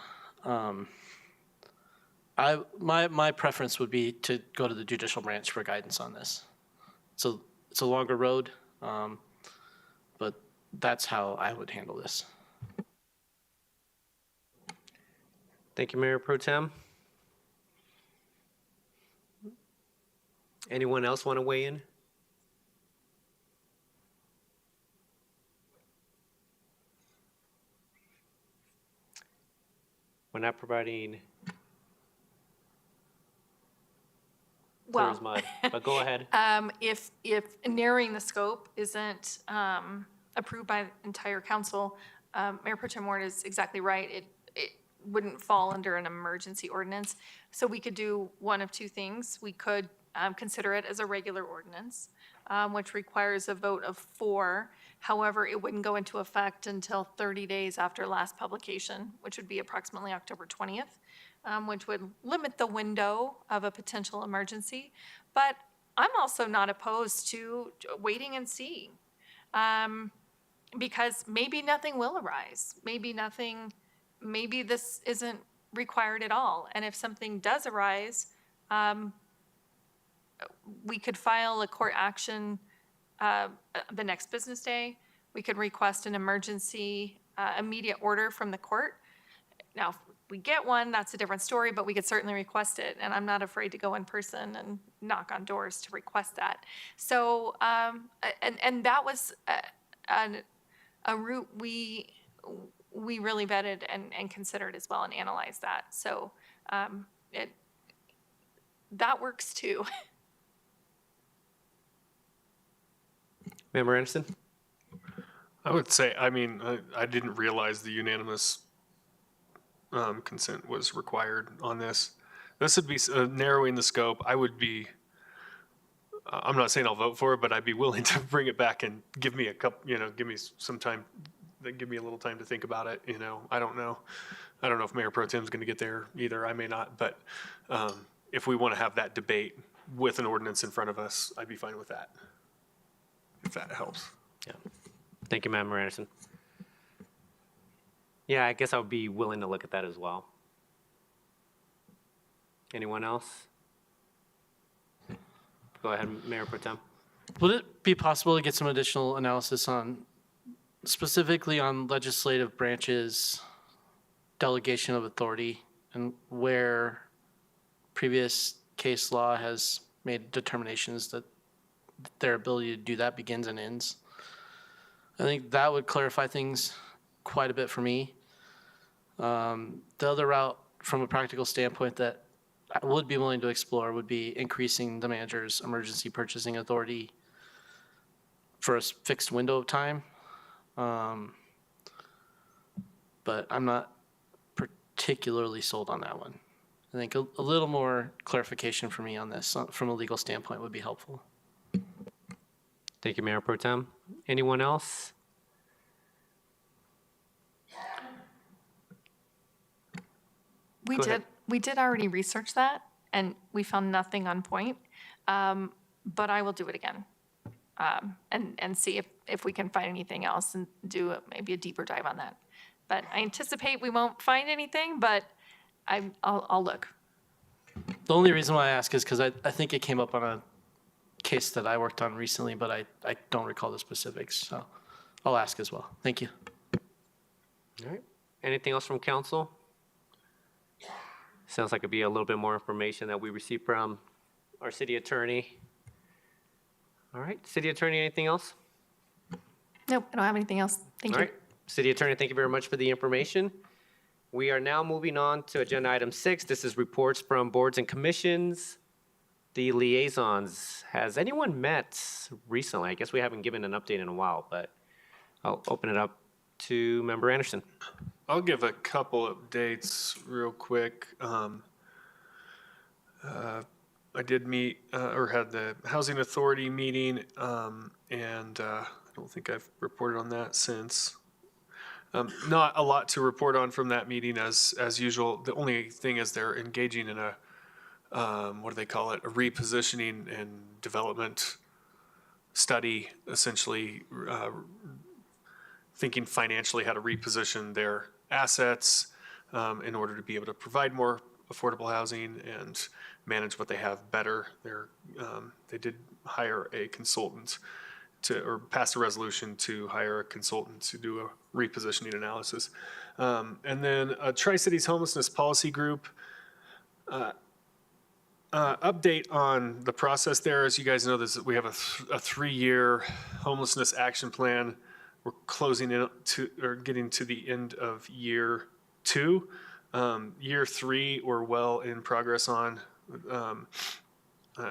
I: my preference would be to go to the judicial branch for guidance on this. So it's a longer road, but that's how I would handle this.
C: Thank you, Mayor Pro Tem. Anyone else want to weigh in? We're not providing clear as mud, but go ahead.
A: If narrowing the scope isn't approved by the entire council, Mayor Pro Tem Ward is exactly right. It wouldn't fall under an emergency ordinance. So we could do one of two things. We could consider it as a regular ordinance, which requires a vote of 4. However, it wouldn't go into effect until 30 days after last publication, which would be approximately October 20th, which would limit the window of a potential emergency. But I'm also not opposed to waiting and seeing, because maybe nothing will arise. Maybe this isn't required at all. And if something does arise, we could file a court action the next business day. We could request an emergency immediate order from the court. Now, if we get one, that's a different story, but we could certainly request it. And I'm not afraid to go in person and knock on doors to request that. So, and that was a route we really vetted and considered as well and analyzed that. So that works too.
C: Member Anderson?
N: I would say, I didn't realize the unanimous consent was required on this. This would be narrowing the scope. I'm not saying I'll vote for it, but I'd be willing to bring it back and give me give me some time, give me a little time to think about it. I don't know if Mayor Pro Tem's going to get there either. I may not, but if we want to have that debate with an ordinance in front of us, I'd be fine with that, if that helps.
C: Yeah. Thank you, Member Anderson. Yeah, I guess I would be willing to look at that as well. Anyone else? Go ahead, Mayor Pro Tem.
I: Would it be possible to get some additional analysis specifically on legislative branches, delegation of authority, and where previous case law has made determinations that their ability to do that begins and ends? I think that would clarify things quite a bit for me. The other route, from a practical standpoint, that I would be willing to explore would be increasing the manager's emergency purchasing authority for a fixed window of time. But I'm not particularly sold on that one. I think a little more clarification for me on this from a legal standpoint would be helpful.
C: Thank you, Mayor Pro Tem. Anyone else?
A: We did already research that, and we found nothing on point. But I will do it again, and see if we can find anything else and do maybe a deeper dive on that. But I anticipate we won't find anything, but I'll look.
I: The only reason why I ask is because I think it came up on a case that I worked on recently, but I don't recall the specifics, so I'll ask as well. Thank you.
C: All right. Anything else from council? Sounds like it'd be a little bit more information that we received from our city attorney. All right, city attorney, anything else?
A: Nope, I don't have anything else. Thank
C: All
A: you.
C: right, city attorney, thank you very much for the information. We are now moving on to agenda item 6. This is reports from boards and commissions. The liaisons, has anyone met recently? I guess we haven't given an update in a while, but I'll open it up to Member Anderson.
N: I'll give a couple updates real quick. I did meet or had the Housing Authority meeting, and I don't think I've reported on that since. Not a lot to report on from that meeting as usual. The only thing is they're engaging in a, what do they call it? A repositioning and development study, essentially thinking financially how to reposition their assets in order to be able to provide more affordable housing and manage what they have better. They did hire a consultant or pass a resolution to hire a consultant to do a repositioning analysis. And then Tri-Cities Homelessness Policy Group, update on the process there. As you guys know, we have a 3-year homelessness action plan. We're closing in or getting to the end of year 2. Year 3, we're well in progress on. And I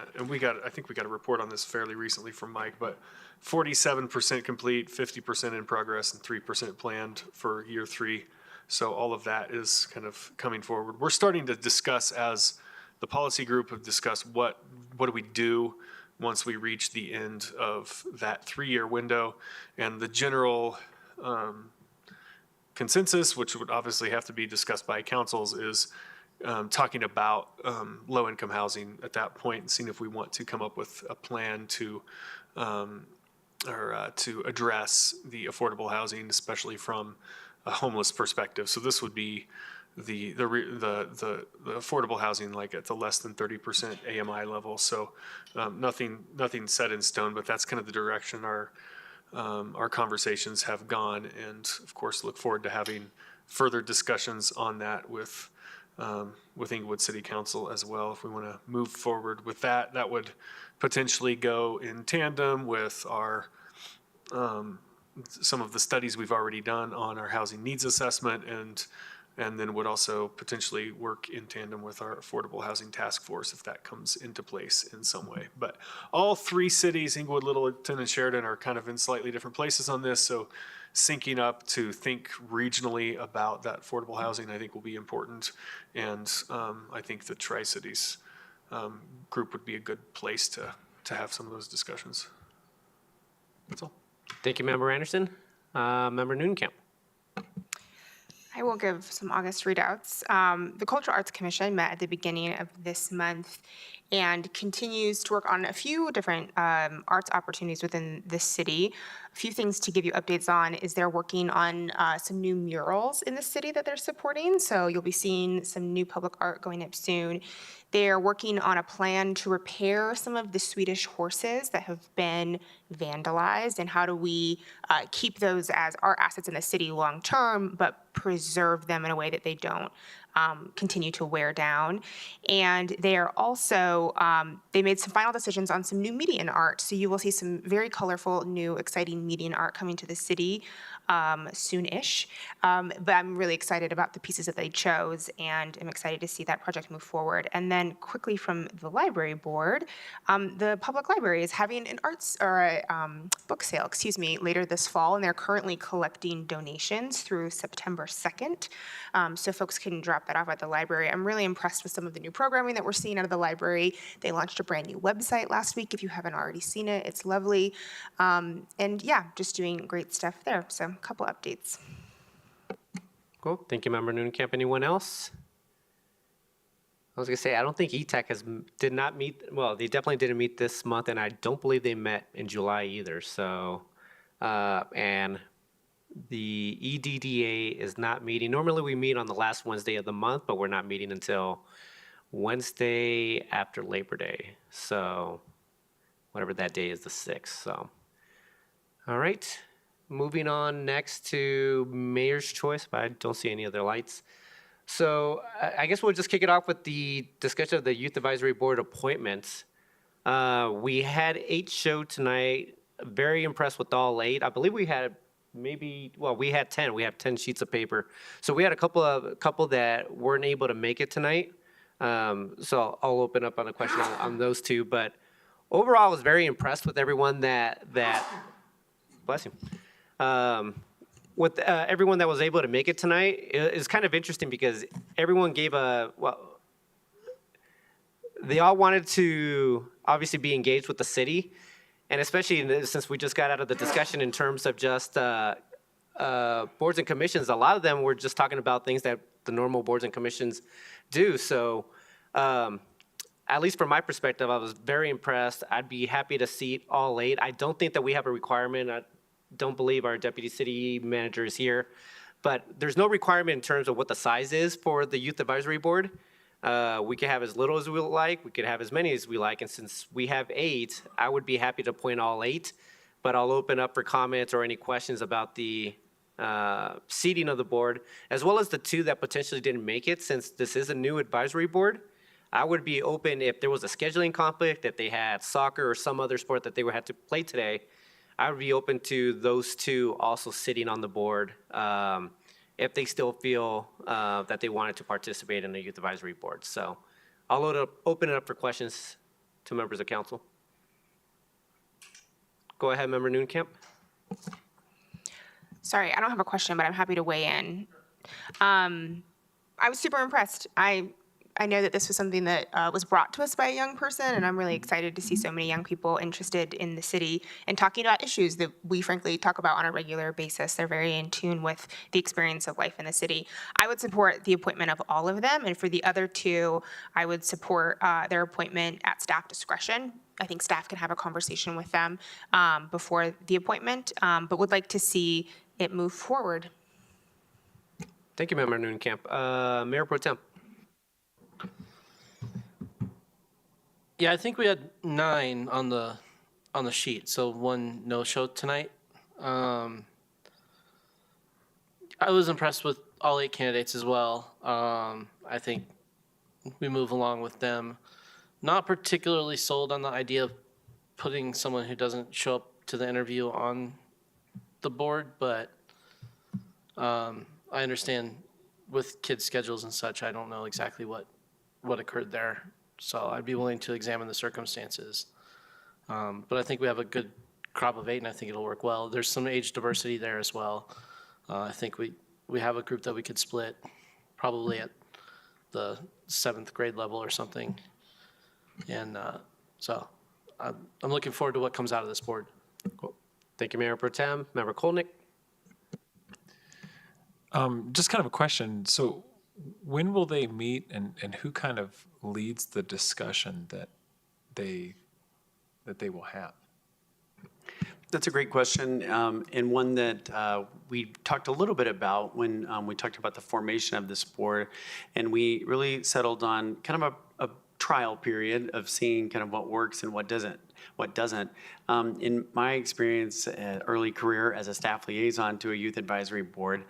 N: think we got a report on this fairly recently from Mike, but 47% complete, 50% in progress, and 3% planned for year 3. So all of that is kind of coming forward. We're starting to discuss, as the policy group have discussed, what do we do once we reach the end of that 3-year window. And the general consensus, which would obviously have to be discussed by councils, is talking about low-income housing at that point and seeing if we want to come up with a plan to address the affordable housing, especially from a homeless perspective. So this would be the affordable housing, like at the less than 30% AMI level. So nothing set in stone, but that's kind of the direction our conversations have gone, and of course look forward to having further discussions on that with Inglewood City Council as well. If we want to move forward with that, that would potentially go in tandem with our some of the studies we've already done on our housing needs assessment, and then would also potentially work in tandem with our affordable housing task force if that comes into place in some way. But all 3 cities, Inglewood, Littleton, and Sheridan, are kind of in slightly different places on this. So syncing up to think regionally about that affordable housing, I think, will be important. And I think the Tri-Cities group would be a good place to have some of those discussions. That's all.
C: Thank you, Member Anderson. Member Noonekamp.
H: I will give some August readouts. The Cultural Arts Commission met at the beginning of this month and continues to work on a few different arts opportunities within the city. A few things to give you updates on is they're working on some new murals in the city that they're supporting. So you'll be seeing some new public art going up soon. They're working on a plan to repair some of the Swedish horses that have been vandalized, and how do we keep those as our assets in the city long term, but preserve them in a way that they don't continue to wear down. And they are also, they made some final decisions on some new median art. So you will see some very colorful, new, exciting median art coming to the city soon-ish. But I'm really excited about the pieces that they chose, and I'm excited to see that project move forward. And then quickly from the library board, the public library is having an arts or a book sale, later this fall, and they're currently collecting donations through September 2nd. So folks can drop that off at the library. I'm really impressed with some of the new programming that we're seeing out of the library. They launched a brand new website last week. If you haven't already seen it, it's lovely. And yeah, just doing great stuff there. So a couple updates.
C: Cool. Thank you, Member Noonekamp. Anyone else? I was going to say, I don't think ETech did not meet. Well, they definitely didn't meet this month, and I don't believe they met in July either. So, and The EDDA is not meeting. Normally, we meet on the last Wednesday of the month, but we're not meeting until Wednesday after Labor Day. So whatever that day is, the 6th. So, all right. Moving on next to Mayor's Choice, but I don't see any other lights. So I guess we'll just kick it off with the discussion of the Youth Advisory Board appointments. We had 8 showed tonight. Very impressed with all 8. I believe we had we had 10. We have 10 sheets of paper. So we had a couple that weren't able to make it tonight. So I'll open up on a question on those 2. But overall, I was very impressed with everyone that bless you. With everyone that was able to make it tonight. It's kind of interesting because everyone gave they all wanted to obviously be engaged with the city, and especially since we just got out of the discussion in terms of just boards and commissions, a lot of them were just talking about things that the normal boards and commissions do. So at least from my perspective, I was very impressed. I'd be happy to seat all 8. I don't think that we have a requirement. I don't believe our deputy city manager is here, but there's no requirement in terms of what the size is for the youth advisory board. We can have as little as we like. We could have as many as we like. And since we have 8, I would be happy to appoint all 8, but I'll open up for comments or any questions about the seating of the board, as well as the 2 that potentially didn't make it. Since this is a new advisory board, I would be open if there was a scheduling conflict, if they had soccer or some other sport that they would have to play today. I would be open to those 2 also sitting on the board if they still feel that they wanted to participate in the youth advisory board. So I'll open it up for questions to members of council. Go ahead, Member Noonkamp.
H: Sorry, I don't have a question, but I'm happy to weigh in. I was super impressed. I know that this was something that was brought to us by a young person, and I'm really excited to see so many young people interested in the city and talking about issues that we frankly talk about on a regular basis. They're very in tune with the experience of life in the city. I would support the appointment of all of them, and for the other 2, I would support their appointment at staff discretion. I think staff can have a conversation with them before the appointment, but would like to see it move forward.
C: Thank you, Member Noonkamp. Mayor Pro Tem.
I: Yeah, I think we had 9 on the sheet, so 1 no-show tonight. I was impressed with all 8 candidates as well. I think we move along with them. Not particularly sold on the idea of putting someone who doesn't show up to the interview on the board, but I understand with kids' schedules and such, I don't know exactly what occurred there. So I'd be willing to examine the circumstances. But I think we have a good crop of 8, and I think it'll work well. There's some age diversity there as well. I think we have a group that we could split probably at the 7th grade level or something. And so I'm looking forward to what comes out of this board.
C: Cool. Thank you, Mayor Pro Tem. Member Kolnick.
O: Just kind of a question. So when will they meet, and who kind of leads the discussion that they will have?
P: That's a great question, and one that we talked a little bit about when we talked about the formation of this board, and we really settled on kind of a trial period of seeing kind of what works and what doesn't. In my experience, early career as a staff liaison to a youth advisory board,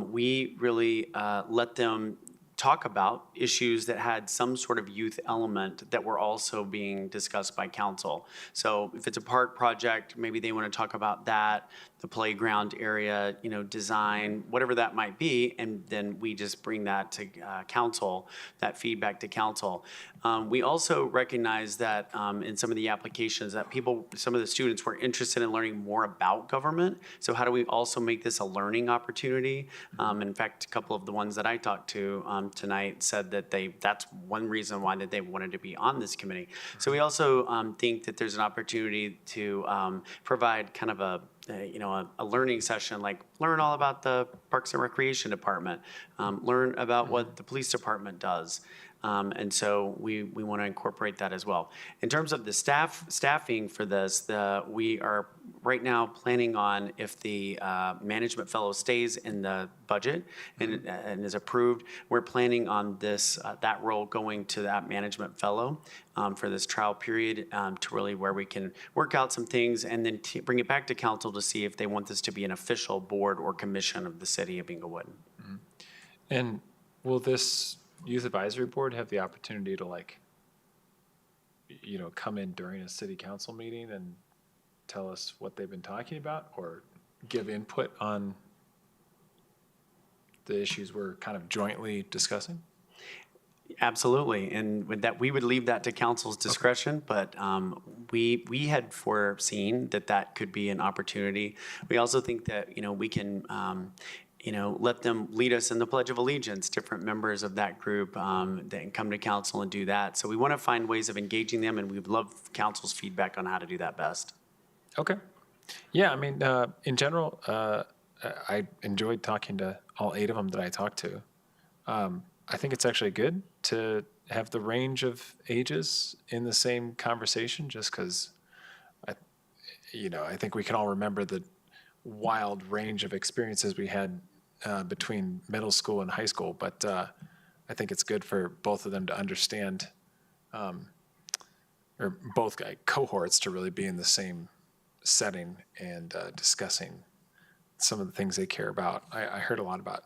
P: we really let them talk about issues that had some sort of youth element that were also being discussed by council. So if it's a park project, maybe they want to talk about that, the playground area, design, whatever that might be, and then we just bring that to council, that feedback to council. We also recognize that in some of the applications that some of the students were interested in learning more about government. So how do we also make this a learning opportunity? In fact, a couple of the ones that I talked to tonight said that that's one reason why that they wanted to be on this committee. So we also think that there's an opportunity to provide kind of a learning session, like learn all about the Parks and Recreation Department, learn about what the police department does. And so we want to incorporate that as well. In terms of the staffing for this, we are right now planning on, if the management fellow stays in the budget and is approved, we're planning on that role going to that management fellow for this trial period, to really where we can work out some things and then bring it back to council to see if they want this to be an official board or commission of the city of Inglewood.
O: And will this youth advisory board have the opportunity to come in during a city council meeting and tell us what they've been talking about or give input on the issues we're kind of jointly discussing?
P: Absolutely, and with that, we would leave that to council's discretion, but we had foreseen that could be an opportunity. We also think that, we can, let them lead us in the Pledge of Allegiance, different members of that group that come to council and do that. So we want to find ways of engaging them, and we'd love council's feedback on how to do that best.
O: Okay. Yeah, I mean, in general, I enjoyed talking to all 8 of them that I talked to. I think it's actually good to have the range of ages in the same conversation, just because I think we can all remember the wild range of experiences we had between middle school and high school. But I think it's good for both of them to understand, or both cohorts to really be in the same setting and discussing some of the things they care about. I heard a lot about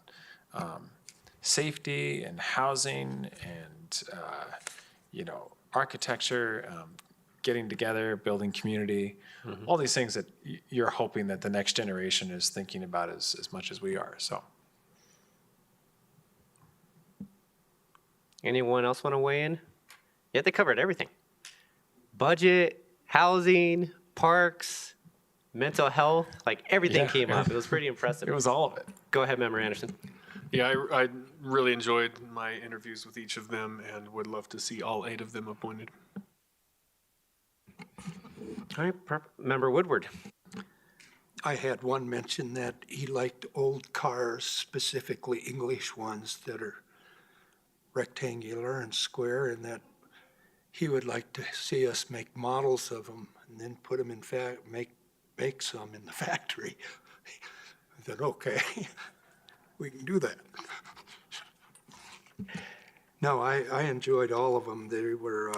O: safety and housing and architecture, getting together, building community, all these things that you're hoping that the next generation is thinking about as much as we are. So,
C: Anyone else want to weigh in? Yeah, they covered everything. Budget, housing, parks, mental health, everything came up. It was pretty impressive.
O: It was all of it.
C: Go ahead, Member Anderson.
N: Yeah, I really enjoyed my interviews with each of them and would love to see all 8 of them appointed.
C: All right, Member Woodward.
D: I had one mention that he liked old cars, specifically English ones that are rectangular and square, and that he would like to see us make models of them and then put them make some in the factory. I said, okay, we can do that. No, I enjoyed all of them. They were,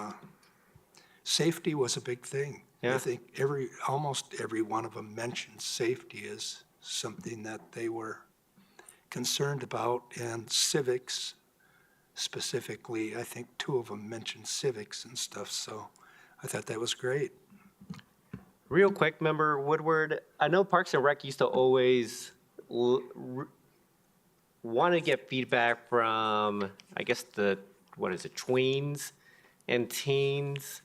D: safety was a big thing.
C: Yeah.
D: I think almost every one of them mentioned safety as something that they were concerned about, and civics specifically. I think 2 of them mentioned civics and stuff, so I thought that was great.
C: Real quick, Member Woodward, I know Parks and Rec used to always want to get feedback from, I guess, tweens and teens.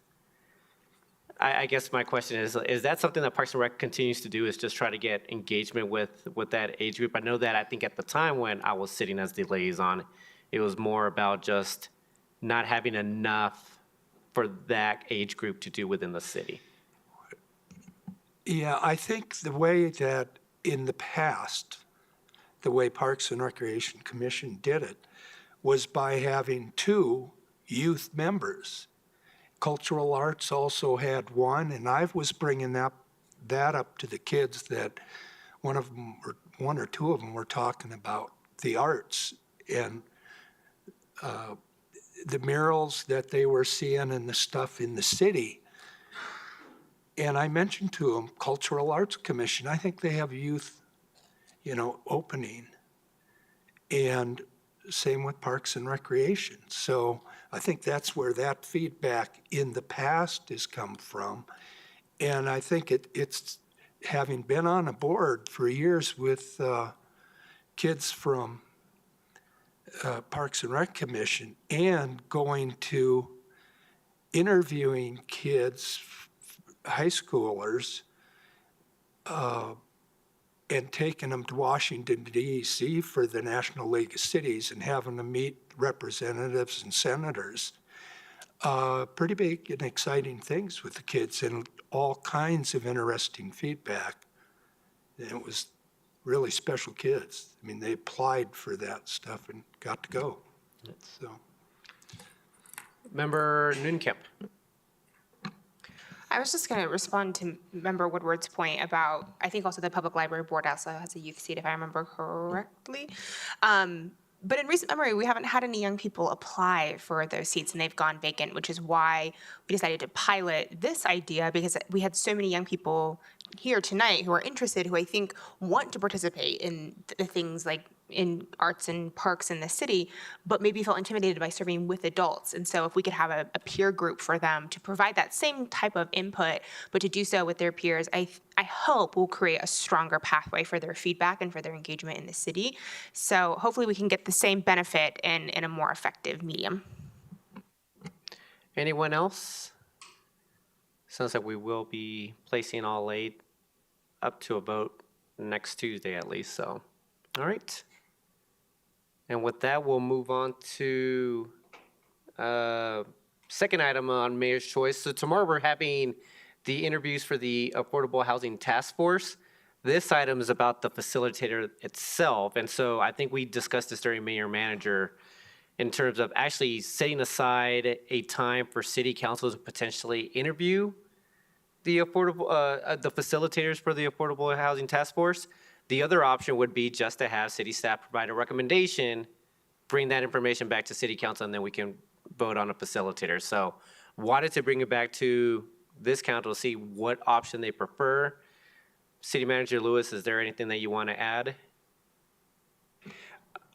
C: I guess my question is that something that Parks and Rec continues to do, is just try to get engagement with that age group? I know that I think at the time when I was sitting as the liaison, it was more about just not having enough for that age group to do within the city.
D: Yeah, I think the way that in the past, the way Parks and Recreation Commission did it was by having 2 youth members. Cultural Arts also had 1, and I was bringing that up to the kids, that one or two of them were talking about the arts and the murals that they were seeing and the stuff in the city. And I mentioned to them, Cultural Arts Commission, I think they have youth, opening. And same with Parks and Recreation. So I think that's where that feedback in the past has come from. And I think it's having been on a board for years with kids from Parks and Rec Commission, and going to interviewing kids, high schoolers, and taking them to Washington, D.C. for the National League of Cities and having them meet representatives and senators. Pretty big and exciting things with the kids, and all kinds of interesting feedback. And it was really special kids. I mean, they applied for that stuff and got to go. So
C: Member Nunekamp.
H: I was just going to respond to Member Woodward's point about, I think also the Public Library Board also has a youth seat, if I remember correctly. But in recent memory, we haven't had any young people apply for those seats and they've gone vacant, which is why we decided to pilot this idea, because we had so many young people here tonight who are interested, who I think want to participate in the things like in arts and parks in the city, but maybe felt intimidated by serving with adults. And so if we could have a peer group for them to provide that same type of input, but to do so with their peers, I hope will create a stronger pathway for their feedback and for their engagement in the city. So hopefully we can get the same benefit in a more effective medium.
C: Anyone else? Sounds like we will be placing all 8 up to a vote next Tuesday at least, so. All right. And with that, we'll move on to second item on Mayor's Choice. So tomorrow we're having the interviews for the Affordable Housing Task Force. This item is about the facilitator itself. And so I think we discussed this during Mayor Manager in terms of actually setting aside a time for city council to potentially interview the facilitators for the Affordable Housing Task Force. The other option would be just to have city staff provide a recommendation, bring that information back to city council, and then we can vote on a facilitator. So wanted to bring it back to this council to see what option they prefer. City Manager Lewis, is there anything that you want to add?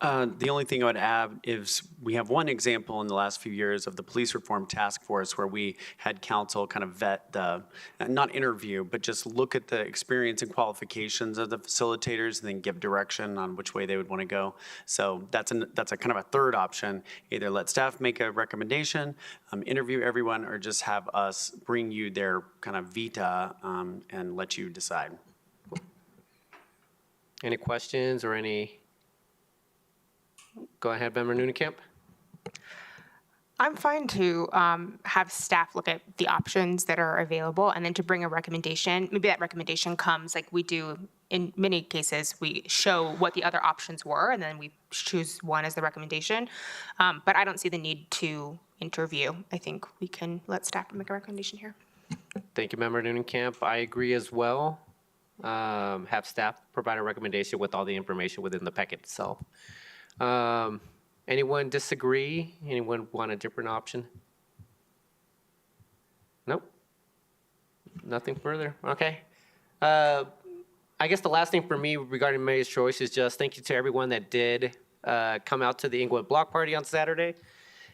P: The only thing I would add is we have one example in the last few years of the police reform task force where we had council kind of vet the, not interview, but just look at the experience and qualifications of the facilitators and then give direction on which way they would want to go. So that's a kind of a third option. Either let staff make a recommendation, interview everyone, or just have us bring you their kind of vita and let you decide.
C: Any questions or any? Go ahead, Member Nunekamp.
H: I'm fine to have staff look at the options that are available and then to bring a recommendation. Maybe that recommendation comes like we do in many cases. We show what the other options were and then we choose one as the recommendation. But I don't see the need to interview. I think we can let staff make a recommendation here.
C: Thank you, Member Nunekamp. I agree as well. Have staff provide a recommendation with all the information within the packet itself. Anyone disagree? Anyone want a different option? Nope. Nothing further. Okay. I guess the last thing for me regarding Mayor's Choice is just thank you to everyone that did come out to the Inglewood Block Party on Saturday.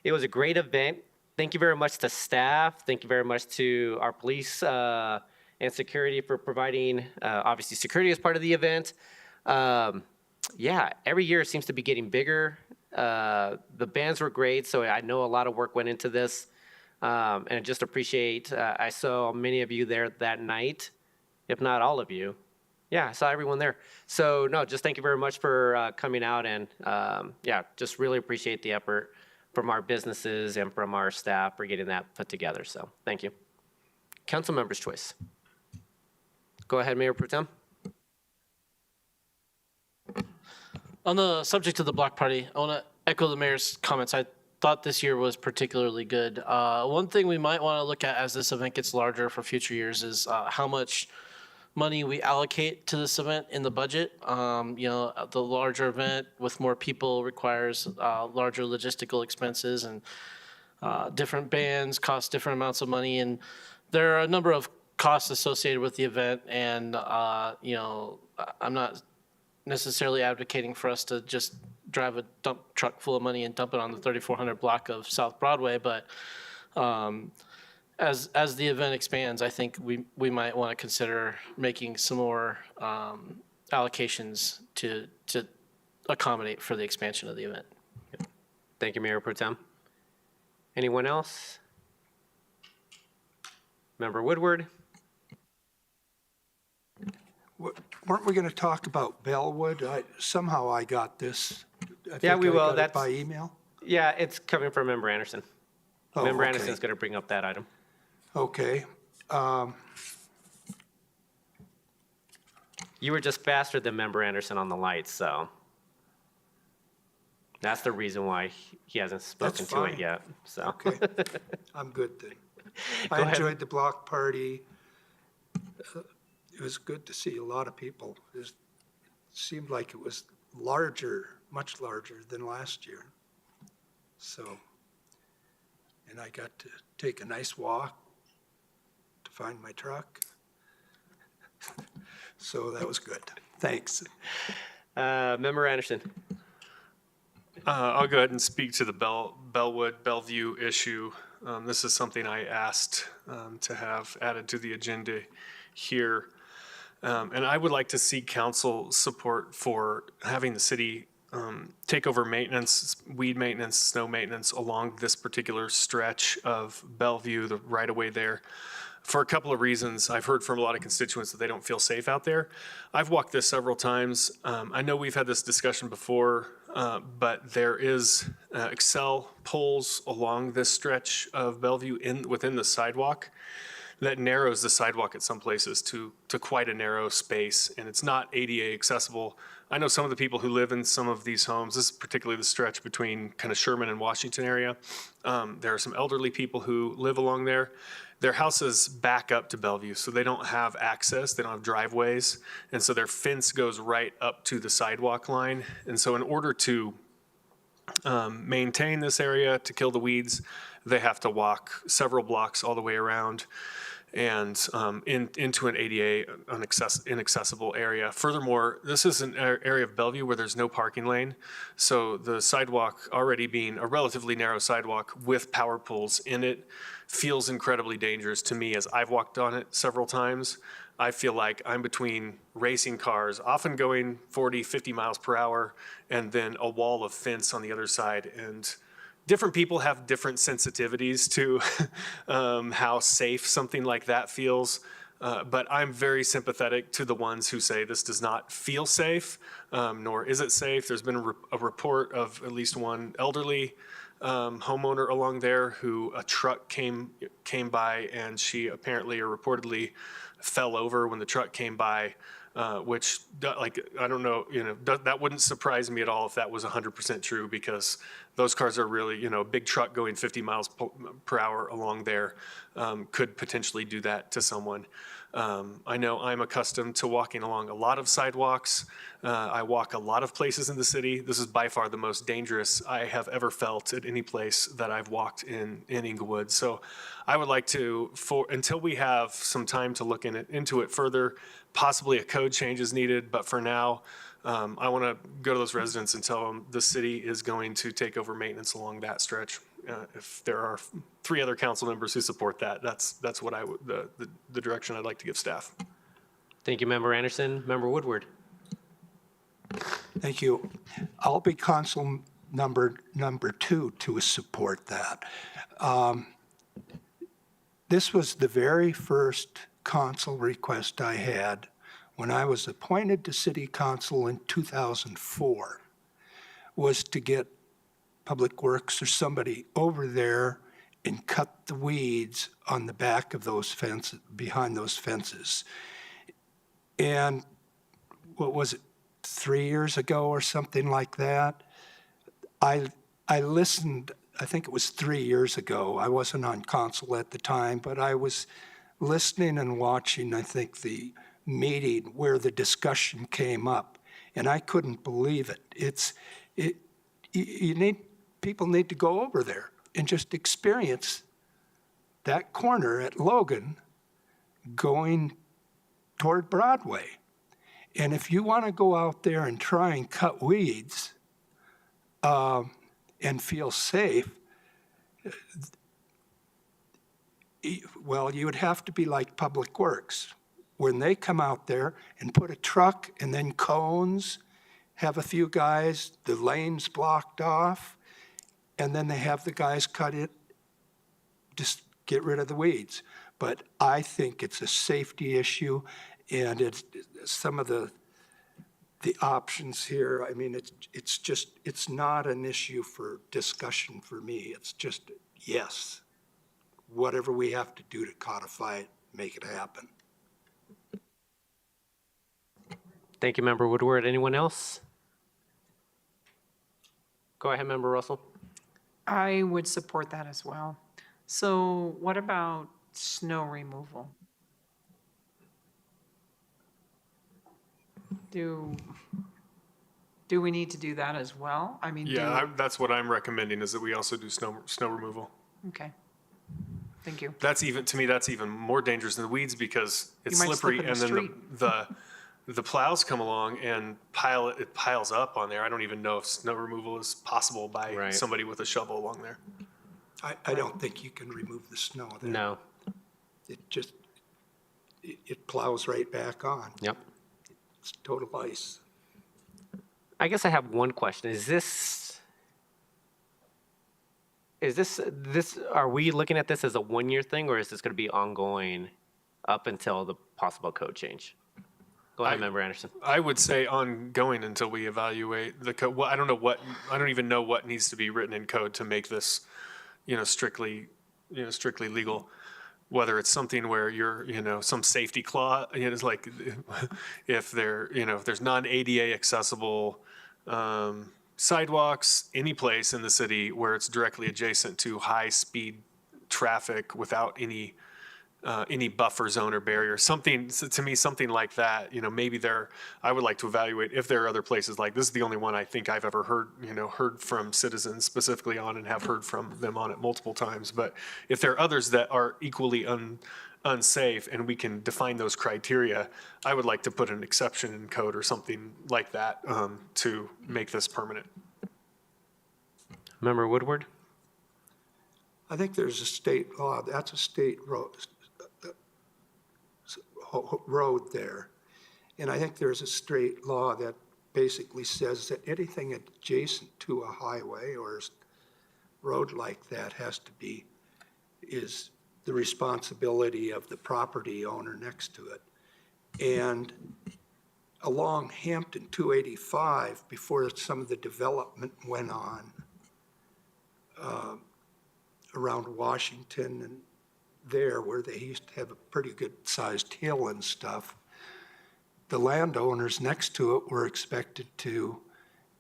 C: It was a great event. Thank you very much to staff. Thank you very much to our police and security for providing, obviously, security as part of the event. Yeah, every year it seems to be getting bigger. The bands were great, so I know a lot of work went into this. And I just appreciate, I saw many of you there that night, if not all of you. Yeah, I saw everyone there. So no, just thank you very much for coming out and yeah, just really appreciate the effort from our businesses and from our staff for getting that put together. So thank you. Council members' choice. Go ahead, Mayor Pro Tem.
I: On the subject of the block party, I want to echo the mayor's comments. I thought this year was particularly good. One thing we might want to look at as this event gets larger for future years is how much money we allocate to this event in the budget. You know, the larger event with more people requires larger logistical expenses, and different bands cost different amounts of money. And there are a number of costs associated with the event. And, you know, I'm not necessarily advocating for us to just drive a dump truck full of money and dump it on the 3400 block of South Broadway, but as the event expands, I think we might want to consider making some more allocations to accommodate for the expansion of the event.
C: Thank you, Mayor Pro Tem. Anyone else? Member Woodward.
D: Weren't we going to talk about Bellwood? Somehow I got this.
C: Yeah, we will.
D: That's by email?
C: Yeah, it's coming from Member Anderson.
D: Oh,
C: Member
D: okay.
C: Anderson's going to bring up that item.
D: Okay.
C: You were just faster than Member Anderson on the lights, so. That's the reason why he hasn't spoken to it
D: fine.
C: yet, so.
D: Okay, I'm good then.
C: Go
D: I
C: ahead.
D: enjoyed the block party. It was good to see a lot of people. It seemed like it was larger, much larger than last year. So, and I got to take a nice walk to find my truck. So that was good. Thanks.
C: Member Anderson.
N: I'll go ahead and speak to the Bellevue issue. This is something I asked to have added to the agenda here. And I would like to see council support for having the city take over maintenance, weed maintenance, snow maintenance along this particular stretch of Bellevue, the right-of-way there. For a couple of reasons. I've heard from a lot of constituents that they don't feel safe out there. I've walked this several times. I know we've had this discussion before, but there is Excel poles along this stretch of Bellevue within the sidewalk that narrows the sidewalk at some places to quite a narrow space, and it's not ADA accessible. I know some of the people who live in some of these homes, this is particularly the stretch between kind of Sherman and Washington area. There are some elderly people who live along there. Their houses back up to Bellevue, so they don't have access, they don't have driveways, and so their fence goes right up to the sidewalk line. And so in order to maintain this area, to kill the weeds, they have to walk several blocks all the way around and into an ADA inaccessible area. Furthermore, this is an area of Bellevue where there's no parking lane, so the sidewalk already being a relatively narrow sidewalk with power poles in it feels incredibly dangerous to me as I've walked on it several times. I feel like I'm between racing cars, often going 40, 50 miles per hour, and then a wall of fence on the other side. And different people have different sensitivities to how safe something like that feels. But I'm very sympathetic to the ones who say this does not feel safe, nor is it safe. There's been a report of at least one elderly homeowner along there who a truck came by, and she apparently or reportedly fell over when the truck came by, which, like, I don't know, that wouldn't surprise me at all if that was 100% true, because those cars are really, a big truck going 50 miles per hour along there could potentially do that to someone. I know I'm accustomed to walking along a lot of sidewalks. I walk a lot of places in the city. This is by far the most dangerous I have ever felt at any place that I've walked in Inglewood. So I would like to, until we have some time to look into it further, possibly a code change is needed, but for now, I want to go to those residents and tell them the city is going to take over maintenance along that stretch. If there are 3 other council members who support that, that's what the direction I'd like to give staff.
C: Thank you, Member Anderson. Member Woodward.
D: Thank you. I'll be council number 2 to support that. This was the very first council request I had when I was appointed to city council in 2004, was to get Public Works or somebody over there and cut the weeds on the back of those fences, behind those fences. And what was it, 3 years ago or something like that? I listened, I think it was 3 years ago. I wasn't on council at the time, but I was listening and watching, I think, the meeting where the discussion came up, and I couldn't believe it. People need to go over there and just experience that corner at Logan going toward Broadway. And if you want to go out there and try and cut weeds and feel safe, well, you would have to be like Public Works. When they come out there and put a truck and then cones, have a few guys, the lanes blocked off, and then they have the guys cut it, just get rid of the weeds. But I think it's a safety issue, and it's some of the options here. I mean, it's not an issue for discussion for me. It's just, yes, whatever we have to do to codify it, make it happen.
C: Thank you, Member Woodward. Anyone else? Go ahead, Member Russell.
M: I would support that as well. So what about snow removal? Do we need to do that as well? I mean,
N: That's what I'm recommending, is that we also do snow removal.
M: okay. Thank you.
N: That's even, to me, that's even more dangerous than the weeds because it's
M: You might slip
N: slippery,
M: in the
N: and then
M: street.
N: the plows come along and it piles up on there. I don't even know if snow removal is possible by
C: Right.
N: somebody with a shovel along there.
D: I don't think you can remove the snow there.
C: No.
D: It plows right back on.
C: Yep.
D: It's total ice.
C: I guess I have one question. Are we looking at this as a 1-year thing, or is this going to be ongoing up until the possible code change? Go ahead, Member Anderson.
N: I would say ongoing until we evaluate the code. Well, I don't even know what needs to be written in code to make this, strictly legal. Whether it's something where you're, some safety clause, it's like if there's non-ADA accessible sidewalks, any place in the city where it's directly adjacent to high-speed traffic without any buffer zone or barrier, something like that. Maybe I would like to evaluate if there are other places like this. Is the only one I think I've ever heard from citizens specifically on, and have heard from them on it multiple times. But if there are others that are equally unsafe and we can define those criteria, I would like to put an exception in code or something like that to make this permanent.
C: Member Woodward?
D: I think there's a state law, that's a state road there. And I think there's a state law that basically says that anything adjacent to a highway or road like that is the responsibility of the property owner next to it. And along Hampton 285, before some of the development went on, around Washington and there, where they used to have a pretty good sized hill and stuff, the landowners next to it were expected to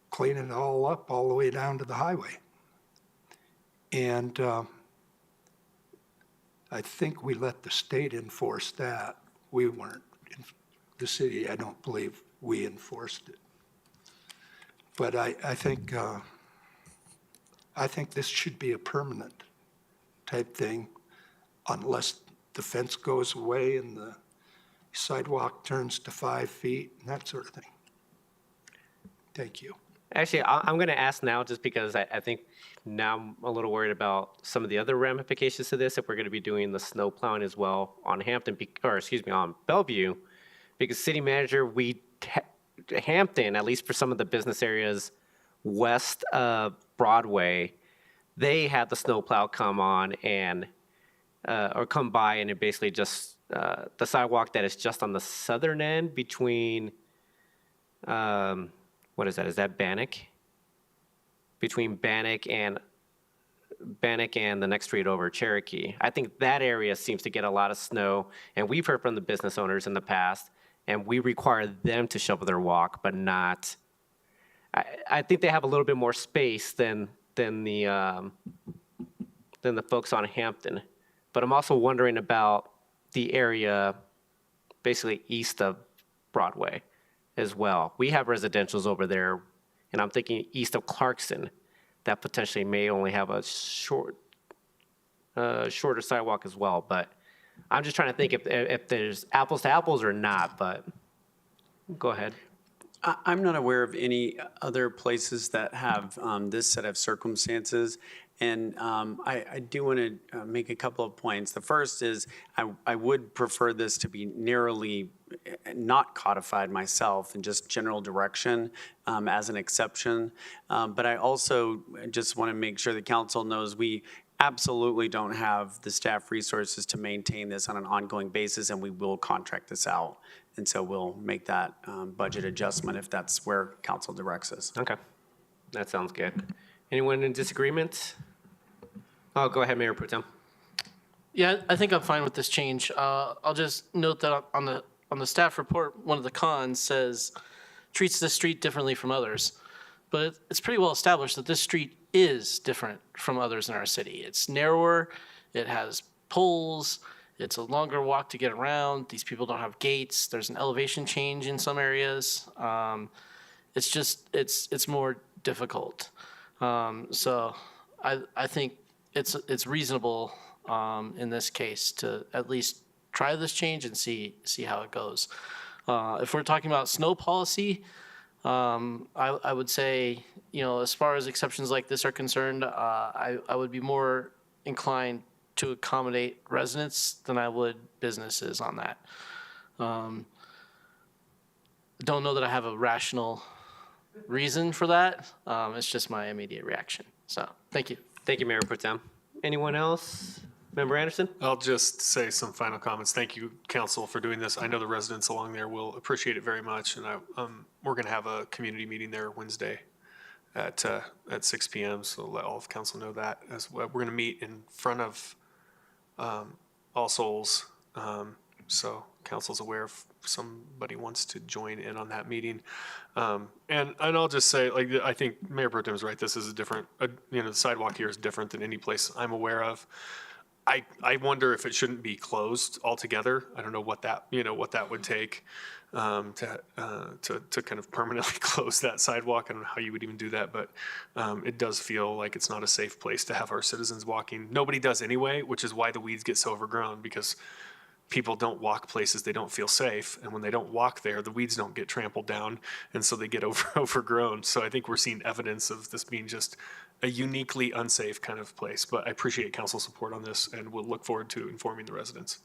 D: clean it all up all the way down to the highway. And I think we let the state enforce that. We weren't, the city, I don't believe we enforced it. But I think this should be a permanent type thing, unless the fence goes away and the sidewalk turns to 5 feet and that sort of thing. Thank you.
C: Actually, I'm going to ask now just because I think now I'm a little worried about some of the other ramifications to this if we're going to be doing the snow plowing as well on on Bellevue, because city manager, Hampton, at least for some of the business areas west of Broadway, they had the snow plow come on and or come by, and it basically just the sidewalk that is just on the southern end between what is that? Is that Bannock? Between Bannock and the next street over, Cherokee. I think that area seems to get a lot of snow, and we've heard from the business owners in the past, and we require them to shovel their walk, but not. I think they have a little bit more space than the folks on Hampton. But I'm also wondering about the area basically east of Broadway as well. We have residentials over there, and I'm thinking east of Clarkson that potentially may only have a shorter sidewalk as well. But I'm just trying to think if there's apples to apples or not, but go ahead.
P: I'm not aware of any other places that have this set of circumstances. And I do want to make a couple of points. The first is I would prefer this to be narrowly not codified myself and just general direction as an exception. But I also just want to make sure the council knows we absolutely don't have the staff resources to maintain this on an ongoing basis, and we will contract this out. And so we'll make that budget adjustment if that's where council directs us.
C: Okay, that sounds good. Anyone in disagreement? Oh, go ahead, Mayor Pro Tem.
I: Yeah, I think I'm fine with this change. I'll just note that on the staff report, one of the cons says treats the street differently from others. but it's pretty well established that this street is different from others in our city. It's narrower, it has poles, it's a longer walk to get around. These people don't have gates. There's an elevation change in some areas. It's just, it's more difficult. So I think it's reasonable in this case to at least try this change and see how it goes. If we're talking about snow policy, I would say, as far as exceptions like this are concerned, I would be more inclined to accommodate residents than I would businesses on that. Don't know that I have a rational reason for that. It's just my immediate reaction. So, thank you.
C: Thank you, Mayor Pro Tem. Anyone else? Member Anderson?
N: I'll just say some final comments. Thank you, council, for doing this. I know the residents along there will appreciate it very much, and we're going to have a community meeting there Wednesday at 6 p.m. So let all of council know that as well. We're going to meet in front of All Souls, so council's aware if somebody wants to join in on that meeting. And I'll just say, I think Mayor Pro Tem is right. This is a different, the sidewalk here is different than any place I'm aware of. I wonder if it shouldn't be closed altogether. I don't know what that would take to kind of permanently close that sidewalk. I don't know how you would even do that, but it does feel like it's not a safe place to have our citizens walking. Nobody does anyway, which is why the weeds get so overgrown, because people don't walk places they don't feel safe, and when they don't walk there, the weeds don't get trampled down, and so they get overgrown. So I think we're seeing evidence of this being just a uniquely unsafe kind of place. But I appreciate council support on this, and we'll look forward to informing the residents.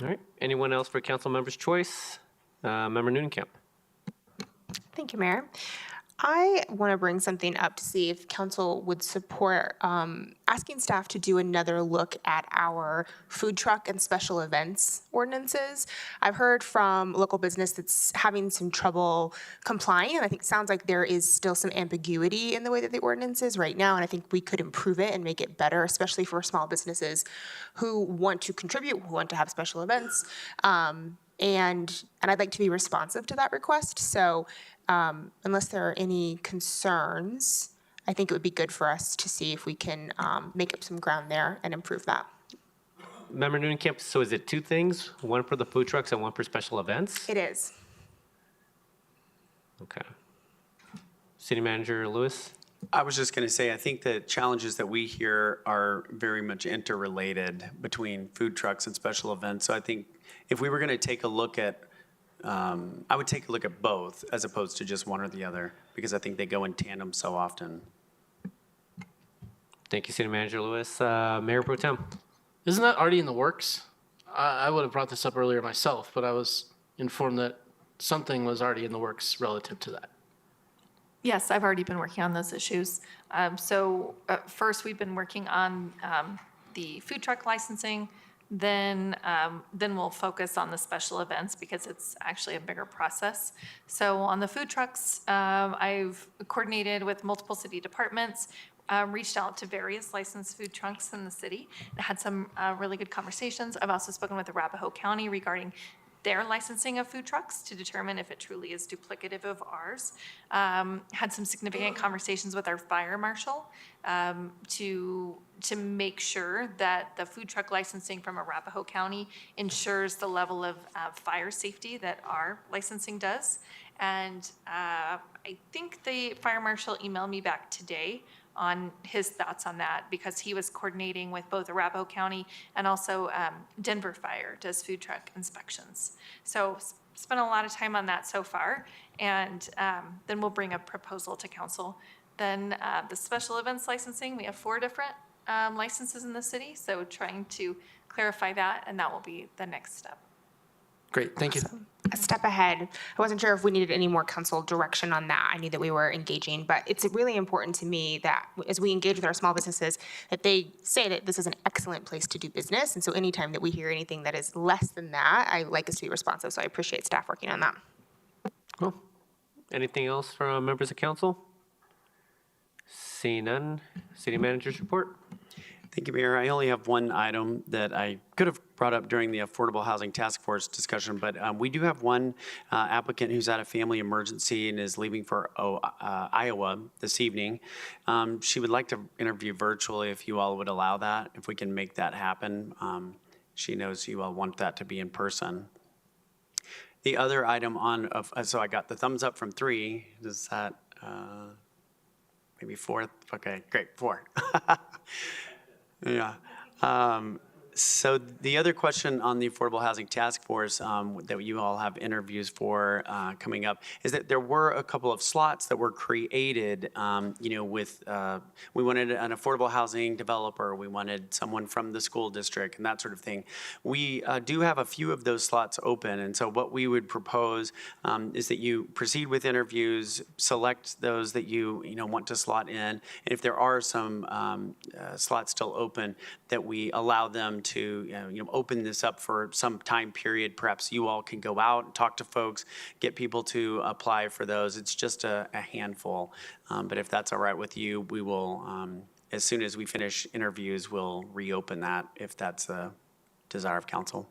C: All right. Anyone else for council member's choice? Member Noonekamp.
H: Thank you, Mayor. I want to bring something up to see if council would support asking staff to do another look at our food truck and special events ordinances. I've heard from local business that's having some trouble complying, and I think it sounds like there is still some ambiguity in the way that the ordinance is right now, and I think we could improve it and make it better, especially for small businesses who want to contribute, who want to have special events. And I'd like to be responsive to that request. So unless there are any concerns, I think it would be good for us to see if we can make up some ground there and improve that.
C: Member Noonekamp, so is it two things? One for the food trucks and one for special events?
H: It is.
C: Okay. City Manager Lewis?
P: I was just going to say, I think the challenges that we hear are very much interrelated between food trucks and special events. So I think if we were going to take a look at, I would take a look at both as opposed to just one or the other, because I think they go in tandem so often.
C: Thank you, City Manager Lewis. Mayor Pro Tem?
I: Isn't that already in the works? I would have brought this up earlier myself, but I was informed that something was already in the works relative to that.
A: Yes, I've already been working on those issues. First, we've been working on the food truck licensing. Then we'll focus on the special events because it's actually a bigger process. So on the food trucks, I've coordinated with multiple city departments, reached out to various licensed food trucks in the city, and had some really good conversations. I've also spoken with Arapahoe County regarding their licensing of food trucks to determine if it truly is duplicative of ours. Had some significant conversations with our fire marshal to make sure that the food truck licensing from Arapahoe County ensures the level of fire safety that our licensing does. And I think the fire marshal emailed me back today on his thoughts on that, because he was coordinating with both Arapahoe County and also Denver Fire does food truck inspections. So spent a lot of time on that so far, and then we'll bring a proposal to council. Then the special events licensing, we have 4 different licenses in the city, so trying to clarify that, and that will be the next step.
I: Great, thank you.
H: A step ahead. I wasn't sure if we needed any more council direction on that. I knew that we were engaging, but it's really important to me that as we engage with our small businesses, that they say that this is an excellent place to do business. And so anytime that we hear anything that is less than that, I like us to be responsive. So I appreciate staff working on that.
C: Cool. Anything else from members of council? Seeing none, City Manager's report.
P: Thank you, Mayor. I only have one item that I could have brought up during the Affordable Housing Task Force discussion, but we do have one applicant who's had a family emergency and is leaving for Iowa this evening. She would like to interview virtually if you all would allow that, if we can make that happen. She knows you all want that to be in person. The other item on, so I got the thumbs up from 3. Does that, maybe 4th? Okay, great, 4. Yeah. So the other question on the Affordable Housing Task Force that you all have interviews for coming up is that there were a couple of slots that were created, with, we wanted an affordable housing developer, we wanted someone from the school district and that sort of thing. We do have a few of those slots open, and so what we would propose is that you proceed with interviews, select those that you want to slot in, and if there are some slots still open, that we allow them to open this up for some time period. Perhaps you all can go out and talk to folks, get people to apply for those. It's just a handful. But if that's all right with you, we will, as soon as we finish interviews, we'll reopen that if that's a desire of council.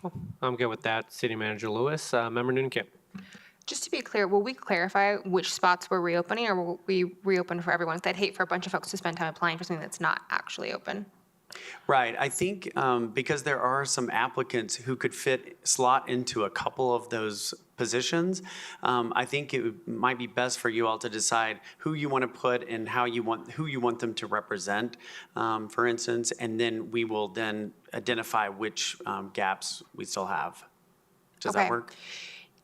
C: Cool. I'm good with that. City Manager Lewis, Member Noonan-Kim.
H: Just to be clear, will we clarify which spots we're reopening, or will we reopen for everyone? 'Cause I'd hate for a bunch of folks to spend time applying for something that's not actually open.
P: Right. I think because there are some applicants who could slot into a couple of those positions, I think it might be best for you all to decide who you want to put and who you want them to represent, for instance, and then we will then identify which gaps we still have. Does that work?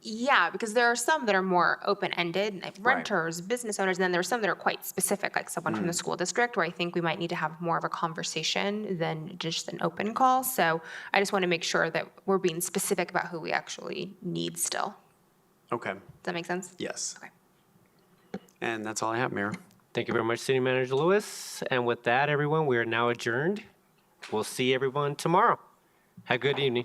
H: Yeah, because there are some that are more open-ended, like renters, business owners, and then there are some that are quite specific, like someone from the school district, where I think we might need to have more of a conversation than just an open call. So I just want to make sure that we're being specific about who we actually need still.
P: Okay.
H: Does that make sense?
P: Yes.
H: Okay.
P: And that's all I have, Mayor.
C: Thank you very much, City Manager Lewis. And with that, everyone, we are now adjourned. We'll see everyone tomorrow. Have a good evening.